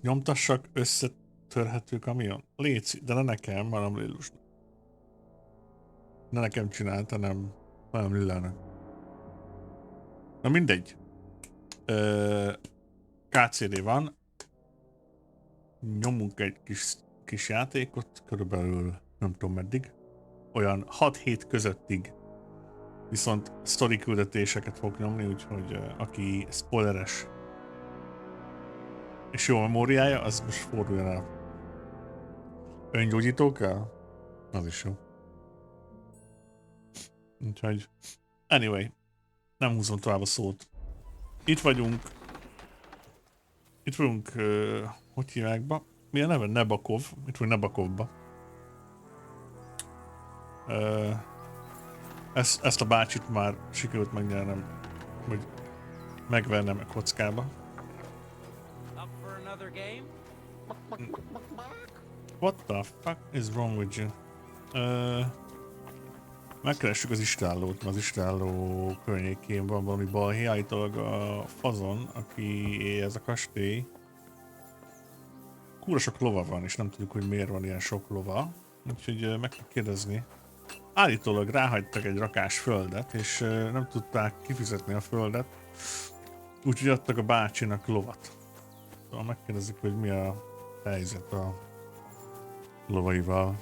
Nyomtassak összetörhető kamion? Léci, de ne nekem, hanem Lillusnak. Ne nekem csinált, hanem Lillának. Na mindegy. KCD van. Nyomunk egy kis játékot, körülbelül nem tudom meddig. Olyan 6-7 közöttig. Viszont sztori küldetéseket fog nyomni, úgyhogy aki spoileres és jó memóriája, az most forduljon el. Öngyógyító kell? Az is jó. Úgyhogy anyway, nem húzom tovább a szót. Itt vagyunk, hogy hívják be? Mi a neve? Nebakov. Itt vagyunk Nebakovba. Ezt a bácsit már sikerült megnyernem, hogy megvernem a kockába. What the fuck is wrong with you? Megkeressük az istállót, az istálló környékén van valami balhé, állítólag a fazon, aki ez a kastély. Kúra sok lova van, és nem tudjuk, hogy miért van ilyen sok lova. Úgyhogy meg kell kérdezni. Állítólag ráhagytak egy rakás földet, és nem tudták kifizetni a földet. Úgyhogy adtak a bácsinak lovat. Szóval megkérdezzük, hogy mi a helyzet a lovaival.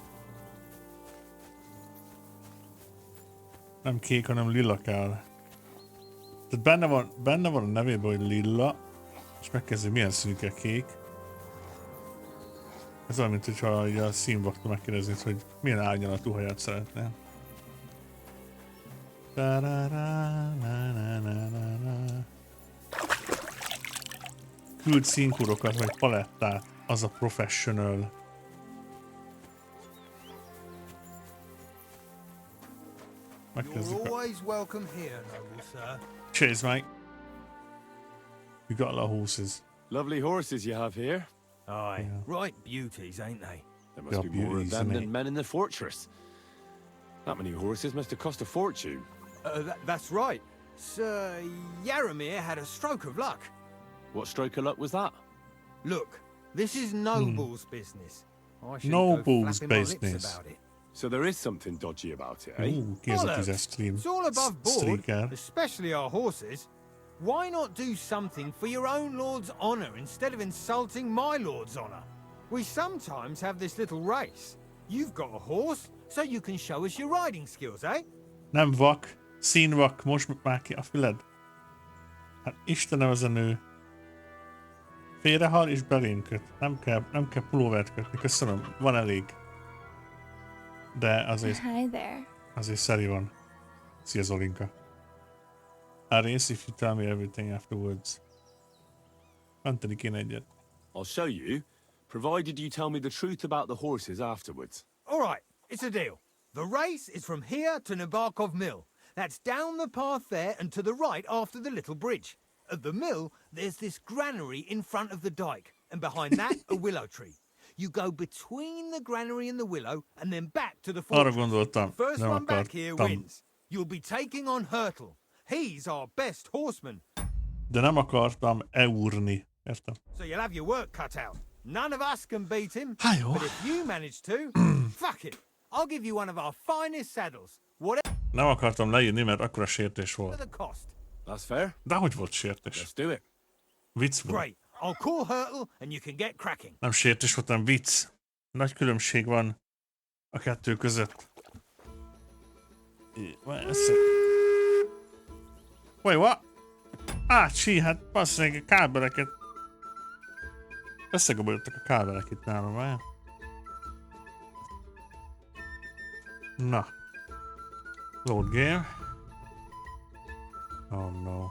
Nem kék, hanem lila kell. Tehát benne van a nevében, hogy lila, és megkezdő, milyen színűke kék. Ez olyan, mint hogyha a színvaktól megkérdeznéd, hogy milyen árnyalatú hajat szeretnél. Küld színkúrokat, vagy palettát, az a professional. Megkezdjük a... Cheers, mate. You got a lot of horses. Lovely horses you have here. Aye, yeah. Right beauties, ain't they? There must be more of them than men in the fortress. That many horses must have cost a fortune. That's right. Sir Yaramir had a stroke of luck. What stroke of luck was that? Look, this is Noble's business. Noble's business. About it. So there is something dodgy about it, eh? Ooh, it's all above board, streaker. Especially our horses. Why not do something for your own lord's honor instead of insulting my lord's honor? We sometimes have this little race. You've got a horse, so you can show us your riding skills, eh? Nem vak, színvak, most már ki a füled. Hát Istenem, ez a nő. Félrehal és belém köt. Nem kell pulóvert kötni, köszönöm, van elég. De azért szeri van. Szia Zolinka. A rész, if you tell me everything afterwards. Menteni kéne egyet. I'll show you, provided you tell me the truth about the horses afterwards. All right, it's a deal. The race is from here to Nabarkov Mill. That's down the path there and to the right after the little bridge. At the mill, there's this granary in front of the dike, and behind that, a willow tree. You go between the granary and the willow, and then back to the fortress. Arra gondoltam. The first one back here wins. You'll be taking on Hurtle. He's our best horseman. De nem akartam eurni. Értem? So you'll have your work cut out. None of us can beat him. Hi-yo. But if you manage to, fuck it. I'll give you one of our finest saddles. Whatever Nem akartam leírni, mert akkora sértés volt. the cost. That's fair. De hogy volt sértés? Let's do it. Vicc volt. Great. I'll call Hurtle and you can get cracking. Nem sértés volt, hanem vicc. Nagy különbség van a kettő között. Wait, what? Hát basszeg a kábeleket. Összegabolyodtak a kábelek itt nálam, várjál. Na. Load game. Oh no.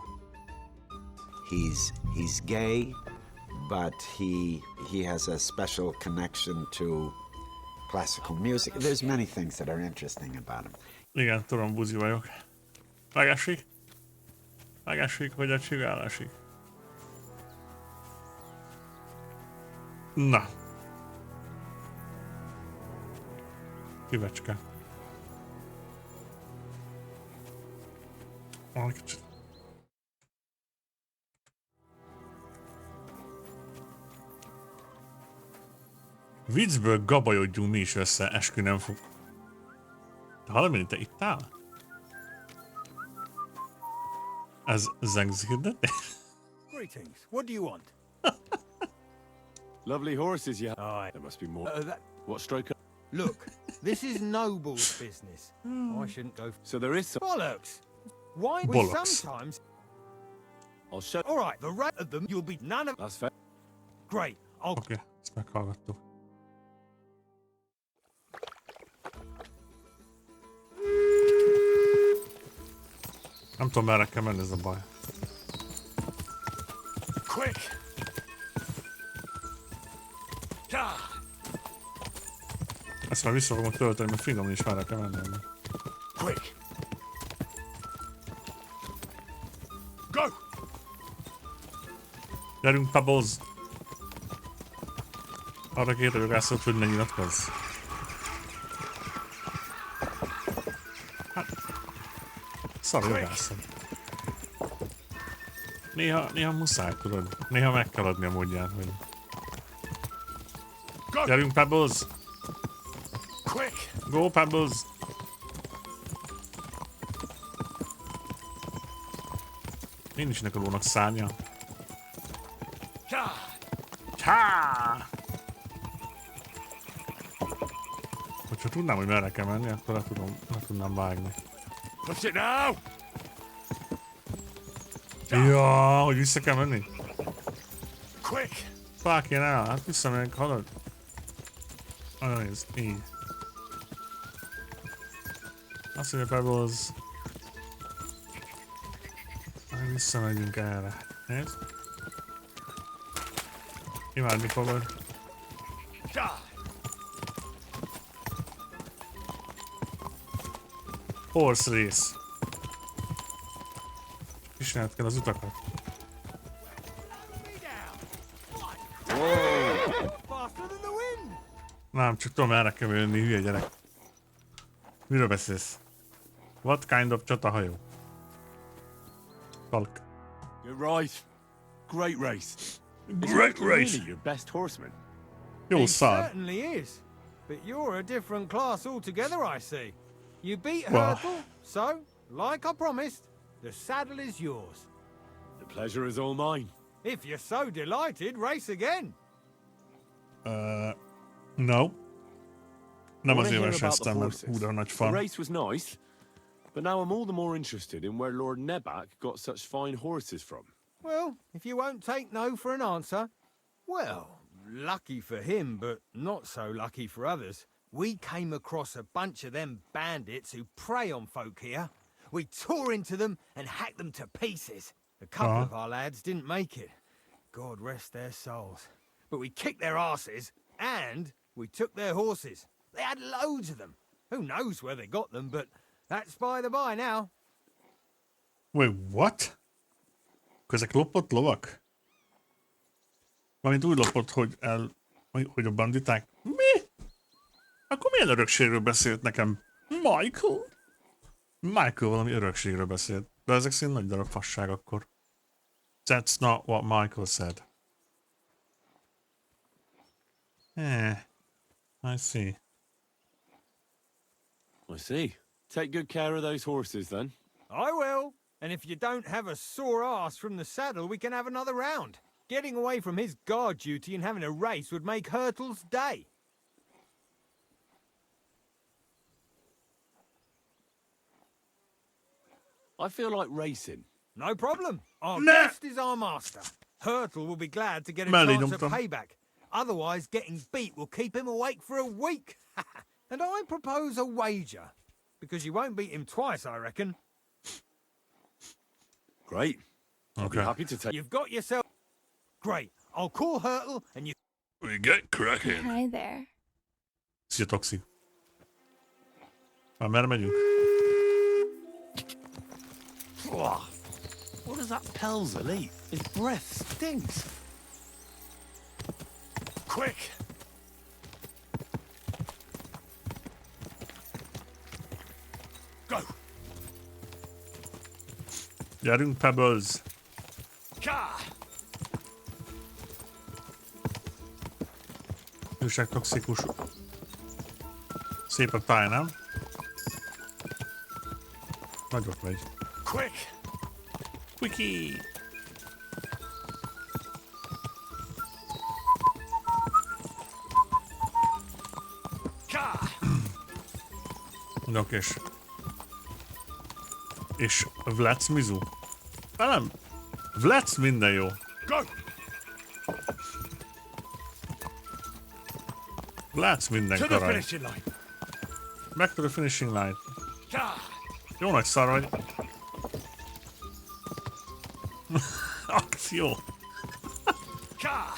He's gay, but he has a special connection to classical music. There's many things that are interesting about him. Igen, tudom, buzi vagyok. Vágásig? Vágásig, vagy a csigálásig? Na. Kivecske. Kicsit. Viccből gabajodjunk mi is össze, eskü nem fog. Te hallom, te itt áll? Ez zengzgirdet? Greetings. What do you want? Lovely horses you have. Aye. There must be more. That... What stroke? Look, this is Noble's business. I shouldn't go... So there is some. Bollocks! Why we Bollocks. sometimes... I'll show. All right, the rate of them, you'll be none of... That's fair. Great, I'll... Oké, ezt meghallgattuk. Nem tudom, merre kell menni, ez a baj. Quick! Ezt már vissza fogom tölteni, mert finom is merre kell menni. Quick! Go! Gyerünk, Pebbles! Arra kérte jogászot, hogy ne nyilatkozz. Hát... Szar jogászod. Néha muszáj, tudod. Néha meg kell adni a módját, hogy... Gyerünk, Pebbles! Quick! Go, Pebbles! Nincs a lónak szárnya. Csá! Hogyha tudnám, hogy merre kell menni, akkor le tudnám vágni. Push it now! Ja, hogy vissza kell menni? Quick! Fucking hell, hát visszamegyek, hallod? Olyan néz, így. Azt mondja, Pebbles. Visszamegyünk erre. Nézd? Imádni fogod. Horse rész. Ismert kell az utakat. Faster than the wind! Nem, csak tudom, erre kell jönni, hülye gyerek. Miről beszélsz? What kind of csatahajó? Talk. You're right. Great race. Great race! Really your best horseman. Jó He szar. certainly is. But you're a different class altogether, I see. You beat Well- Hurtle, so, like I promised, the saddle is yours. The pleasure is all mine. If you're so delighted, race again. No. Nem I wanna azért hear about the versenyeztem, mert horses. húra nagy The fan. race was nice, but now I'm all the more interested in where Lord Neback got such fine horses from. Well, if you won't take no for an answer, well, lucky for him, but not so lucky for others. We came across a bunch of them bandits who prey on folk here. We tore into them and hacked them to pieces. A couple of our lads didn't make it. God rest their souls. But we kicked their asses, and we took their horses. They had loads of them. Who knows where they got them, but that's by the by now. Wait, what? Ezek lopott lovak? Valamint úgy lopott, hogy a banditák... Mi? Akkor milyen örökségről beszélt nekem? Michael? Michael valami örökségről beszélt. De ezek szerint nagy darab fasság akkor. That's not what Michael said. I see. I see. Take good care of those horses then. I will. And if you don't have a sore ass from the saddle, we can have another round. Getting away from his guard duty and having a race would make Hurtle's day. I feel like racing. No problem. Our Nah. guest is our master. Hurtle will be glad to get a Melly chance at dum-dum. payback. Otherwise, getting beat will keep him awake for a week. And I propose a wager. Because you won't beat him twice, I reckon. Great. I'll be Okay. happy to take. You've got yourself... Great. I'll call Hurtle and you... We get cracking. Hi there. Szia, Toxi. Már merre megyünk? What does that Pelzel eat? His breath stinks. Quick! Go! Gyerünk, Pebbles. Ka! Hőség-toxikus. Szép a táj, nem? Nagyot megy. Quick! Quickie! Oké. És Vlec Mizu? Nem. Vlec minden jó. Go! Vlec minden To the karaj. finishing line. Back to the finishing line. Ka! Jó nagy szar vagy. Akció. Ka!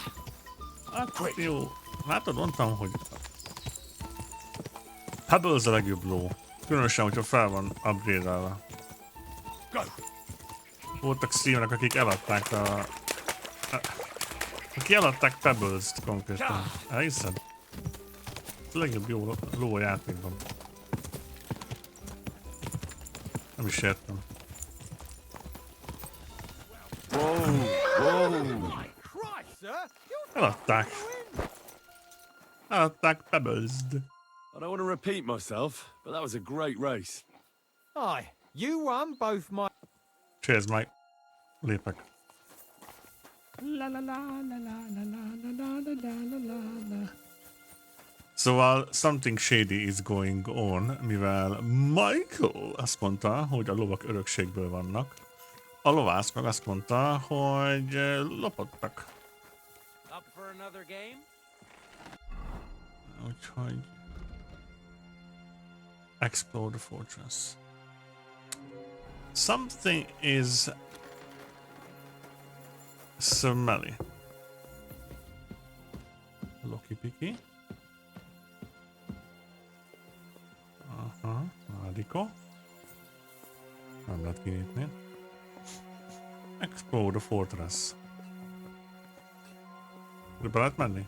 Akció. Látod, mondtam, hogy Pebbles a legjobb ló. Különösen, hogyha fel van upgrade-elve. Go! Voltak streamerek, akik eladták akik eladták Pebbles-t konkrétan. Elhiszed? A legjobb jó ló a játékban. Nem is értem. Christ, sir! You're Eladták. Eladták Pebbles-t. I don't want to repeat myself, but that was a great race. Aye, you won both my... Cheers, Mike. Lépek. La la la la la la la la la la la la. Szóval something shady is going on, mivel Michael azt mondta, hogy a lovak örökségből vannak. A lovász meg azt mondta, hogy lopottak. Up for another game? Úgyhogy... Explore the fortress. Something is smelly. Loki piki. Aha, Mádiko. Nem lehet kinyitni. Explore the fortress. Be lehet menni?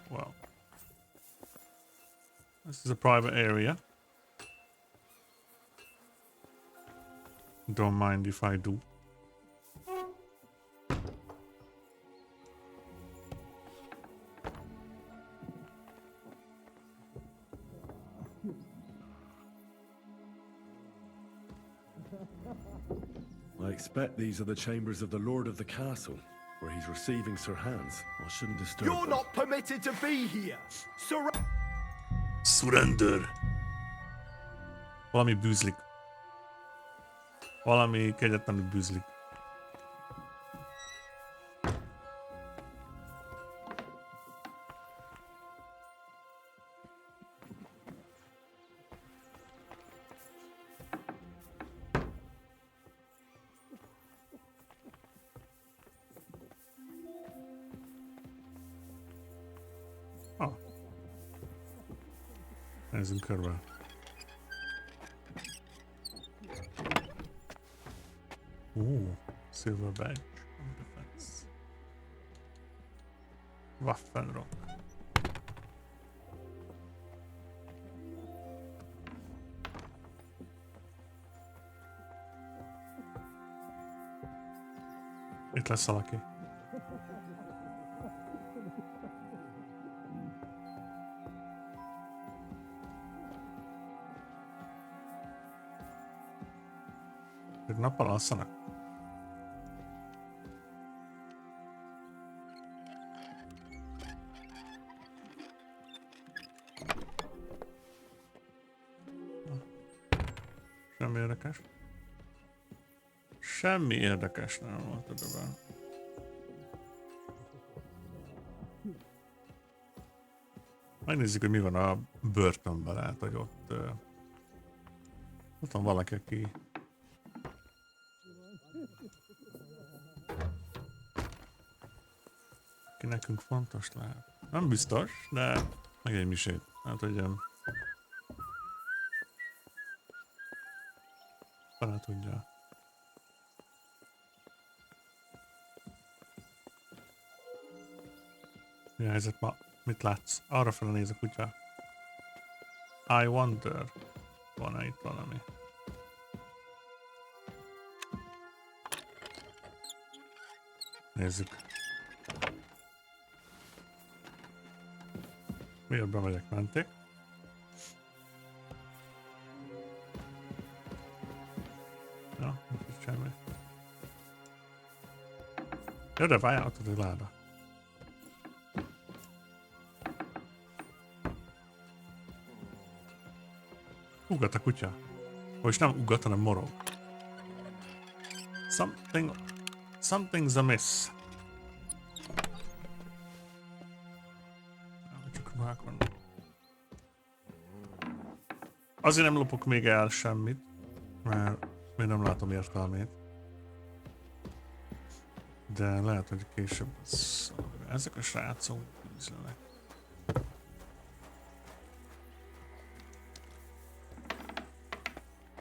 Wow. This is a private area. Don't mind if I do. I expect these are the chambers of the Lord of the Castle, where he's receiving Sir Hans. I shouldn't disturb You're them. not permitted to be here. Surrender! Valami bűzlik. Valami kegyetlenül bűzlik. Nézzünk körbe. Silver badge on defense. Waffenrock. Itt lesz valaki. Ők nappal alszanak? Semmi érdekes. Semmi érdekes nem volt ebben. Megnézzük, hogy mi van a börtönben, lehet, hogy ott van valaki, aki nekünk fontos lehet. Nem biztos, de meg egy misét. Hát, hogy fele tudja. Mi a helyzet ma? Mit látsz? Arra fele néz a kutya. I wonder. Van-e itt valami? Nézzük. Miért bemegyek, menték? Ja, nincs semmi. Jó, de várjál, ott egy láda. Ugat a kutya. Vagyis nem ugat, hanem morog. Something's amiss. Csak ruhák vannak. Azért nem lopok még el semmit, mert még nem látom értelmét. De lehet, hogy később ezek a srácok üzlenek.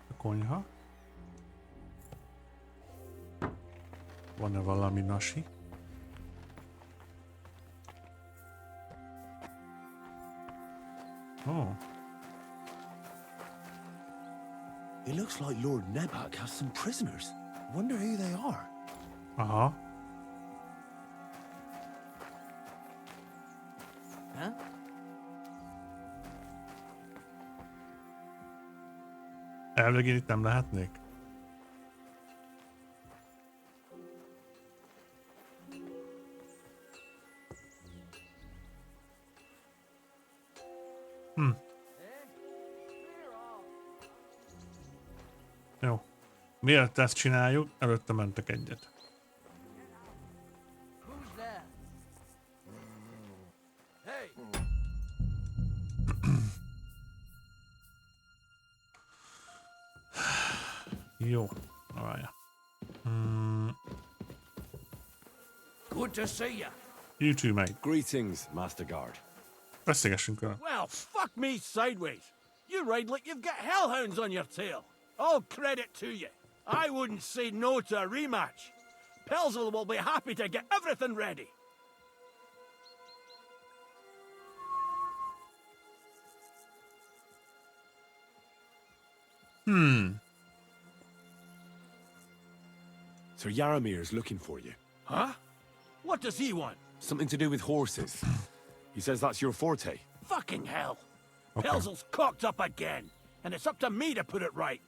A konyha. Van-e valami nasi? Oh. It looks like Lord Nebak has some prisoners. Wonder who they are. Aha. Huh? Elvileg én itt nem lehetnék. Jó. Miért ezt csináljuk? Előtte mentek egyet. Who's there? Hey! Jó. Na várjál. Good to see you. You too, mate. Greetings, Master Guard. Beszélgessünk vele. Well, fuck me sideways. You ride like you've got hellhounds on your tail. All credit to you. I wouldn't say no to a rematch. Pelzel will be happy to get everything ready. Sir Yaramir's looking for you. Huh? What does he want? Something to do with horses. He says that's your forte. Fucking hell. Okay. Pelzel's cocked up again, and it's up to me to put it right.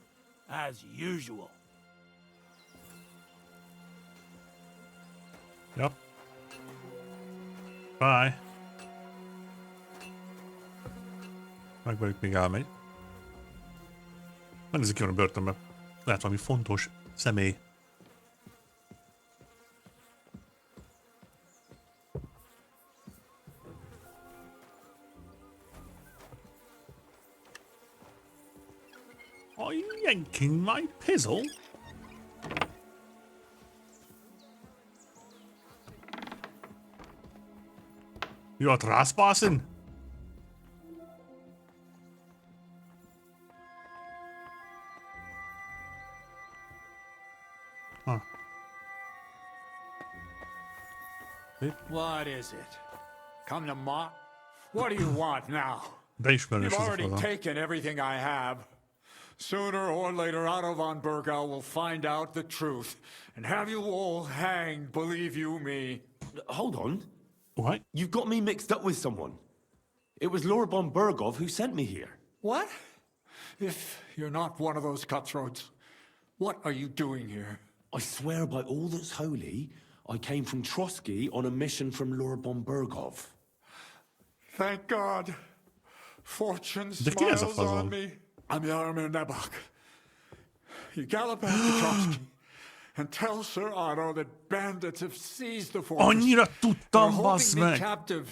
As usual. Yep. Bye. Megverjük, még elmegy. Megnézzük, ki van a börtönben. Lehet valami fontos személy. Are you yanking my pizzle? You are trespassing? Huh. What is it? Come to mock? What do you want now? Beismerős You've ez a already faza. taken everything I have. Sooner or later, Otto von Bergau will find out the truth and have you all hanged, believe you me. Hold on. What? You've got me mixed up with someone. It was Lord von Bergov who sent me here. What? If you're not one of those cutthroats, what are you doing here? I swear by all that's holy, I came from Trotsky on a mission from Lord von Bergov. Thank God. Fortune De ki ez a smiles fazon? on me. I'm Yarmir Nebok. You gallop back to Trotsky and tell Sir Otto that bandits have seized the fortress. Annyira They're tudtam, bassz holding me meg! captive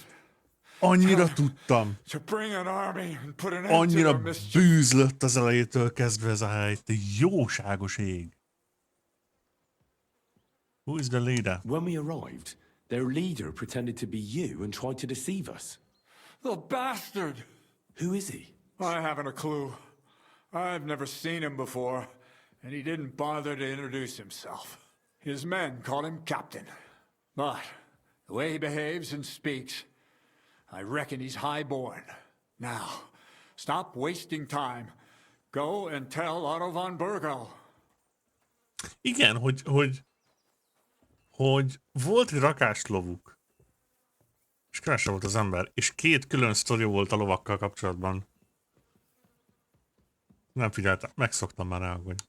Annyira tudtam! to bring an army and put an end to Annyira their mischief. bűzlött az elejétől kezdve ez a hely. Te jóságos ég! Who is the leader? When we arrived, their leader pretended to be you and tried to deceive us. The bastard! Who is he? I haven't a clue. I've never seen him before, and he didn't bother to introduce himself. His men call him Captain. But the way he behaves and speaks, I reckon he's high-born. Now, stop wasting time. Go and tell Otto von Bergau. Igen, hogy volt egy rakáslovuk. És kevesebb volt az ember. És 2 külön sztori volt a lovakkal kapcsolatban. Nem figyeltem, megszoktam már rá, hogy...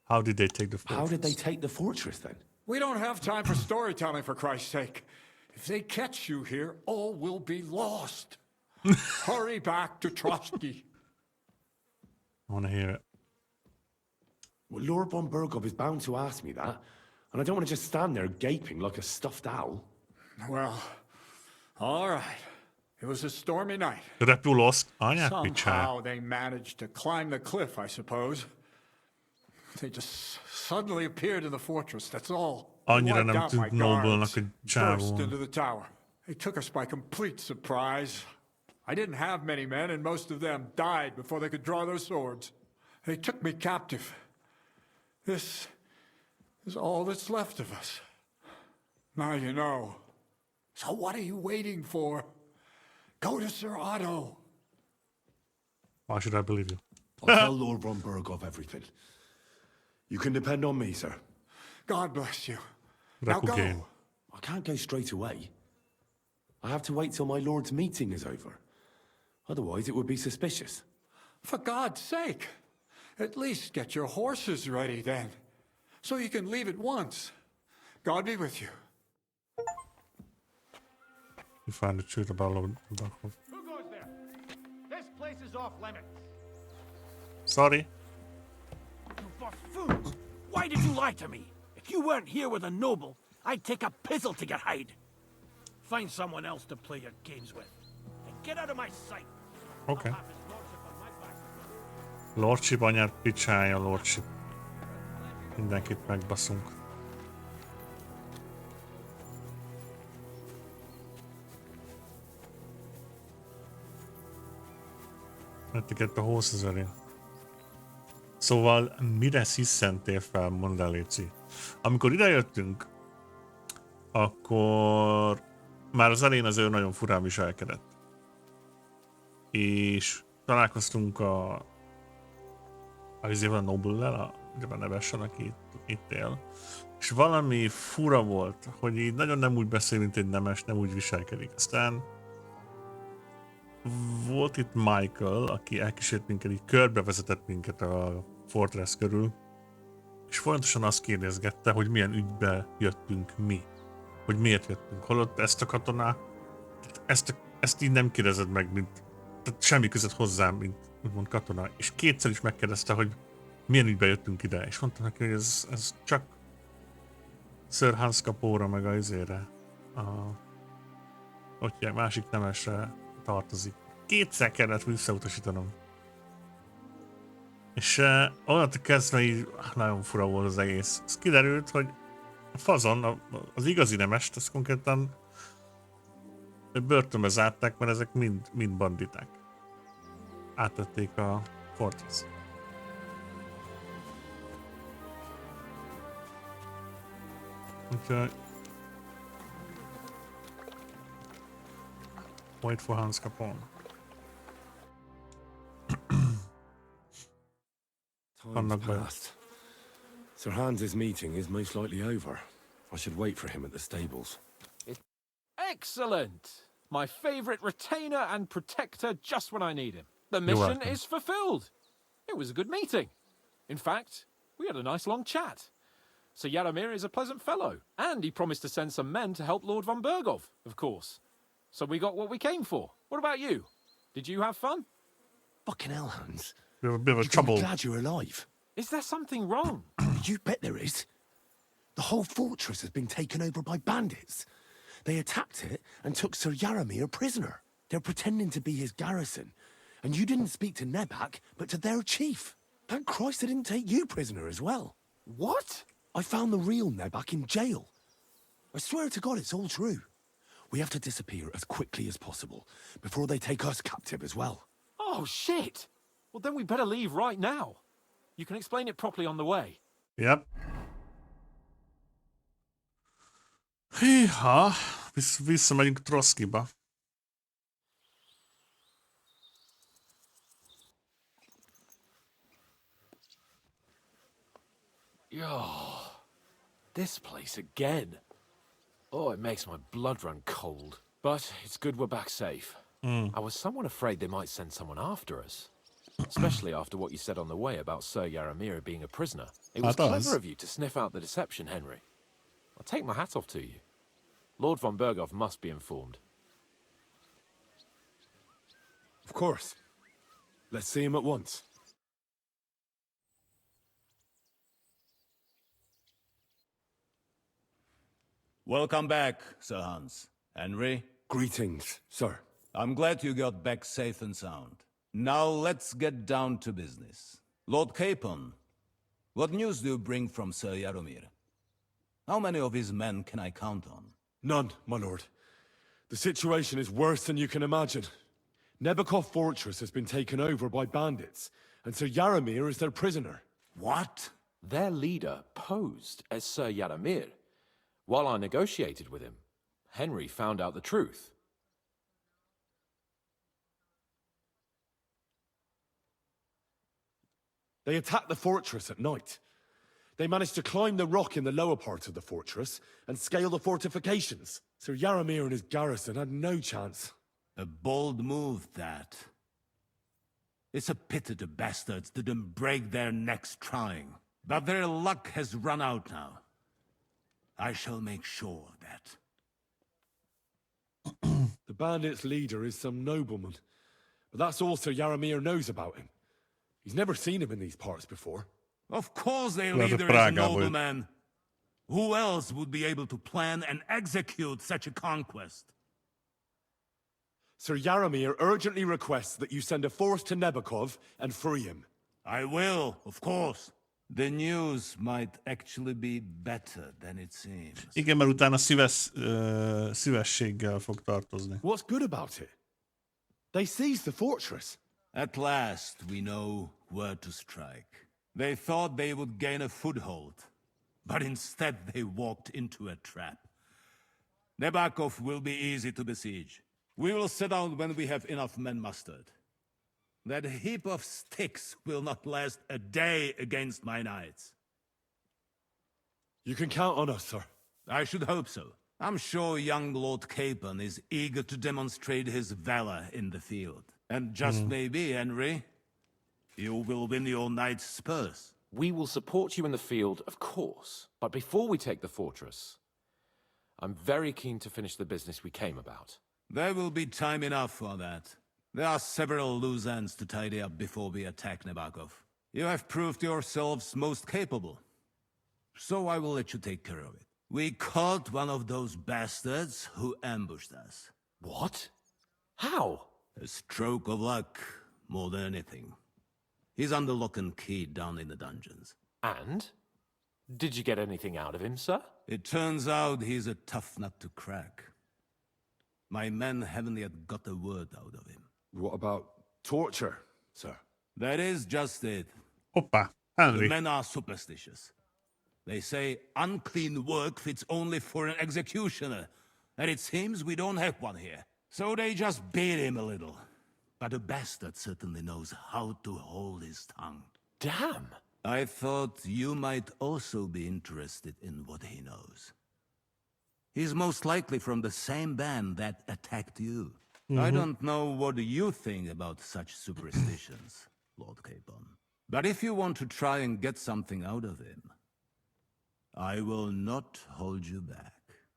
How did they take the How did they fortress? take the fortress then? We don't have time for storytelling, for Christ's sake. If they catch you here, all will be lost. Hurry back to Trotsky. I wanna hear it. Well, Lord von Bergov is bound to ask me that, and I don't want to just stand there gaping like a stuffed owl. Well, all right. It was a stormy night. Repuloszt, anyák picsája. Somehow they managed to climb the cliff, I suppose. They just suddenly appeared in the fortress, that's all. Annyira Wiped nem out my tűnt noblenak, guards, hogy burst csávó. into the tower. They took us by complete surprise. I didn't have many men, and most of them died before they could draw their swords. They took me captive. This is all that's left of us. Now you know. So what are you waiting for? Go to Sir Otto. Why should I believe you? I'll tell Lord von Bergov everything. You can depend on me, sir. God bless you. Now Repugén. go. I can't go straight away. I have to wait till my lord's meeting is over. Otherwise, it would be suspicious. For God's sake. At least get your horses ready then. So you can leave at once. God be with you. You find the truth about Lord Barkov. Who goes there? This place is off limits. Sorry. You buffoons! Why did you lie to me? If you weren't here with a noble, I'd take a pizzle to get hide. Find someone else to play your games with. And get out of my sight. Okay. I'll have his lordship on my back. Lordship anyát picsája, Lordship. Mindenkit megbaszunk. Let's a horses elé. Szóval mire sziszentél fel, mondd el, Léci. Amikor idejöttünk, akkor már az elején az ő nagyon furán viselkedett. És találkoztunk a Noble-lel, a nevesen, aki itt él. És valami fura volt, hogy így nagyon nem úgy beszél, mint egy nemes, nem úgy viselkedik. Aztán volt itt Michael, aki elkísért minket, így körbevezetett minket a Fortress körül, és folyamatosan azt kérdezgette, hogy milyen ügybe jöttünk mi. Hogy miért jöttünk. Holott ezt a katonát, ezt így nem kérdezed meg, mint tehát semmi között hozzám, mint úgymond katona. És kétszer is megkérdezte, hogy milyen ügybe jöttünk ide. És mondtam neki, hogy ez csak Sir Hans Kapóra, meg a izére, a másik nemesre tartozik. Kétszer kellett visszautasítanom. És onnantól kezdve így nagyon fura volt az egész. Ez kiderült, hogy a fazon, az igazi nemest, az konkrétan börtönbe zárták, mert ezek mind banditák. Átvették a Fortress. Úgyhogy... Wait for Hans Capone. Time's passed. Sir Hans's meeting is most likely over. I should wait for him at the stables. Excellent! My favorite retainer and protector just when I need him. The mission welcome. is fulfilled. It was a good meeting. In fact, we had a nice long chat. Sir Yaromir is a pleasant fellow, and he promised to send some men to help Lord von Bergov, of course. So we got what we came for. What about you? Did you have fun? Fucking hell, Hans. We have a bit of You can be trouble. glad you're alive. Is there something wrong? You bet there is. The whole fortress has been taken over by bandits. They attacked it and took Sir Yaromir prisoner. They're pretending to be his garrison. And you didn't speak to Nebak, but to their chief. Thank Christ they didn't take you prisoner as well. What? I found the real Nebak in jail. I swear to God it's all true. We have to disappear as quickly as possible before they take us captive as well. Oh, shit! Well, then we better leave right now. You can explain it properly on the way. Yep. Híha, visszamegyünk Troszkiba. Oh, this place again. Oh, it makes my blood run cold. But it's good we're back safe. I was somewhat afraid they might send someone after us. Especially after what you said on the way about Sir Yaramir being a prisoner. It was clever of you to sniff out the deception, Henry. I'll take my hat off to you. Lord von Berghoff must be informed. Of course. Let's see him at once. Welcome back, Sir Hans. Henry, Greetings, sir. I'm glad you got back safe and sound. Now let's get down to business. Lord Capon, what news do you bring from Sir Yaromir? How many of his men can I count on? None, my lord. The situation is worse than you can imagine. Nebakov Fortress has been taken over by bandits, and Sir Yaramir is their prisoner. What? Their leader posed as Sir Yaramir. While I negotiated with him, Henry found out the truth. They attacked the fortress at night. They managed to climb the rock in the lower part of the fortress and scale the fortifications. Sir Yaramir and his garrison had no chance. A bold move, that. It's a pity the bastards didn't break their necks trying. But their luck has run out now. I shall make sure of that. The bandits' leader is some nobleman. But that's all Sir Yaramir knows about him. He's never seen him in these parts before. Of course their Well, the leader is a Praga would- nobleman. Who else would be able to plan and execute such a conquest? Sir Yaramir urgently requests that you send a force to Nebakov and free him. I will, of course. The news might actually be better than it seems. Igen, mert utána szívességgel fog tartozni. What's good about it? They seized the fortress. At last, we know where to strike. They thought they would gain a foothold, but instead they walked into a trap. Nebakov will be easy to besiege. We will sit down when we have enough men mustered. That heap of sticks will not last a day against my knights. You can count on us, sir. I should hope so. I'm sure young Lord Capon is eager to demonstrate his valor in the field. And just maybe, Henry, you will win your knight's spurs. We will support you in the field, of course. But before we take the fortress, I'm very keen to finish the business we came about. There will be time enough for that. There are several loose ends to tidy up before we attack Nebakov. You have proved yourselves most capable. So I will let you take care of it. We caught one of those bastards who ambushed us. What? How? A stroke of luck, more than anything. He's under lock and key down in the dungeons. And? Did you get anything out of him, sir? It turns out he's a tough nut to crack. My men haven't yet got a word out of him. What about torture, sir? That is just it. Hoppá, The Henry. men are superstitious. They say unclean work fits only for an executioner, and it seems we don't have one here. So they just beat him a little. But the bastard certainly knows how to hold his tongue. Damn! I thought you might also be interested in what he knows. He's most likely from the same band that attacked you. I don't know what you think about such superstitions, Lord Capon. But if you want to try and get something out of him, I will not hold you back.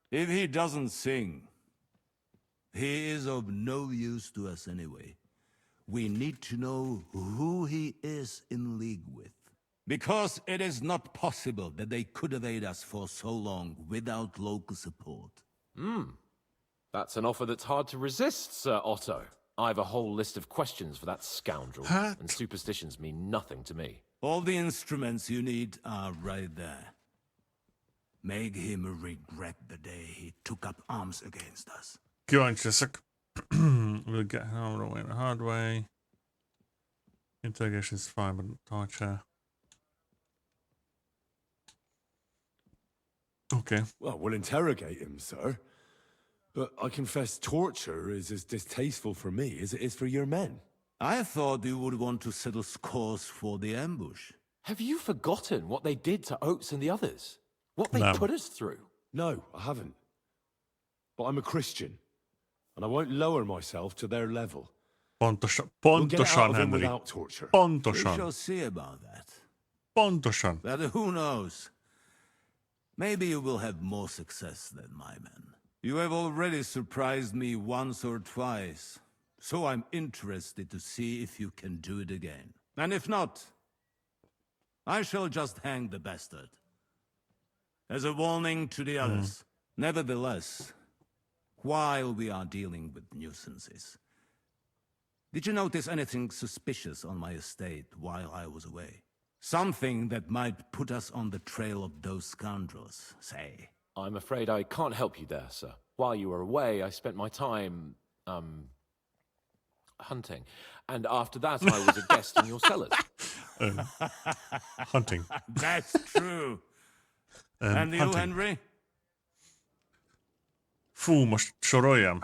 If he doesn't sing, he is of no use to us anyway. We need to know who he is in league with. Because it is not possible that they could evade us for so long without local support. That's an offer that's hard to resist, Sir Otto. I have a whole list of questions for that scoundrel, What? and superstitions mean nothing to me. All the instruments you need are right there. Make him regret the day he took up arms against us. Kíváncsi leszek. We'll get home the way the hard way. Interrogation is fine, but torture. Okay. Well, we'll interrogate him, sir. But I confess torture is as distasteful for me as it is for your men. I thought you would want to settle scores for the ambush. Have you forgotten what they did to Oates and the others? What they No. put us through? No, I haven't. but I'm a Christian, and I won't lower myself to their level. Pontosan, We'll get it out pontosan, of him Henry. without torture. We Pontosan, shall see about that. pontosan. But who knows? Maybe you will have more success than my men. You have already surprised me once or twice, so I'm interested to see if you can do it again. And if not, I shall just hang the bastard. As a warning to the others. Nevertheless, while we are dealing with nuisances, did you notice anything suspicious on my estate while I was away? Something that might put us on the trail of those scoundrels, say. I'm afraid I can't help you there, sir. While you were away, I spent my time, hunting. And after that, I was a guest in your cellars. Hunting. That's true. And you, hunting. Henry? Fú, most soroljam.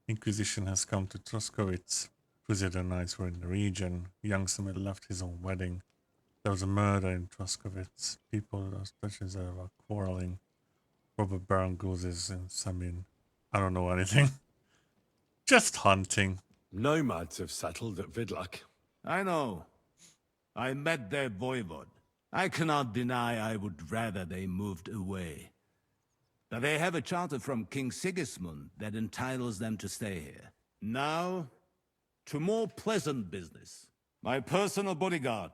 Inquisition has come to Troskowitz. Crusader knights were in the region. Young Summit left his own wedding. There was a murder in Troskowitz. People were quarreling. Robert Baron Gooses in Samin. I don't know anything. Just hunting. Nomads have settled at Vidlak. I know. I met their voivod. I cannot deny I would rather they moved away. But they have a charter from King Sigismund that entitles them to stay here. Now, to more pleasant business. My personal bodyguard,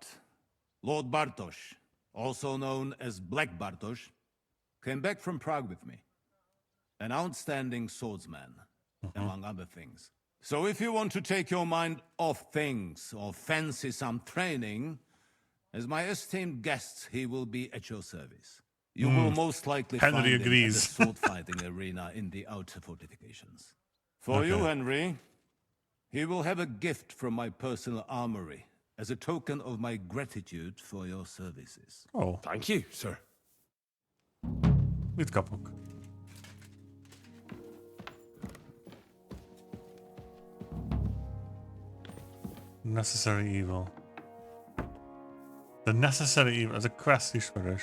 Lord Bartosz, also known as Black Bartosz, came back from Prague with me. An outstanding swordsman, among other things. So if you want to take your mind off things or fancy some training, as my esteemed guest, he will be at your service. You will most likely Henry find agrees. him at the sword-fighting arena in the outer fortifications. For you, Henry, he will have a gift from my personal armory as a token of my gratitude for your services. Oh, Thank you, sir. mit kapok? Necessary evil. The necessary evil. Ez a quest ismerős.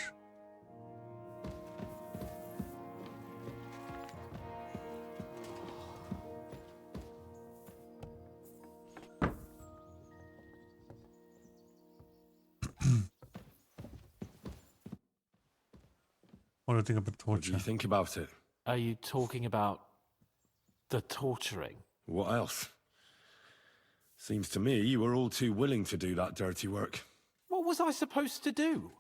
What do you think about What do torture? you think about it? Are you talking about the torturing? What else? Seems to me you were all too willing to do that dirty work. What was I supposed to do?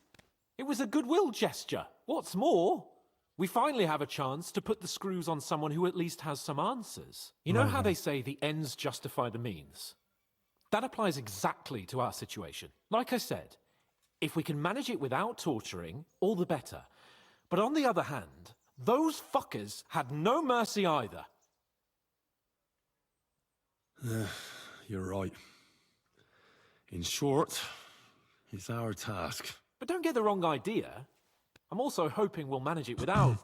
It was a goodwill gesture. What's more, we finally have a chance to put the screws on someone who at least has some answers. You know how they say the ends justify the means? That applies exactly to our situation. Like I said, if we can manage it without torturing, all the better. But on the other hand, those fuckers had no mercy either. You're right. In short, it's our task. But don't get the wrong idea. I'm also hoping we'll manage it without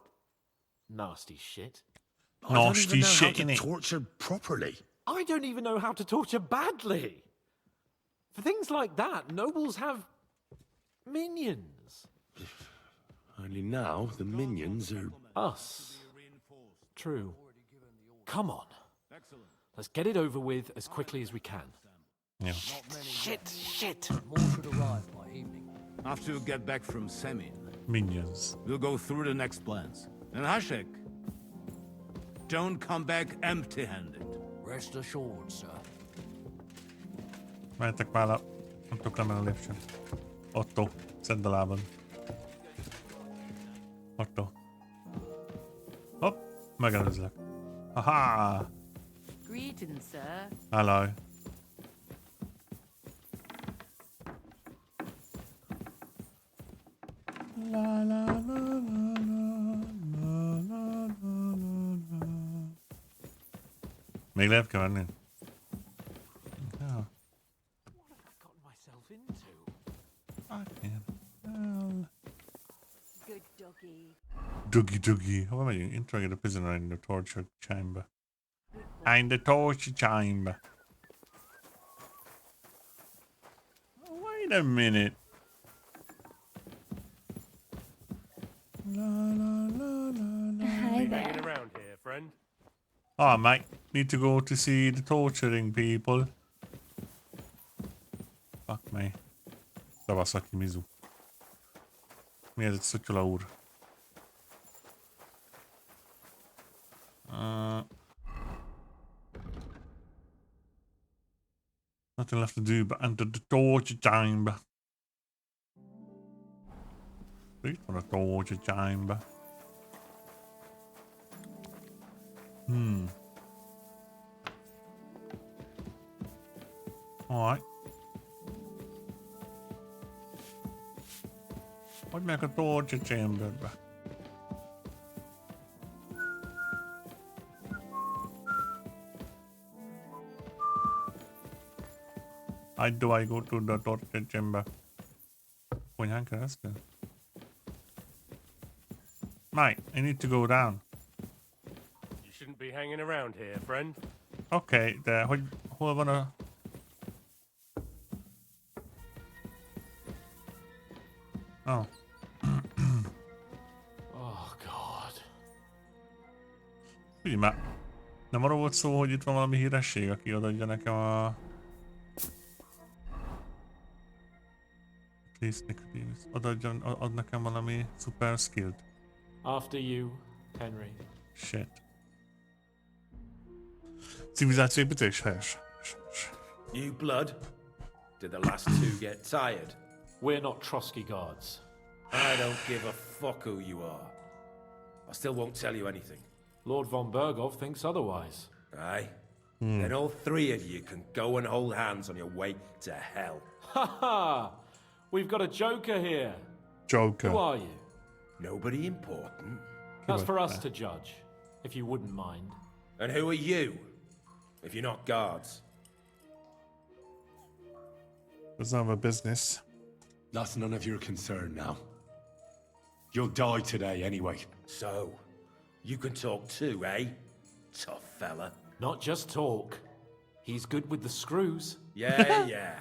nasty shit. I don't Nasty even know how shit, to innit? torture properly. I don't even know how to torture badly. For things like that, nobles have minions. Only now the minions are... Us. True. Come on. Let's get it over with as quickly as we can. Yeah. Shit. More should arrive by evening. After you get back from Semin, Minions. we'll go through the next plans. And Hashek, don't come back empty-handed. Rest assured, sir. Mehetek már le. Nem tudok lemenni a lépcsőn. Otto, szedd a lábad. Otto. Hopp, megelőzlek. Haha! Greetings, sir. Hello. La la la la la la la la la. Még lejjebb kell menni? Ja, What have I gotten myself into? fucking hell. Good doggy. Doogie. Hova megyünk? Interrogate the prisoner in the torture chamber. In the torture chamber. Wait a minute. La la la la la. hanging around here, friend. Oh, mate, need to go to see the torturing people. Fuck me. Szavaszaki Mizu. Mi ez egy szutyola úr? Nothing left to do but enter the torture chamber. Itt van a torture chamber. Alright. Hogy meg a torture chamberbe? How do I go to the torture chamber? Konyhán keresztül? Mate, I need to go down. You shouldn't be hanging around here, friend. Okay, de hol van a... Oh. Oh, God. Figyelj már, nem arról volt szó, hogy itt van valami híresség, aki odaadja nekem a... Please, Nicodemus. Ad nekem valami super skillt. After you, Henry. Shit. Civilizációépítés helyes. New blood? Did the last two get tired? We're not Trotsky guards. I don't give a fuck who you are. I still won't tell you anything. Lord von Bergov thinks otherwise. Aye? Then all three of you can go and hold hands on your way to hell. Ha ha! We've got a joker here. Joker. Who are you? Nobody important. That's for us to judge, if you wouldn't mind. And who are you, if you're not guards? It's none of a business. That's none of your concern now. You'll die today anyway. So, you can talk too, eh? Tough fella. Not just talk. He's good with the screws. Yeah.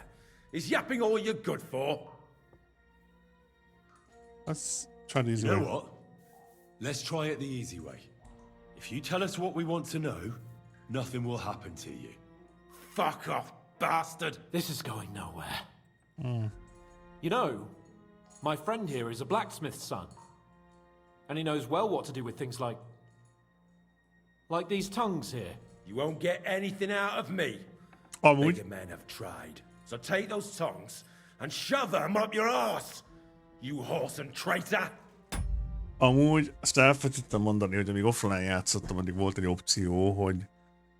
Is yapping all you're good for? Let's try the easy You know way. what? Let's try it the easy way. If you tell us what we want to know, nothing will happen to you. Fuck off, bastard! This is going nowhere. You know, my friend here is a blacksmith's son. And he knows well what to do with things like these tongues here. You won't get anything out of me. Amúgy, Bigger men have tried. So take those tongues and shove them up your arse, you horse and traitor! amúgy azt elfelejtettem mondani, hogy amíg offline játszottam, addig volt egy opció, hogy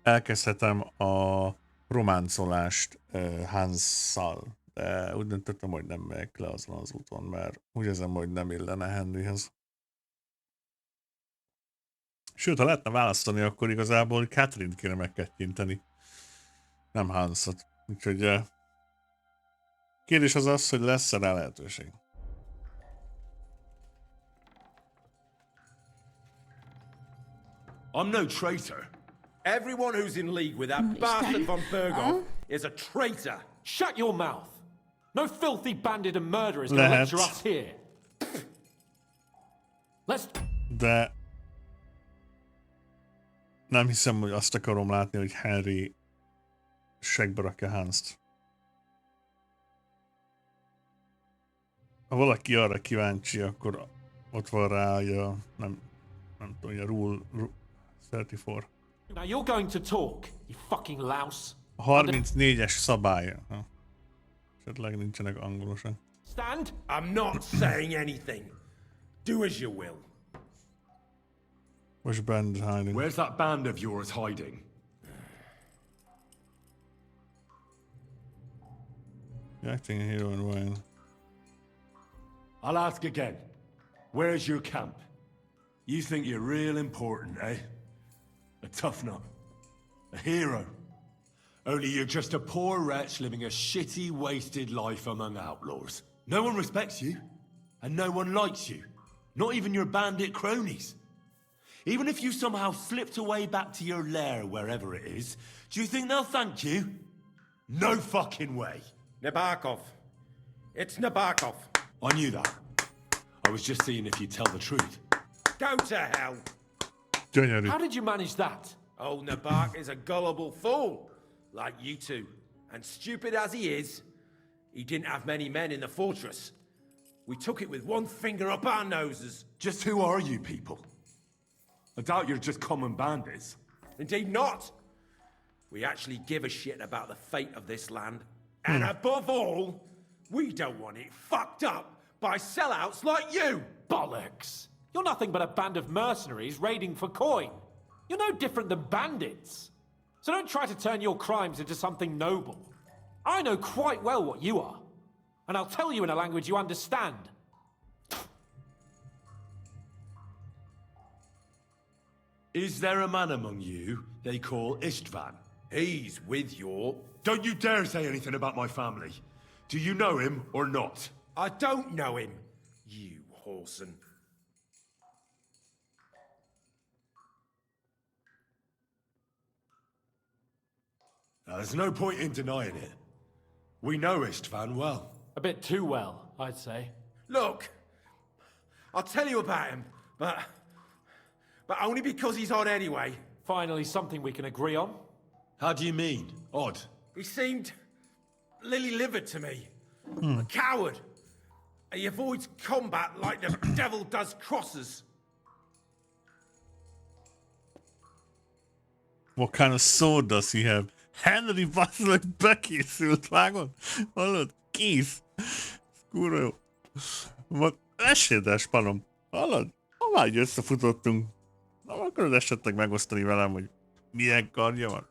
elkezdhetem a románcolást Hansszal. De úgy döntöttem, hogy nem megyek le azon az úton, mert úgy érzem, hogy nem illene Henryhez. Sőt, ha lehetne választani, akkor igazából Catherine-t kéne megkettyinteni. Nem Hanszot. Úgyhogy kérdés az az, hogy lesz-e rá lehetőség. I'm no traitor. Everyone who's in league with that bastard von Bergov is a traitor. Shut your mouth! No filthy bandit and murderer is going to Let's. lecture us here. Let's... De nem hiszem, hogy azt akarom látni, hogy Henry segbe rakja Hanst. Ha valaki arra kíváncsi, akkor ott van rá, hogy a, nem tudom, a Rule 34. Now you're going to talk, you fucking louse. A 34-es szabálya. Ha. Esetleg nincsenek angolosan. Stand? I'm not saying anything. Do as you will. Where's Band hiding? Where's that band of yours hiding? You're acting a hero and Wayne. I'll ask again. Where's your camp? You think you're real important, eh? A tough nut. A hero. Only you're just a poor wretch living a shitty, wasted life among outlaws. No one respects you, and no one likes you. Not even your bandit cronies. Even if you somehow slipped away back to your lair, wherever it is, do you think they'll thank you? No fucking way. Nabokov. It's Nabokov. I knew that. I was just seeing if you'd tell the truth. Go to hell. Gyönyörű. How did you manage that? Old Nabak is a gullible fool, like you two. And stupid as he is, he didn't have many men in the fortress. We took it with one finger up our noses. Just who are you people? I doubt you're just common bandits. Indeed not. We actually give a shit about the fate of this land. And above all, we don't want it fucked up by sellouts like you. Bollocks! You're nothing but a band of mercenaries raiding for coin. You're no different than bandits. So don't try to turn your crimes into something noble. I know quite well what you are. And I'll tell you in a language you understand. Is there a man among you they call Istvan? He's with your... Don't you dare say anything about my family. Do you know him or not? I don't know him, you whoreson. Now, there's no point in denying it. We know Istvan well. A bit too well, I'd say. Look, I'll tell you about him, but only because he's odd anyway. Finally, something we can agree on. How do you mean, odd? He seemed lily-livered to me. A coward. He avoids combat like the devil does crosses. What kind of sword does he have? Henry basszak bekészült, vágod? Hallod? Kész. Kurva jó. Vagy esélyes panom. Hallod? Ha már így összefutottunk, nem akarod esetleg megosztani velem, hogy milyen kardja van?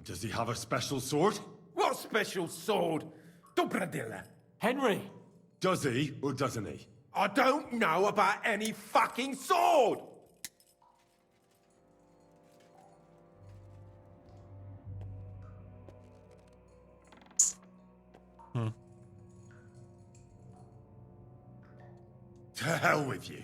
Does he have a special sword? What special sword? Dobradilla. Henry! Does he or doesn't he? I don't know about any fucking sword! To hell with you.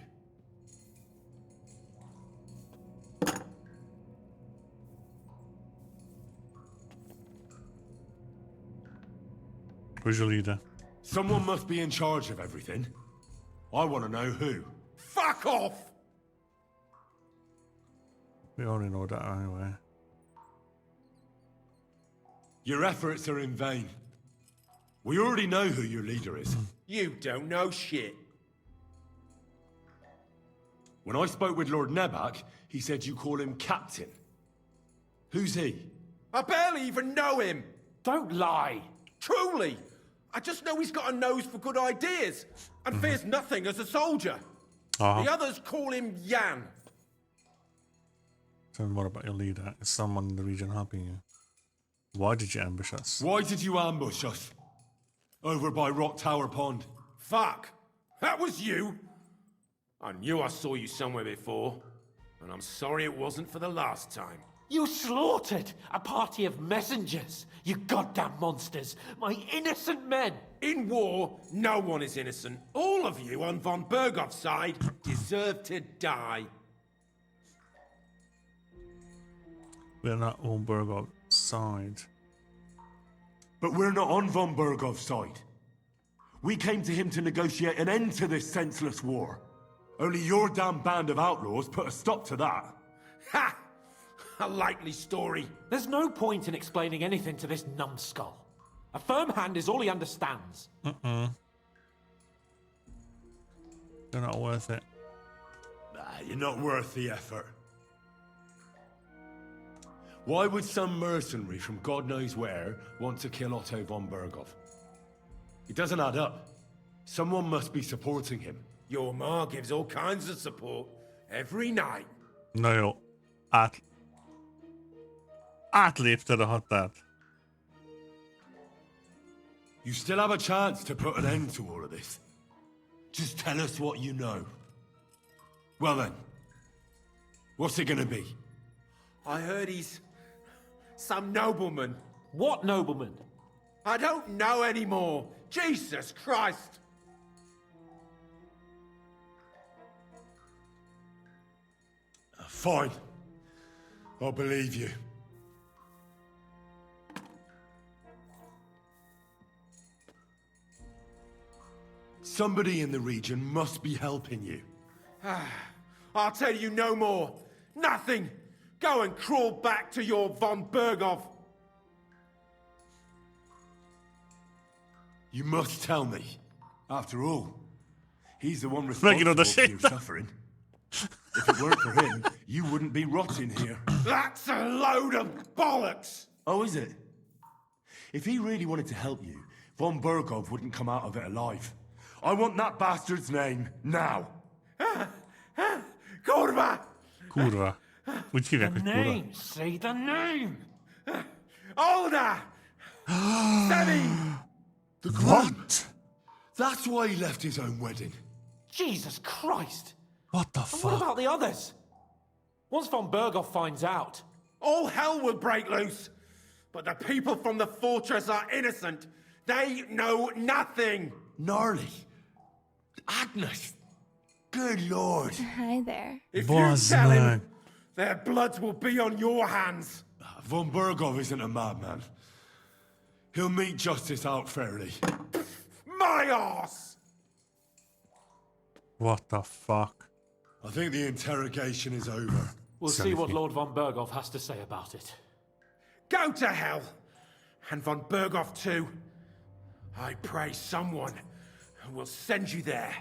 Who's your leader? Someone must be in charge of everything. I want to know who. Fuck off! We already know that anyway. Your efforts are in vain. We already know who your leader is. You don't know shit. When I spoke with Lord Nebak, he said you call him Captain. Who's he? I barely even know him. Don't lie. Truly. I just know he's got a nose for good ideas and fears nothing as a soldier. The others call him Yan. Tell me more about your leader. Is someone in the region helping you? Why did you ambush us? Why did you ambush us? Over by Rock Tower Pond. Fuck. That was you. I knew I saw you somewhere before, and I'm sorry it wasn't for the last time. You slaughtered a party of messengers, you goddamn monsters, my innocent men. In war, no one is innocent. All of you on von Bergov's side deserve to die. We're not on Bergov's side. But we're not on von Bergov's side. We came to him to negotiate an end to this senseless war. Only your damn band of outlaws put a stop to that. Ha! A likely story. There's no point in explaining anything to this numbskull. A firm hand is all he understands. They're not worth it. Nah, you're not worth the effort. Why would some mercenary from God knows where want to kill Otto von Bergov? It doesn't add up. Someone must be supporting him. Your ma gives all kinds of support every night. Na jó. Átlépted a határt. You still have a chance to put an end to all of this. Just tell us what you know. Well then, what's it gonna be? I heard he's some nobleman. What nobleman? I don't know anymore. Jesus Christ. Fine. I'll believe you. Somebody in the region must be helping you. I'll tell you no more. Nothing! Go and crawl back to your von Berghoff. You must tell me. After all, he's the one Megint oda responsible for your sétál. suffering. If it weren't for him, you wouldn't be rotting here. That's a load of bollocks! Oh, is it? If he really wanted to help you, von Berghoff wouldn't come out of it alive. I want that bastard's name, now. Kurva! Kurva. Úgy hívják, hogy kurva. Name, say the name! Older! Sammy! The Grunt! That's why he left his own wedding. Jesus Christ! What the And what fuck? about the others? Once von Berghoff finds out, All hell will break loose! But the people from the fortress are innocent! They know nothing! Gnarly. Agnes. Good lord. Hi there. If you Bazd tell him, meg. their blood will be on your hands! Von Berghoff isn't a madman. He'll meet justice out fairly. My arse! What the fuck? I think the interrogation is over. we'll see what Lord von Berghoff has to say about it. Go to hell! And von Berghoff too. I pray someone will send you there.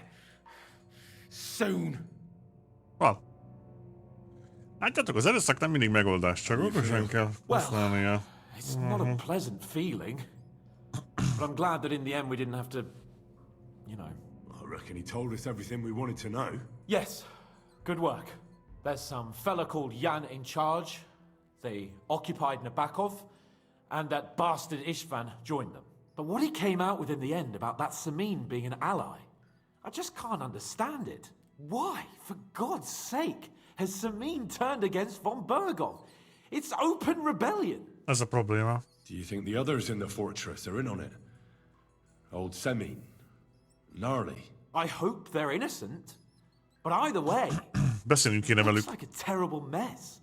Soon. Van. Látjátok, az erőszak nem mindig megoldás, csak okosan kell használnia. It's not a pleasant feeling. But I'm glad that in the end we didn't have to, you know. I reckon he told us everything we wanted to know. Yes, good work. There's some fella called Jan in charge. They occupied Nabokov, and that bastard Istvan joined them. But what he came out with in the end about that Samin being an ally, I just can't understand it. Why, for God's sake, has Samin turned against von Berghoff? It's open rebellion. Ez a probléma. Do you think the others in the fortress are in on it? Old Semin? Gnarly? I hope they're innocent. But either way, Beszélünk kéne looks velük. like a terrible mess.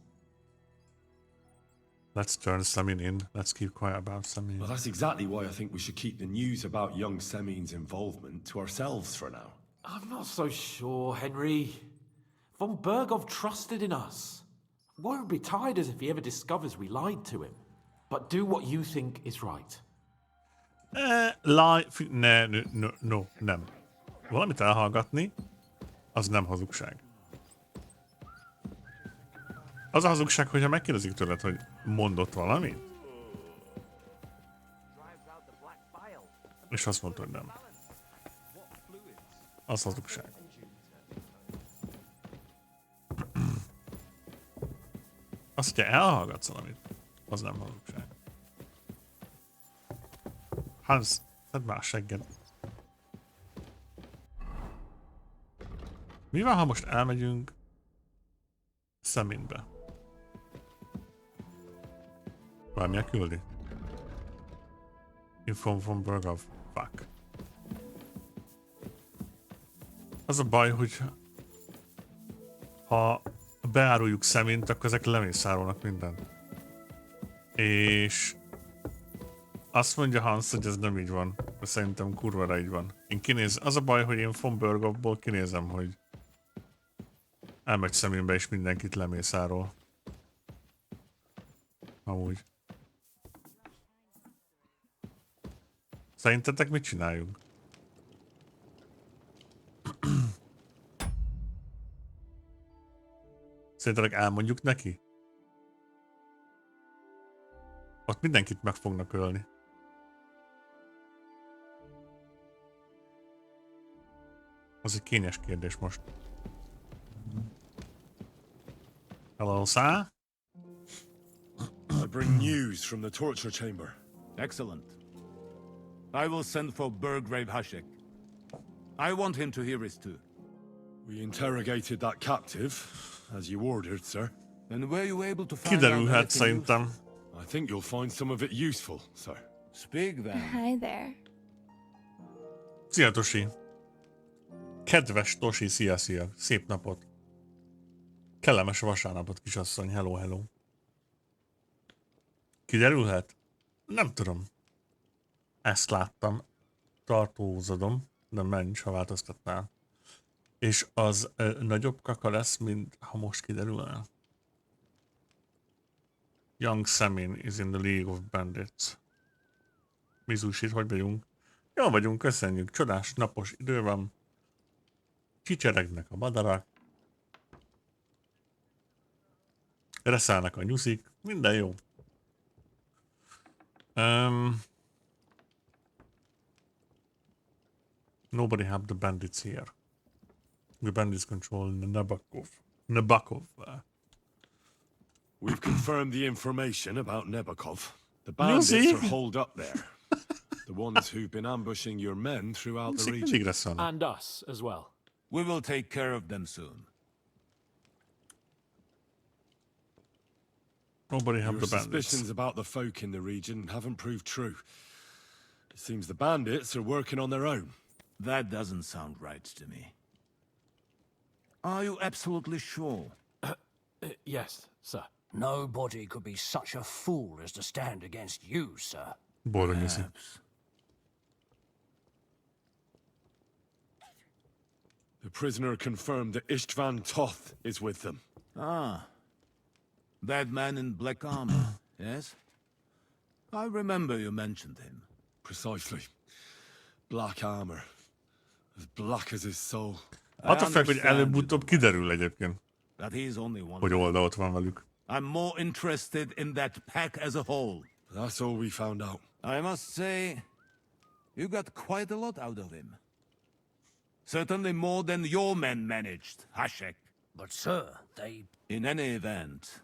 Let's turn Samin in. Let's keep quiet about Samin. Well, that's exactly why I think we should keep the news about young Semin's involvement to ourselves for now. I'm not so sure, Henry. Von Berghoff trusted in us. Won't be tired as if he ever discovers we lied to him. But do what you think is right. Nem. Valamit elhallgatni, az nem hazugság. Az a hazugság, hogyha megkérdezik tőled, hogy mondott valamit, és azt mondta, hogy nem. Az hazugság. Azt, hogyha elhallgatsz valamit, az nem hazugság. Hans, tedd már a segged. Mi van, ha most elmegyünk Saminbe? Bármilyen küldi? Inform von Berghoff. Fuck. Az a baj, hogy ha beáruljuk Samint, akkor ezek lemészárolnak mindent. És azt mondja Hans, hogy ez nem így van. De szerintem kurvára így van. Az a baj, hogy én von Berghoffból kinézem, hogy elmegy Saminbe és mindenkit lemészárol. Amúgy. Szerintetek mit csináljunk? Szerintetek elmondjuk neki? Ott mindenkit meg fognak ölni. Az egy kényes kérdés most. Hello, sir? I bring news from the torture chamber. Excellent. I will send for Burgrave Hashek. I want him to hear it too. We interrogated that captive, as you ordered, sir. Then were you able to find out Kiderülhet anything szerintem. I think you'll find some of it useful, sir. Speak then. Hi there. Szia, Tosi. Kedves Tosi, szia. Szép napot. Kellemes vasárnapot, kisasszony. Hello, hello. Kiderülhet? Nem tudom. Ezt láttam. Tartózodom, de menj, ha változtatnál. És az nagyobb kaka lesz, mint ha most kiderülne. Young Samin is in the League of Bandits. Mizusit, hogy vagyunk? Jól vagyunk, köszönjük. Csodás napos idő van. Csicseregnek a madarak. Reszelnek a nyuszik. Minden jó. Nobody have the bandits here. The bandits control Nabokov. We've confirmed the information about Nebokov. The bandits are holed up there. The ones who've been ambushing your men throughout the region. And us as well. We will take care of them soon. Nobody have Your the bandits. suspicions about the folk in the region haven't proved true. It seems the bandits are working on their own. That doesn't sound right to me. Are you absolutely sure? Yes, sir. Nobody could be such a fool as to stand against you, sir. Perhaps. The prisoner confirmed that Istvan Toth is with them. Ah. That man in black armor, yes? I remember you mentioned him. Precisely. Black armor. As black as his soul. Attól fel, hogy előbb-utóbb kiderül egyébként, That he's only one. hogy oldal ott van velük. I'm more interested in that pack as a whole. That's all we found out. I must say, you got quite a lot out of him. Certainly more than your men managed, Hashek. But, sir, they... In any event,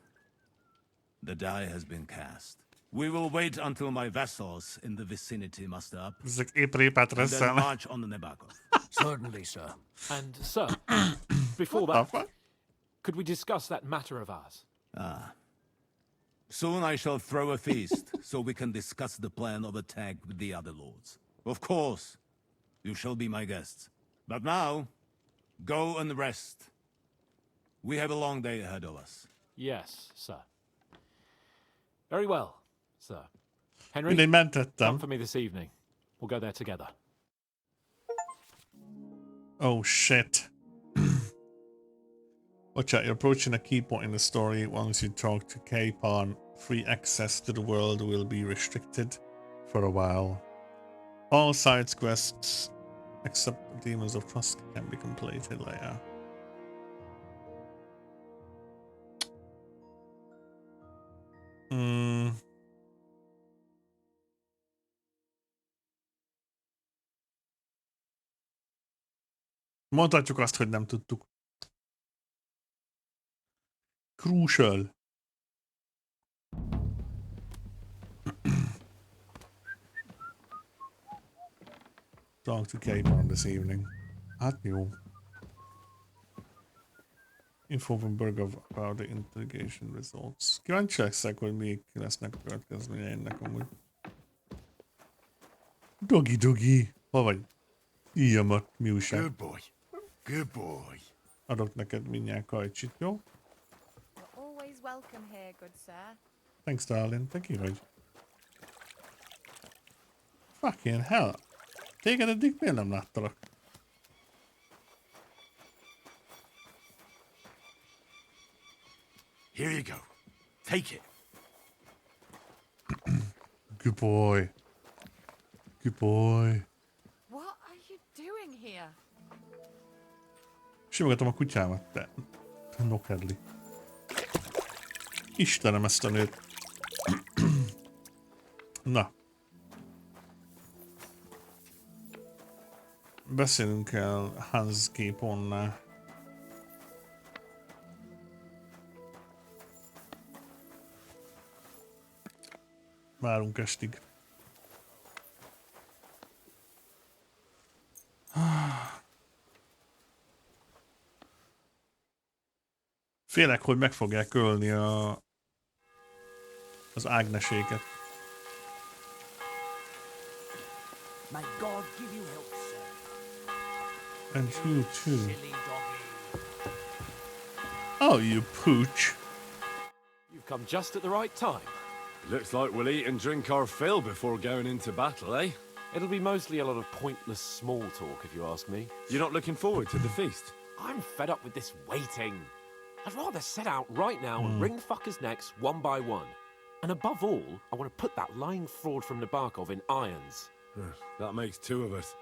the die has been cast. We will wait until my vassals in the vicinity muster up. Ezek épp répát And then reszelnek. march on the Nebakov. Certainly, sir. And, sir, before that, could we discuss that matter of ours? Ah. Soon I shall throw a feast, so we can discuss the plan of attack with the other lords. Of course, you shall be my guests. But now, go and rest. We have a long day ahead of us. Yes, sir. Very well, sir. Henry, Mindegy, mentettem. come for me this evening. We'll go there together. Oh shit. Watch out, you're approaching a key point in the story. Once you talk to Capon, free access to the world will be restricted for a while. All side quests except Demons of Trust can be completed later. Mondhatjuk azt, hogy nem tudtuk. Crucial. Talk to Capon this evening. Hát jó. Info from Bergov about the interrogation results. Kíváncsi leszek, hogy még lesznek a következményei ennek amúgy. Dogi. Hol vagy? Íjamat, mi újság? Good boy. Good boy. Adok neked mindjárt kajcsit, jó? You're always welcome here, good sir. Thanks, darling. Te ki vagy? Fucking hell. Téged eddig miért nem láttalak? Here you go. Take it. Good boy. Good boy. What are you doing here? Simogatom a kutyámat, te nokedli. Istenem, ezt a nőt. Na. Beszélünk el Hans Caponnál. Várunk estig. Félek, hogy meg fogják ölni az Ágneséket. May God give you help, sir. And you too. Silly doggy. Oh, you pooch. You've come just at the right time. Looks like we'll eat and drink our fill before going into battle, eh? It'll be mostly a lot of pointless small talk, if you ask me. You're not looking forward to the feast? I'm fed up with this waiting. I'd rather set out right now and wring fuckers' necks one by one. And above all, I want to put that lying fraud from Nabokov in irons. That makes 2 of us.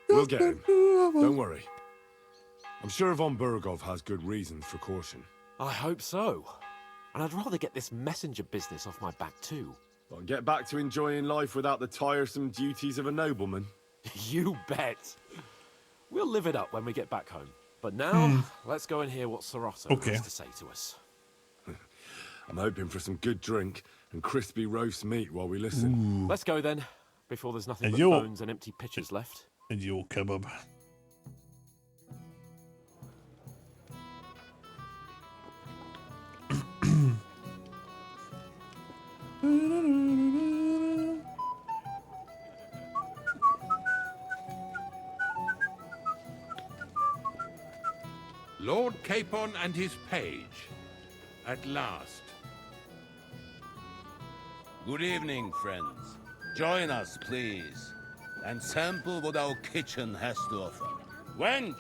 We'll get him. Don't worry. I'm sure Von Burgov has good reasons for caution. I hope so. And I'd rather get this messenger business off my back too. Well, get back to enjoying life without the tiresome duties of a nobleman. You bet. We'll live it up when we get back home. But now, let's go and hear what Sir Otto has to say to us. I'm hoping for some good drink and crispy roast meat while we listen. Let's go then, before there's nothing but yo- bones and empty pitchers left. Egy jó kebab. Lord Capon and his page. At last. Good evening, friends. Join us, please, and sample what our kitchen has to offer. Wench,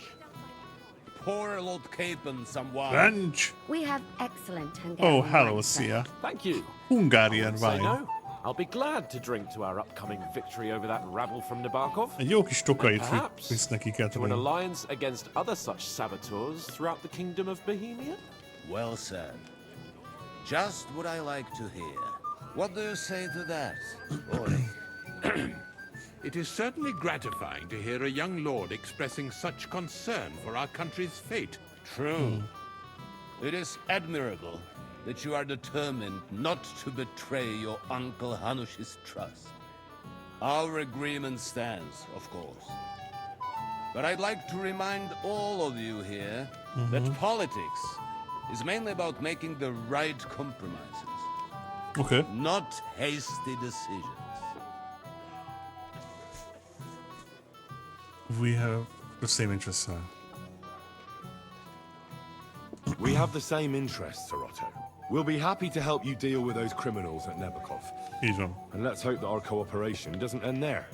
pour Lord Capon some wine. Wench! We have excellent Hungarian Oh, hello, wine, sir. Sia. Thank you. Hungarian Say wine. no. I'll be glad to drink to our upcoming victory over that rabble from Nabokov. Egy jó kis tokait Perhaps visz neki to an Catherine. alliance against other such saboteurs throughout the kingdom of Bohemia? Well said. Just what I like to hear. What do you say to that, Ori? It is certainly gratifying to hear a young lord expressing such concern for our country's fate. True. It is admirable that you are determined not to betray your Uncle Hanush's trust. Our agreement stands, of course. But I'd like to remind all of you here that politics is mainly about making the right compromises. Okay. Not hasty decisions. We have the same interests. We have the same interests, Sir Otto. We'll be happy to help you deal with those criminals at Nebokov. Így van. And let's hope that our cooperation doesn't end there.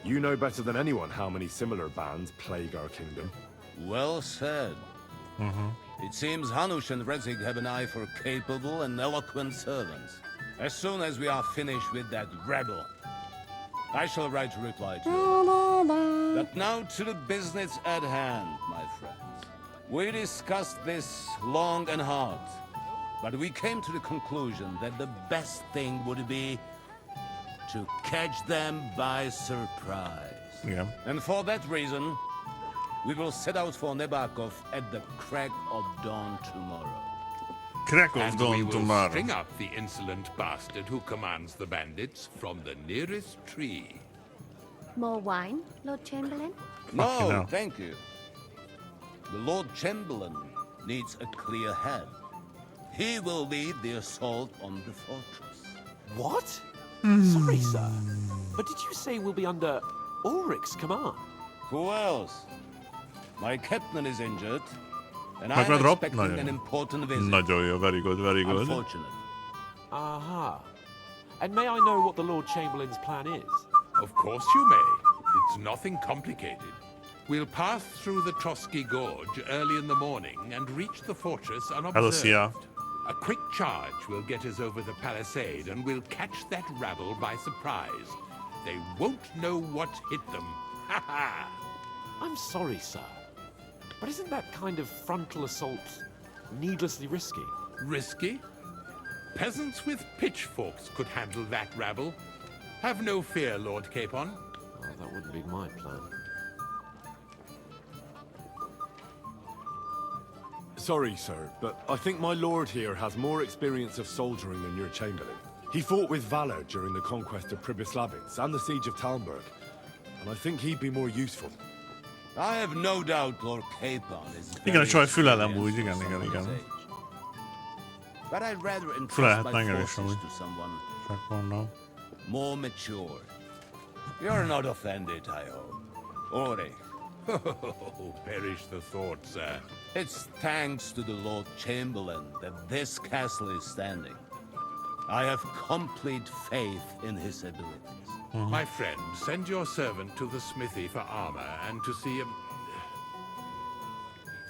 You know better than anyone how many similar bands plague our kingdom. Well said. It seems Hanush and Rezig have an eye for capable and eloquent servants. As soon as we are finished with that rebel, I shall write a reply to you. But now to the business at hand, my friends. We discussed this long and hard, but we came to the conclusion that the best thing would be to catch them by surprise. Yeah. And for that reason, we will set out for Nebokov at the crack of dawn tomorrow. Crack of And we dawn will tomorrow. string up the insolent bastard who commands the bandits from the nearest tree. More wine, Lord Chamberlain? No, hell. thank you. The Lord Chamberlain needs a clear head. He will lead the assault on the fortress. What? Sorry, sir. But did you say we'll be under Ulrich's command? Who else? My captain is injured, and Meg I'm van Rob? expecting Nagyon an jó. important visit. Nagyon jó, very good, very good. Unfortunate. Aha. And may I know what the Lord Chamberlain's plan is? Of course you may. It's nothing complicated. We'll pass through the Trotsky Gorge early in the morning and reach the fortress Hello, Sia. unobserved. A quick charge will get us over the palisade and we'll catch that rabble by surprise. They won't know what hit them. Ha ha! I'm sorry, sir. But isn't that kind of frontal assault needlessly risky? Risky? Peasants with pitchforks could handle that rabble. Have no fear, Lord Capon. Oh, that wouldn't be my plan. Sorry, sir, but I think my lord here has more experience of soldiering than your chamberlain. He fought with valor during the conquest of Pribyslavitz and the siege of Talmberg, and I think he'd be more useful. I have no doubt Lord Capon is Igen, a very csaj fülelem experienced úgy, igen, for igen, someone his igen. age. But I'd rather entrust Fülelhet my engem is forces amúgy. to someone Csak mondom. more mature. You're not offended, I hope. Ori, Oh, perish the thought, sir. it's thanks to the Lord Chamberlain that this castle is standing. I have complete faith in his abilities. My friend, send your servant to the smithy for armor and to see him.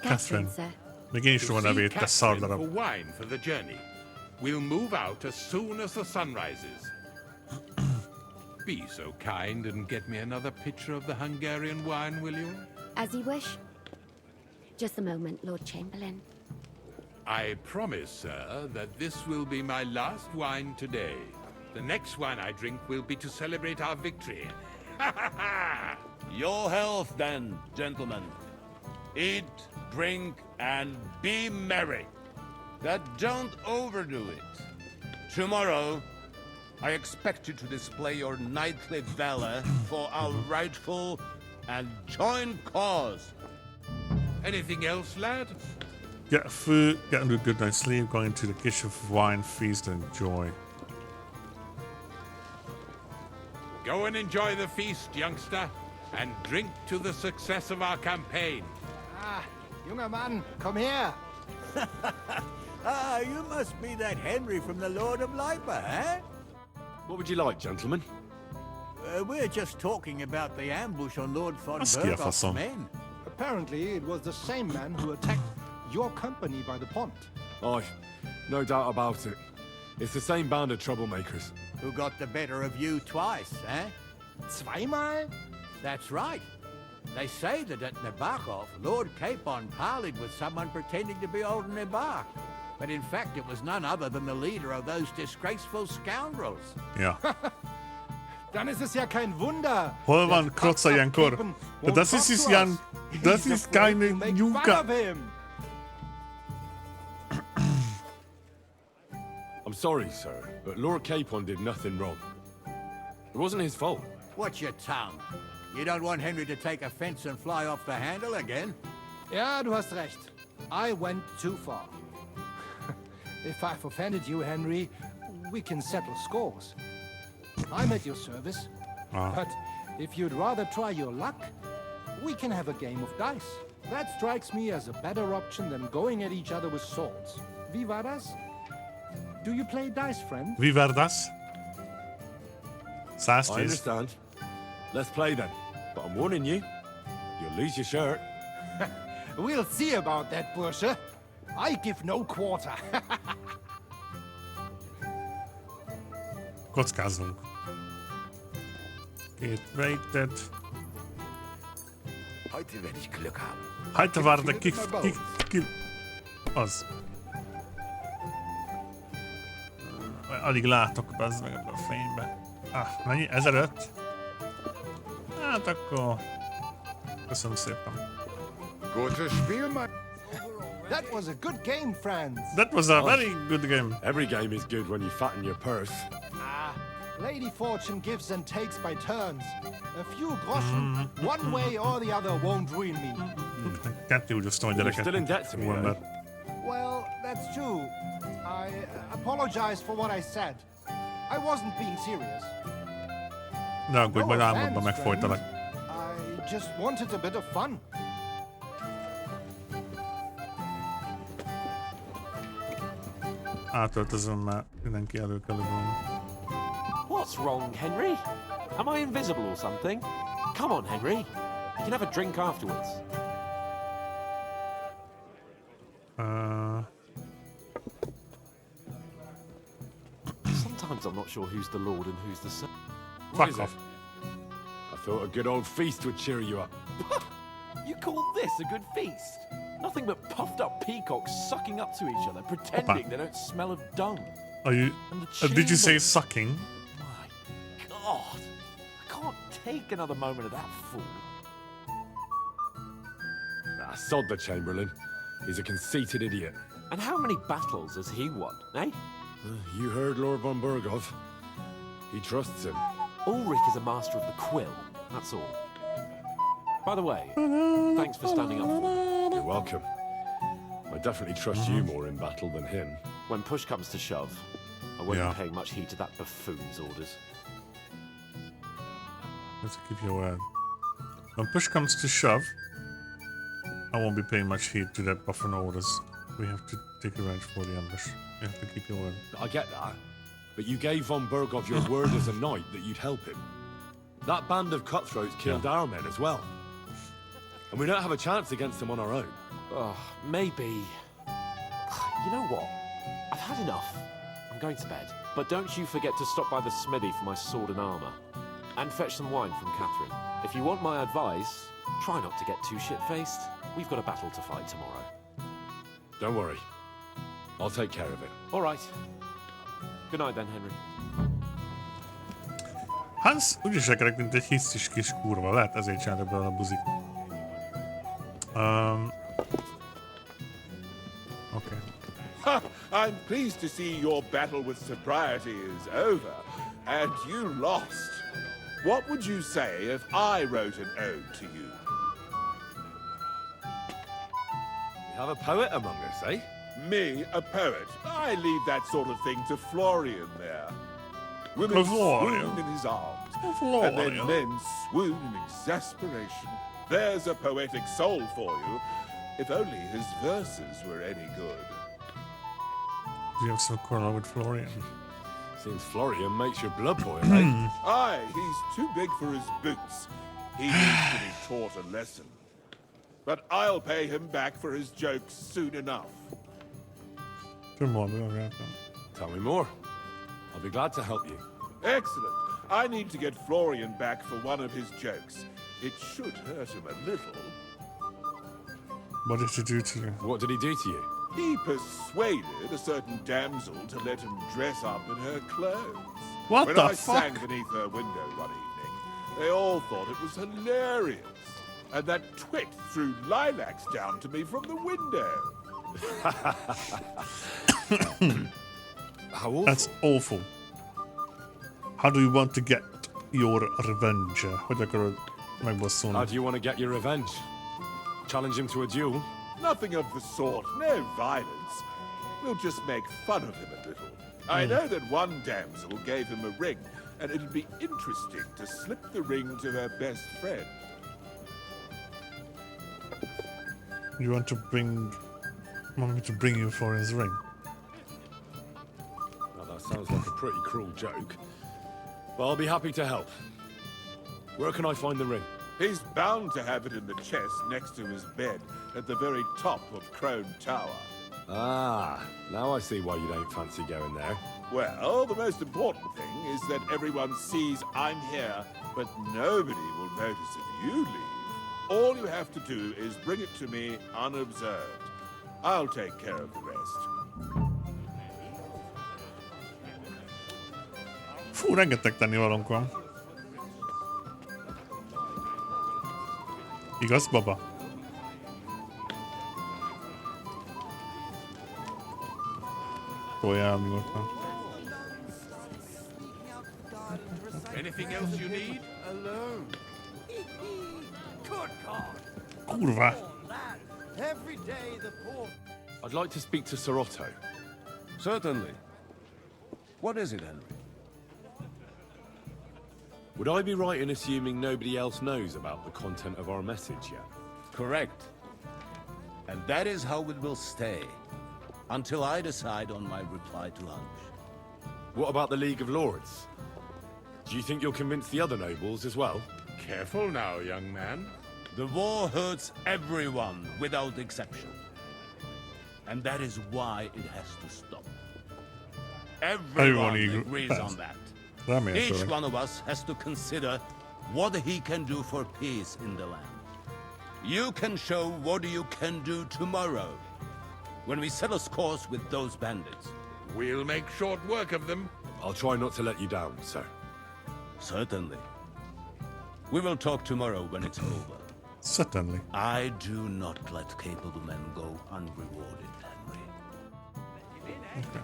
Catherine. sir. Még én is tudom a nevét, te Catherine szardarab. for wine for the journey. We'll move out as soon as the sun rises. Be so kind and get me another pitcher of the Hungarian wine, will you? As you wish. Just a moment, Lord Chamberlain. I promise, sir, that this will be my last wine today. The next wine I drink will be to celebrate our victory. Your health, then, gentlemen. Eat, drink, and be merry. But don't overdo it. Tomorrow, I expect you to display your knightly valor for our rightful and joint cause. Anything else, lad? Get food, get into a good night's sleep, going into the kitchen for wine, feast, and enjoy. Go and enjoy the feast, youngster, and drink to the success of our campaign. Ah, junger Mann, komm her. Ah, you must be that Henry from the Lord of Lipa, eh? What would you like, gentlemen? We're just talking about the ambush on Lord von Vad ska jag få Bergoff's som? men. Apparently, it was the same man who attacked your company by the pond. Aye, no doubt about it. It's the same band of troublemakers. Who got the better of you twice, eh? Zweimal? That's right. They say that at Nabokov, Lord Capon parleyed with someone pretending to be old Nabar. But in fact, it was none other than the leader of those disgraceful scoundrels. Ja. Dann ist es ja kein Wunder. Holman krotzar igen korv. Das ist es ja, das ist keine Juka. I'm sorry, sir, but Lord Capon did nothing wrong. It wasn't his fault. Watch your tongue. You don't want Henry to take offense and fly off the handle again? Ja, du hast recht. I went too far. If I've offended you, Henry, we can settle scores. I'm at your service. But if you'd rather try your luck, we can have a game of dice. That strikes me as a better option than going at each other with swords. Wie war das? Do you play dice, friend? Wie war das? I understand. Let's play then. But I'm warning you, you'll lose your shirt. We'll see about that, Bursche. I give no quarter. Kockázzunk. Get rated. Heute werde ich Glück haben. Heute war der Az. Alig látok, bazd meg ebbe a fénybe. Mennyi? 1005? Hát akkor... Köszönöm szépen. Gutes Spiel, man. That was a good game, friends. That was a very good game. Every game is good when you fatten your purse. Lady Fortune gives and takes by turns. A few groschen, one way or the other, won't ruin me. Can't you just know gyereket? Still in debt to me, though. Well, that's true. I apologize for what I said. I wasn't being serious. Ne aggódj, majd álmodban megfojtalak. I just wanted a bit of fun. Átöltözöm, mert mindenki elő kell ugrani. What's wrong, Henry? Am I invisible or something? Come on, Henry. You can have a drink afterwards. Sometimes I'm not sure who's the Lord and who's the servant. Fuck off. I thought a good old feast would cheer you up. You call this a good feast? Nothing but puffed up peacocks sucking up to each other, pretending they don't smell of dung. Are you... did you say sucking? My God. I can't take another moment of that fool. Sod the Chamberlain. He's a conceited idiot. And how many battles has he won, eh? You heard Lord von Bergoff. He trusts him. Ulrich is a master of the quill, that's all. By the way, thanks for standing up for me. You're welcome. I definitely trust you more in battle than him. When push comes to shove, I won't be paying much heed to that buffoon's orders. Let's give you a word. When push comes to shove, I won't be paying much heed to that buffoon orders. We have to take revenge for the ambush. You have to keep your word. I get that. But you gave von Bergoff your word as a knight that you'd help him. That band of cutthroats killed our men as well. And we don't have a chance against them on our own. Oh, maybe. You know what? I've had enough. I'm going to bed. But don't you forget to stop by the smithy for my sword and armor. And fetch some wine from Catherine. If you want my advice, try not to get too shit-faced. We've got a battle to fight tomorrow. Don't worry. I'll take care of it. All right. Good night then, Henry. Hans úgy is rekedek, mint egy hisztis kis kurva. Lehet ezért csináltak belőle a buzik. Okay. Ha! I'm pleased to see your battle with sobriety is over, and you lost. What would you say if I wrote an ode to you? You have a poet among us, eh? Me, a poet? I leave that sort of thing to Florian there. Women swoon in his arms, and then men swoon in exasperation. There's a poetic soul for you, if only his verses were any good. Do you have some quarrel with Florian? Seems Florian makes your blood boil, eh? Aye, he's too big for his boots. He needs to be taught a lesson. But I'll pay him back for his jokes soon enough. Tell me more. I'll be glad to help you. Excellent. I need to get Florian back for one of his jokes. It should hurt him a little. What did he do to you? What did he do to you? He persuaded a certain damsel to let him dress up in her clothes. What when the I fuck? sang beneath her window one evening, they all thought it was hilarious. And that twit threw lilacs down to me from the window. How awful. That's awful. How do you want to get your revenge? Hogy akarod megbosszolni? How do you want to get your revenge? Challenge him to a duel? Nothing of the sort. No violence. We'll just make fun of him a little. I know that one damsel gave him a ring, and it'll be interesting to slip the ring to her best friend. You want me to bring you Florian's ring? Now that sounds like a pretty cruel joke. But I'll be happy to help. Where can I find the ring? He's bound to have it in the chest next to his bed at the very top of Crone Tower. Ah, now I see why you don't fancy going there. Well, the most important thing is that everyone sees I'm here, but nobody will notice if you leave. All you have to do is bring it to me unobserved. I'll take care of the rest. Fú, rengeteg tennivalónk van. Igaz, baba? Toljál nyugodtan. Anything else you need? Alone. Good God. Kurva! Every day the poor... I'd like to speak to Sir Otto. Certainly. What is it, Henry? Would I be right in assuming nobody else knows about the content of our message yet? Correct. And that is how it will stay, until I decide on my reply to lunch. What about the League of Lords? Do you think you'll convince the other nobles as well? Careful now, young man. The war hurts everyone, without exception. And that is why it has to stop. Everyone agrees on that. Each one of us has to consider what he can do for peace in the land. You can show what you can do tomorrow, when we settle scores with those bandits. We'll make short work of them. I'll try not to let you down, sir. Certainly. We will talk tomorrow when it's over. Certainly. I do not let capable men go unrewarded, Henry. Okay.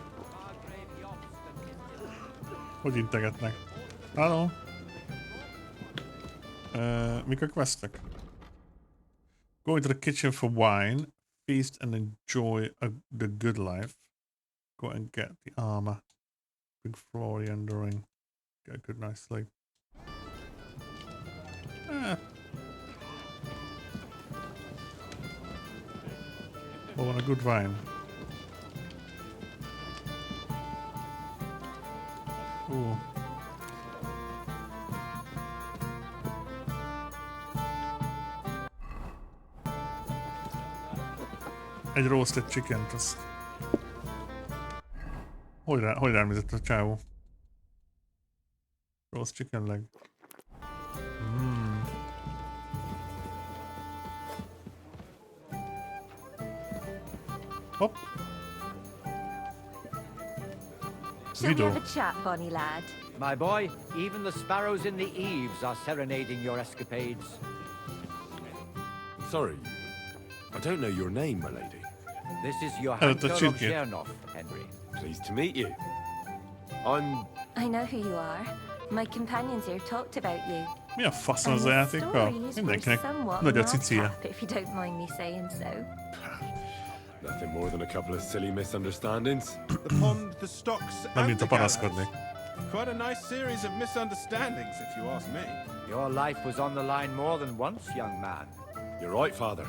Hogy integetnek? Hello? Mik a questek? Go into the kitchen for wine, feast and enjoy the good life. Go and get the armor. Bring Florian the ring. Get a good night's sleep. I want a good wine. Ooh. Egy roasted chicken, azt... Hogy rámizett a csávó? Rossz chicken leg. Hopp. Shall we have a chat, bonny lad? My boy, even the sparrows in the eaves are serenading your escapades. Sorry, I don't know your name, my lady. This is Johann of Chilke. Chernoff, Henry. Pleased to meet you. I'm... I know who you are. My companions here talked about you. Mi a faszon az a játékkal? Mindenkinek nagy a cicia. If you don't mind me saying so. Nothing more than a couple of silly misunderstandings. The pond, the stocks, Nem and mint the a panaszkodnék. gallows. Quite a nice series of misunderstandings, if you ask me. Your life was on the line more than once, young man. You're right, Father.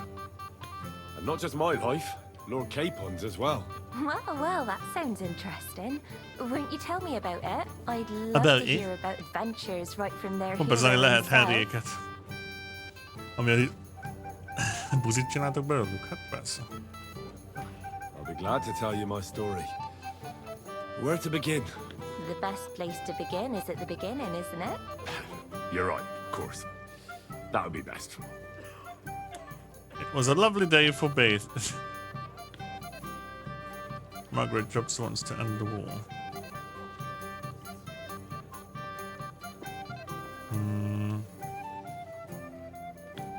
And not just my life, Lord Capon's as well. Well, that sounds interesting. Won't you tell me about it? I'd love to hear about adventures right from their Kompenzálni hero lehet himself. Henryéket. Ami buzit csináltok belőlük? Hát persze. I'll be glad to tell you my story. Where to begin? The best place to begin is at the beginning, isn't it? You're right, of course. That would be best. It was a lovely day for bath. Margaret drops wants to end the war.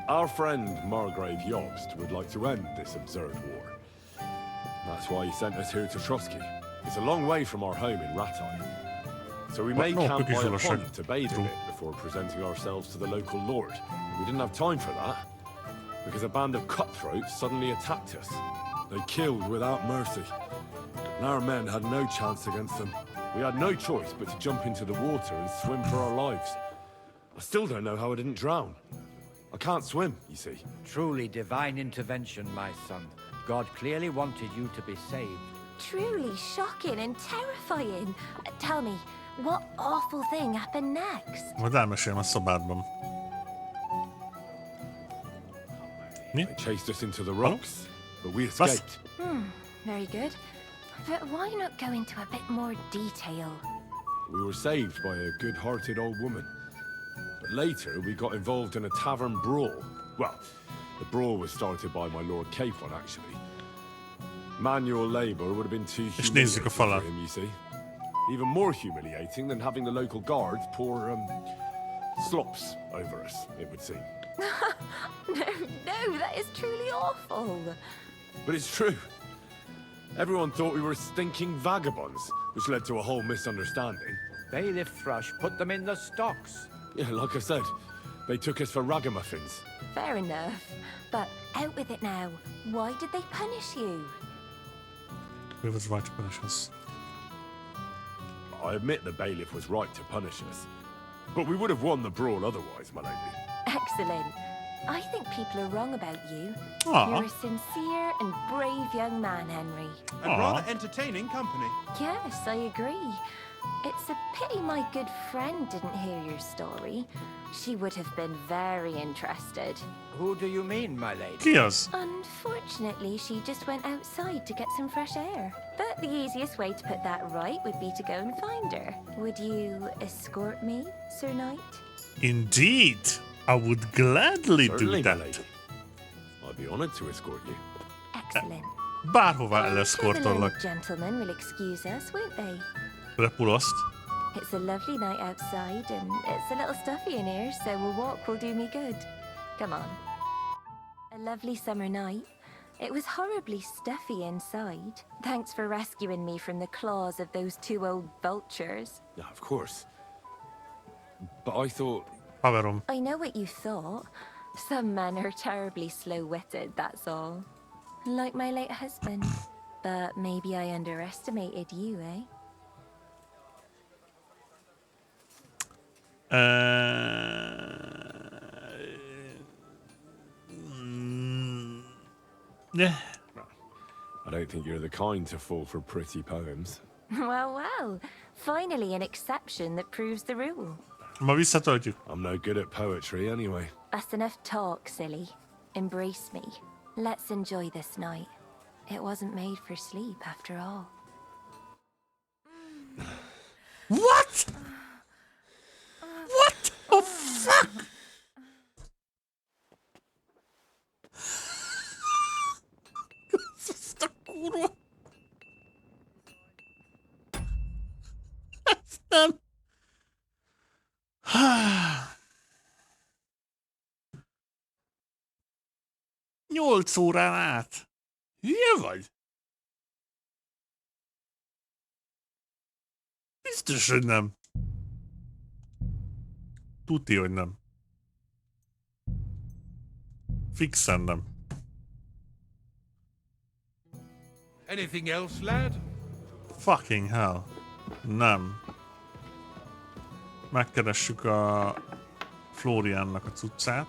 Our friend Margrave Jobst would like to end this absurd war. That's why he sent us here to Trotsky. It's a long way from our home in Ratai. So we made camp by a pond to bathe in it before presenting ourselves to the local lord. We didn't have time for that, because a band of cutthroats suddenly attacked us. They killed without mercy, and our men had no chance against them. We had no choice but to jump into the water and swim for our lives. I still don't know how I didn't drown. I can't swim, you see. Truly divine intervention, my son. God clearly wanted you to be saved. Truly shocking and terrifying. Tell me, what awful thing happened next? Majd elmesélem a szobádban. They chased us into the rocks, but we escaped. Very good. But why not go into a bit more detail? We were saved by a good-hearted old woman. But later, we got involved in a tavern brawl. Well, the brawl was started by my Lord Capon, actually. Manual labor would have been too humiliating for him, you see. Even more humiliating than having the local guards pour, slops over us, it would seem. No, that is truly awful. But it's true. Everyone thought we were stinking vagabonds, which led to a whole misunderstanding. Bailiff Thrush put them in the stocks. Yeah, like I said, they took us for ragamuffins. Fair enough. But out with it now. Why did they punish you? Who was right to punish us? I admit the bailiff was right to punish us. But we would have won the brawl otherwise, my lady. Excellent. I think people are wrong about you. Aww. You're a sincere and brave young man, Henry. And rather entertaining company. Yes, I agree. It's a pity my good friend didn't hear your story. She would have been very interested. Who do you mean, my lady? Ki az? Unfortunately, she just went outside to get some fresh air. But the easiest way to put that right would be to go and find her. Would you escort me, Sir Knight? Indeed. I would gladly Certainly, do my that. lady. I'd be honored to escort you. Excellent. Bárhová The eleszkortollak. learned gentlemen will excuse us, won't they? Repuloszt. It's a lovely night outside, and it's a little stuffy in here, so a walk will do me good. Come on. A lovely summer night. It was horribly stuffy inside. Thanks for rescuing me from the claws of those two old vultures. Yeah, of course. But I thought... Haverom. I know what you thought. Some men are terribly slow-witted, that's all. Like my late husband. But maybe I underestimated you, eh? Yeah. I don't think you're the kind to fall for pretty poems. Well. Finally an exception that proves the rule. Ma visszatöltjük. I'm no good at poetry anyway. That's enough talk, silly. Embrace me. Let's enjoy this night. It wasn't made for sleep, after all. What? What the fuck? Ezt a kurva. Ezt nem. 8 órán át. Hülye vagy? Biztos, hogy nem. Tuti, hogy nem. Fixen nem. Anything else, lad? Fucking hell. Nem. Megkeressük a Floriannak a cuccát.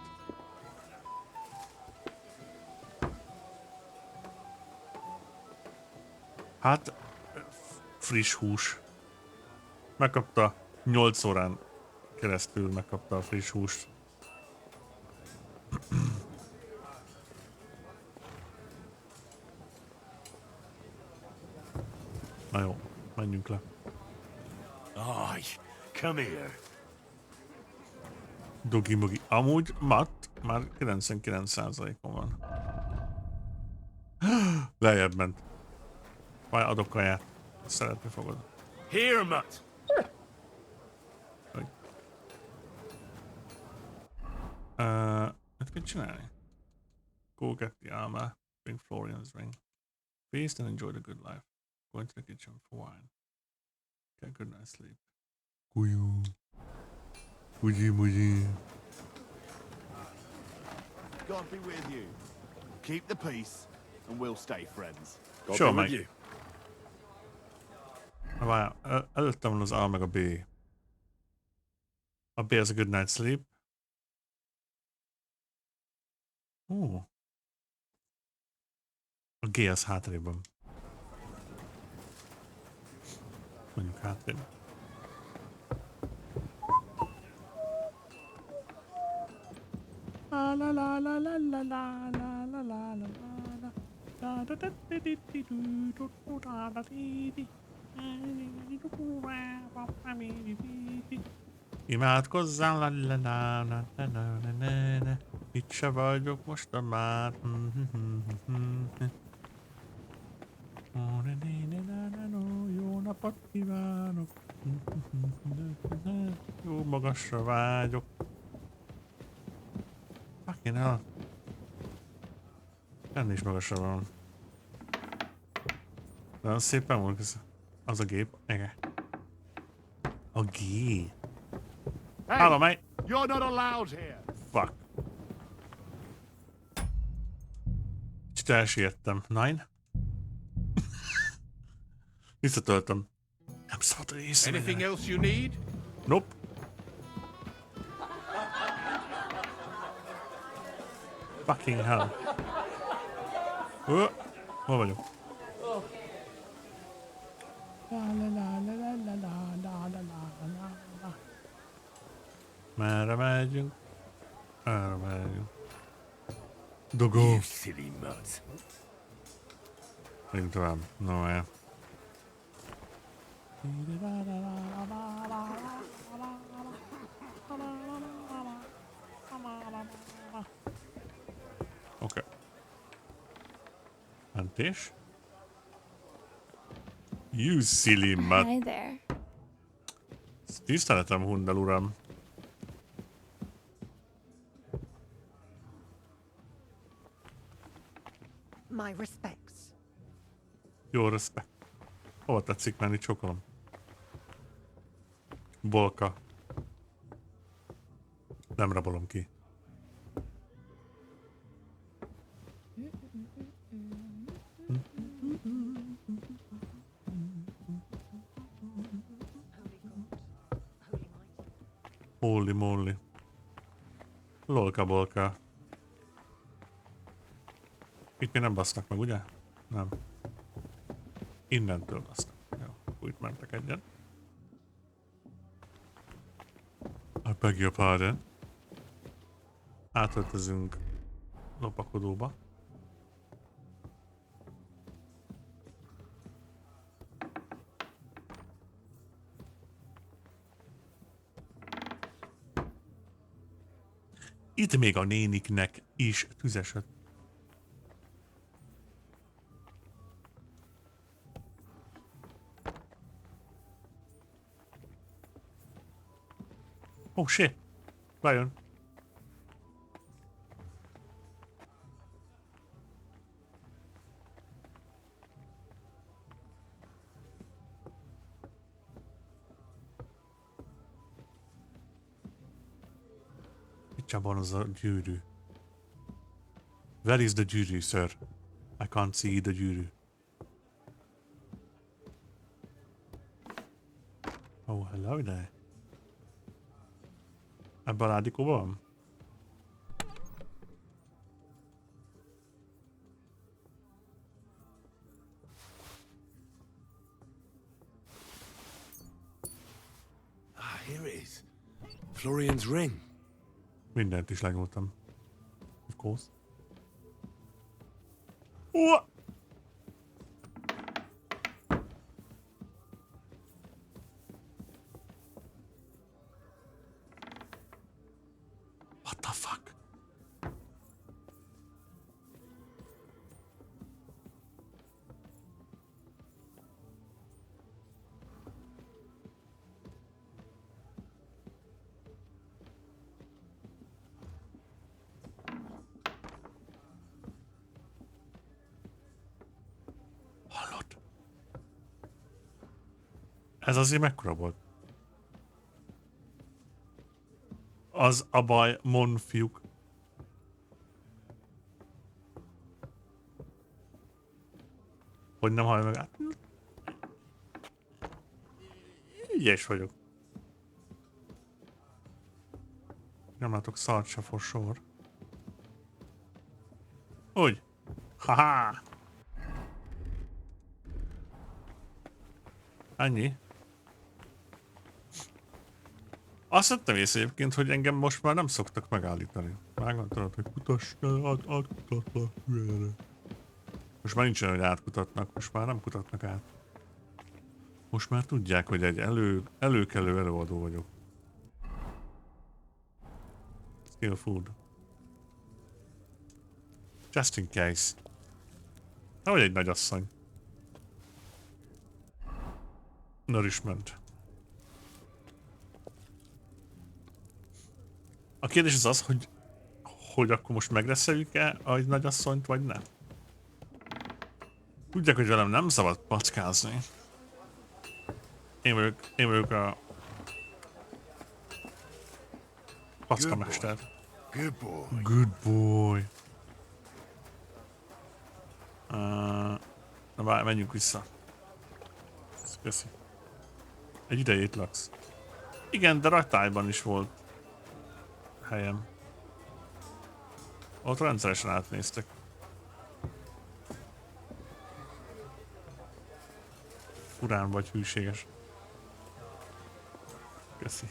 Hát, friss hús. Megkapta 8 órán keresztül megkapta a friss húst. Na jó, menjünk le. Aye, come here. Dogi-mogi. Amúgy Matt már 99%-on van. Lejjebb ment. Majd adok kaját. Szeretni fogod. Here, Mutt. Mit kell csinálni? Go get the armor. Bring Florian's ring. Feast and enjoy the good life. Go into the kitchen for wine. Get a good night's sleep. Kuyu. Muji. God be with you. Keep the peace, and we'll stay friends. Sure, mate. Várjál, előttem van az A meg a B. A B az a good night sleep. A G az hátrében. Mondjuk hátrébb. La la la la la la la la la la la la da da da di di du do da da di di. Imádkozzál, la la la la la la la la la. Itt se vagyok most már. Jó napot kívánok. Jó magasra vágyok. Fucking hell. Ennél is magasra van. Nagyon szépen van az a gép. Ege. A G. Hello, mate. You're not allowed here. Fuck. Kicsit elsiettem. 9? Visszatöltöm. Nem szabad, hogy észrevenni. Anything else you need? Nope. Fucking hell. Hol vagyok? Merre megyünk? Merre megyünk? Dogó. You silly mutt. Megyünk tovább. No, yeah. Oké. Mentés. You silly mutt. Hi there. Tiszteletem, Hundel uram. My respects. Jó respekt. Hova tetszik menni, csokolom. Bolka. Nem rabolom ki. Holy moly. Lolka-bolka. Itt mi nem basznak meg, ugye? Nem. Innentől basznak. Jó, akkor itt mentek egyet. I beg your pardon. Átöltözünk lopakodóba. Itt még a néniknek is tüzesött. Oh shit! Bejön. Micsában az a gyűrű? Where is the gyűrű, sir? I can't see the gyűrű. Oh, hello there. Ebben a ládikóban van? Ah, here it is. Florian's ring. Mindent is lenyúltam. Of course. What? What the fuck? Hallod? Ez azért mekkora volt? Az a baj, mon fiúk. Hogy nem hallj meg át. Ügyes vagyok. Nem látok szart se for sor. Úgy. Haha. Ennyi. Azt vettem észre egyébként, hogy engem most már nem szoktak megállítani. Megmondtad, hogy kutass, átkutatnak. Most már nincsen, hogy átkutatnak, most már nem kutatnak át. Most már tudják, hogy egy előkelő előadó vagyok. Skill food. Just in case. Nehogy egy nagyasszony. Nourishment. A kérdés az az, hogy akkor most megreszeljük-e a nagyasszonyt, vagy nem? Tudják, hogy velem nem szabad packázni. Én vagyok a packamester. Good boy. Good boy. Na várj, menjünk vissza. Köszi. Egy idejét laksz. Igen, de Ratályban is volt helyem. Ott rendszeresen átnéztek. Furán vagy hűséges. Köszi.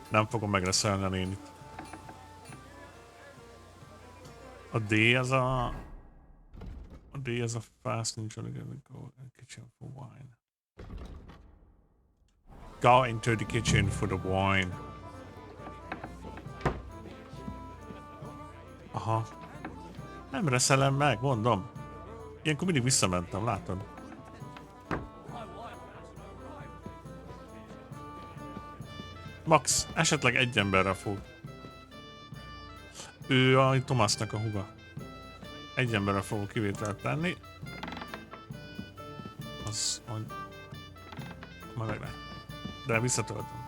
Nem fogom megreszelni a nénit. A D az a... A D az a fast nincs a kitchen for wine. Go into the kitchen for the wine. Aha. Nem reszelem meg, mondom. Ilyenkor mindig visszamentem, látod? Max, esetleg egy emberre fog. Ő a Thomasnak a húga. Egy emberre fogok kivételt tenni. Az, hogy... Majd meg lehet. De visszatöltöm.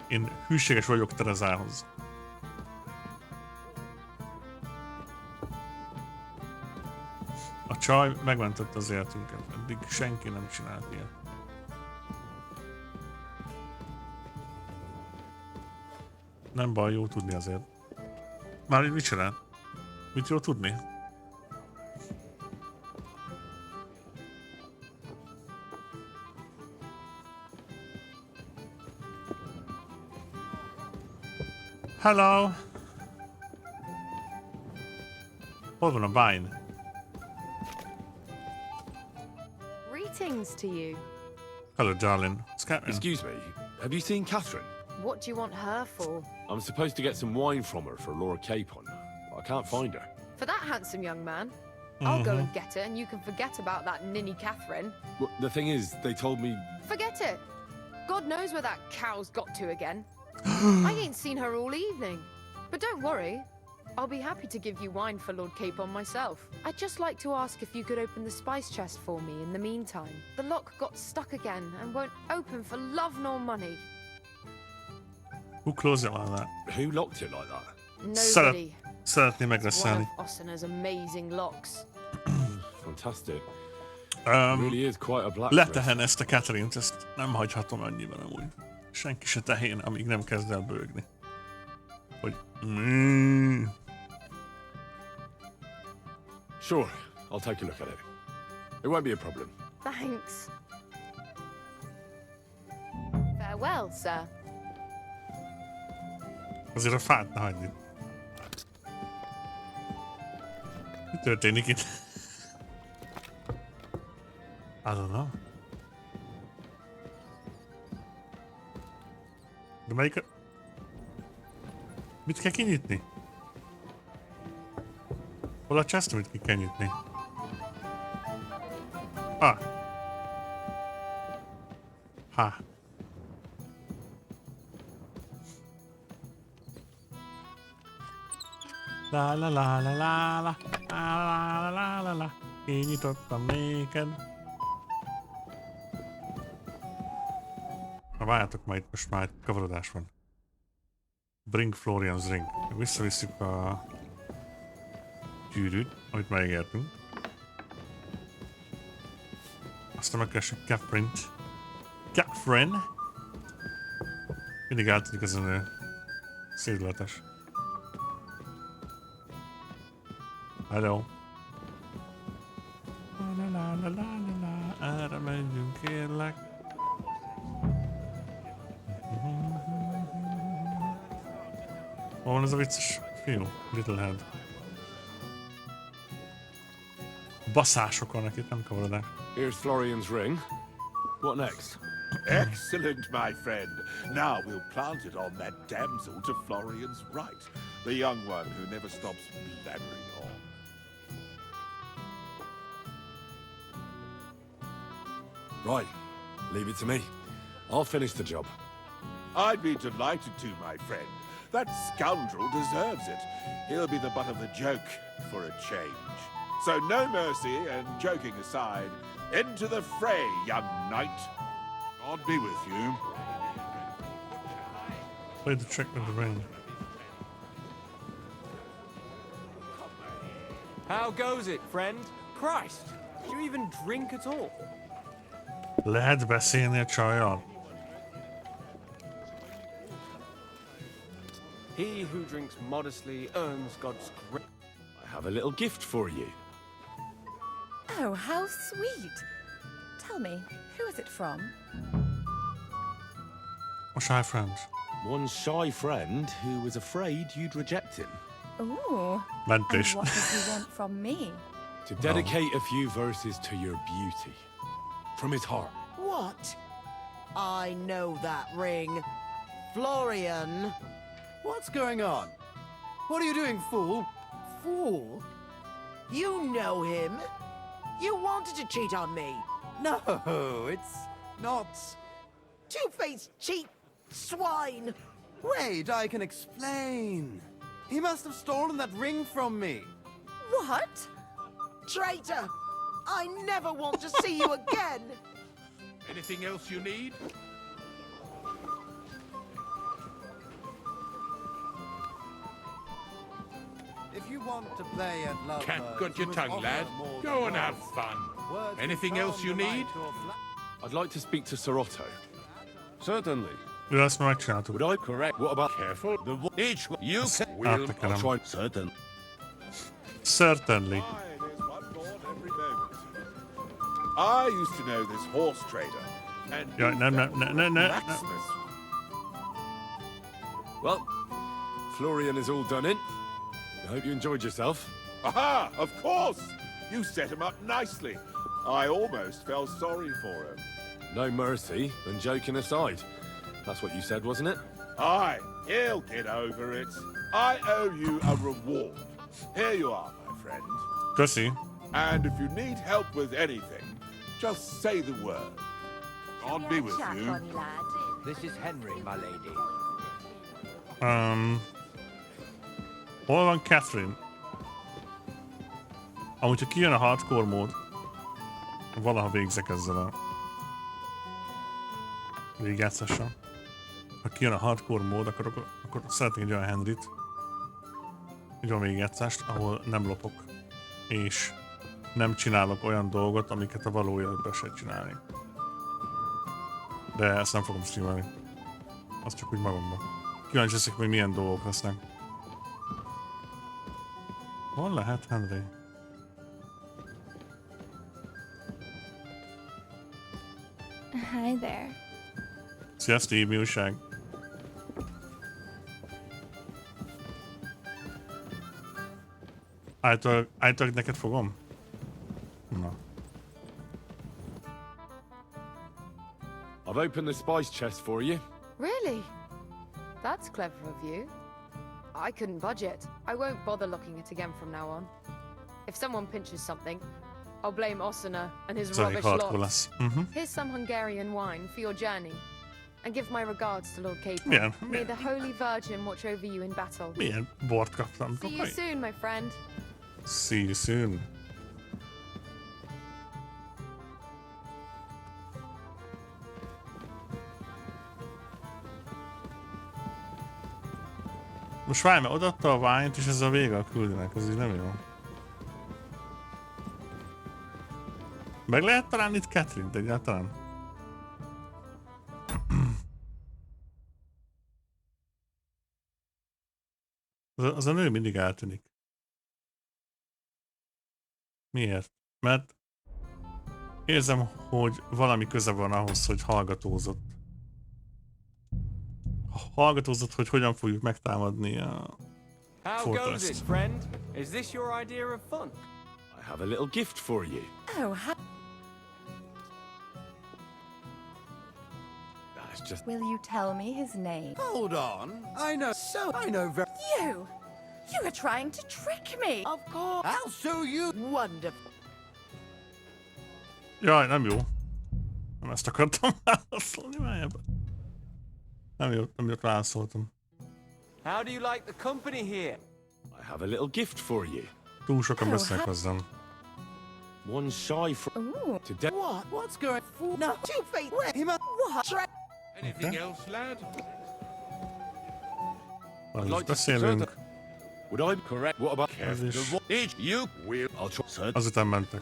Én hűséges vagyok Terezához. A csaj megmentette az életünket. Eddig senki nem csinált ilyet. Nem baj, jó tudni azért. Már mit csinál? Mit jó tudni? Hello! Hol van a wine? Greetings to you. Hello, darling. Excuse me, have you seen Catherine? What do you want her for? I'm supposed to get some wine from her for Lord Capon. I can't find her. For that handsome young man? I'll go and get her, and you can forget about that ninny Catherine. Well, the thing is, they told me... Forget it. God knows where that cow's got to again. I ain't seen her all evening. But don't worry. I'll be happy to give you wine for Lord Capon myself. I'd just like to ask if you could open the spice chest for me in the meantime. The lock got stuck again and won't open for love nor money. Who closed it like that? Who locked it like that? Nobody. Szeretném One megbeszélni. of Ossina's amazing locks. Fantastic. Really is quite a black Letehen ezt a Catherine-t, ezt nem hagyhatom annyiban amúgy. Senki se tehén, amíg nem kezd el bőgni. Hogy... Sure, I'll take a look at it. It won't be a problem. Thanks. Farewell, sir. Azért a fát ne hagyni. Mi történik itt? I don't know. De melyik... Mit kell kinyitni? Hol a chest, amit ki kell nyitni? Ah. Ha. La la la la la la la la la la la. Kinyitottam néked. Ha várjátok, már itt most már egy kavarodás van. Bring Florian's ring. Visszavisszük a gyűrűt, amit megértünk. Aztán megkeressük Catherine-t. Catherine! Mindig átadjuk ezen a szédületes. Hello. La la la la la la. Erre menjünk, kérlek. Hol van ez a vicces fiú? Little Head. Baszások vannak itt, nem kavarodás. Here's Florian's ring. What next? Excellent, my friend. Now we'll plant it on that damsel to Florian's right, the young one who never stops blabbering on. Right, leave it to me. I'll finish the job. I'd be delighted to, my friend. That scoundrel deserves it. He'll be the butt of the joke for a change. So no mercy, and joking aside, into the fray, young knight. God be with you. Play the trick with the ring. How goes it, friend? Christ, do you even drink at all? Lehet beszélni a csajjal? He who drinks modestly earns God's grace. I have a little gift for you. Oh, how sweet. Tell me, who is it from? A shy friend. One shy friend who was afraid you'd reject him. Ooh. Mentis. And what does he want from me? To dedicate a few verses to your beauty. From his heart. What? I know that ring. Florian. What's going on? What are you doing, fool? Fool? You know him. You wanted to cheat on me. No, it's not... Two-faced cheat swine. Wait, I can explain. He must have stolen that ring from me. What? Traitor! I never want to see you again! Anything else you need? If you want to play at love, Cat got your tongue, lad. Go and have fun. Anything else you need? I'd like to speak to Sir Otto. Certainly. Jó, ezt már megcsináltuk. Would I correct? What about careful? Each you will. I'll try. Certain. Certainly. There's one born every moment. I used to know this horse trader, and Ja, no. Maximus. Well, Florian is all done in. I hope you enjoyed yourself. Aha! Of course! You set him up nicely. I almost felt sorry for him. No mercy, and joking aside. That's what you said, wasn't it? Aye, he'll get over it. I owe you a reward. Here you are, my friend. Köszi. And if you need help with anything, just say the word. God be with you. This is Henry, my lady. Hol van Catherine? Amúgy, ha kijön a hardcore mód, valaha végzek ezzel a végjátszással. Ha kijön a hardcore mód, akkor szeretnék egy olyan Henryt, egy olyan végjátszást, ahol nem lopok, és nem csinálok olyan dolgot, amiket a való életben se csinálnék. De ezt nem fogom streamelni. Az csak úgy magamban. Kíváncsi leszek, hogy milyen dolgok lesznek. Hol lehet Henry? Hi there. Szia, Steve, mi újság? Állítólag neked fogom? Na. I've opened the spice chest for you. Really? That's clever of you. I couldn't budget. I won't bother looking it again from now on. If someone pinches something, I'll blame Osuna and his rubbish lot. Here's some Hungarian wine for your journey. And give my regards to Lord Capon. May the Holy Virgin watch over you in battle. Milyen bort kaptam? See you soon, my friend. See you soon. Most várj, mert odaadta a wine-t, és ez a vége a küldinek, ez így nem jó. Meg lehet találni itt Catherine-t egyáltalán? Az a nő mindig eltűnik. Miért? Mert érzem, hogy valami köze van ahhoz, hogy hallgatózott. Hallgatózott, hogy hogyan fogjuk megtámadni a How goes it, friend? Is this your idea of fun? I have a little gift for you. Oh, That's just... Will you tell me his name? Hold on. I know very... You! You were trying to trick me! Of course. I'll show you. Wonderful. Jaj, nem jó. Nem ezt akartam válaszolni májában. Nem jót válaszoltam. How do you like the company here? I have a little gift for you. Túl sokan beszélnek hozzám. One shy from... Today... What? What's going on? No, 2 feet. Where? Him up. What? Anything else, lad? Most beszélünk. Would I be correct? What about... Ez is. You will... I'll try... Azután mentek.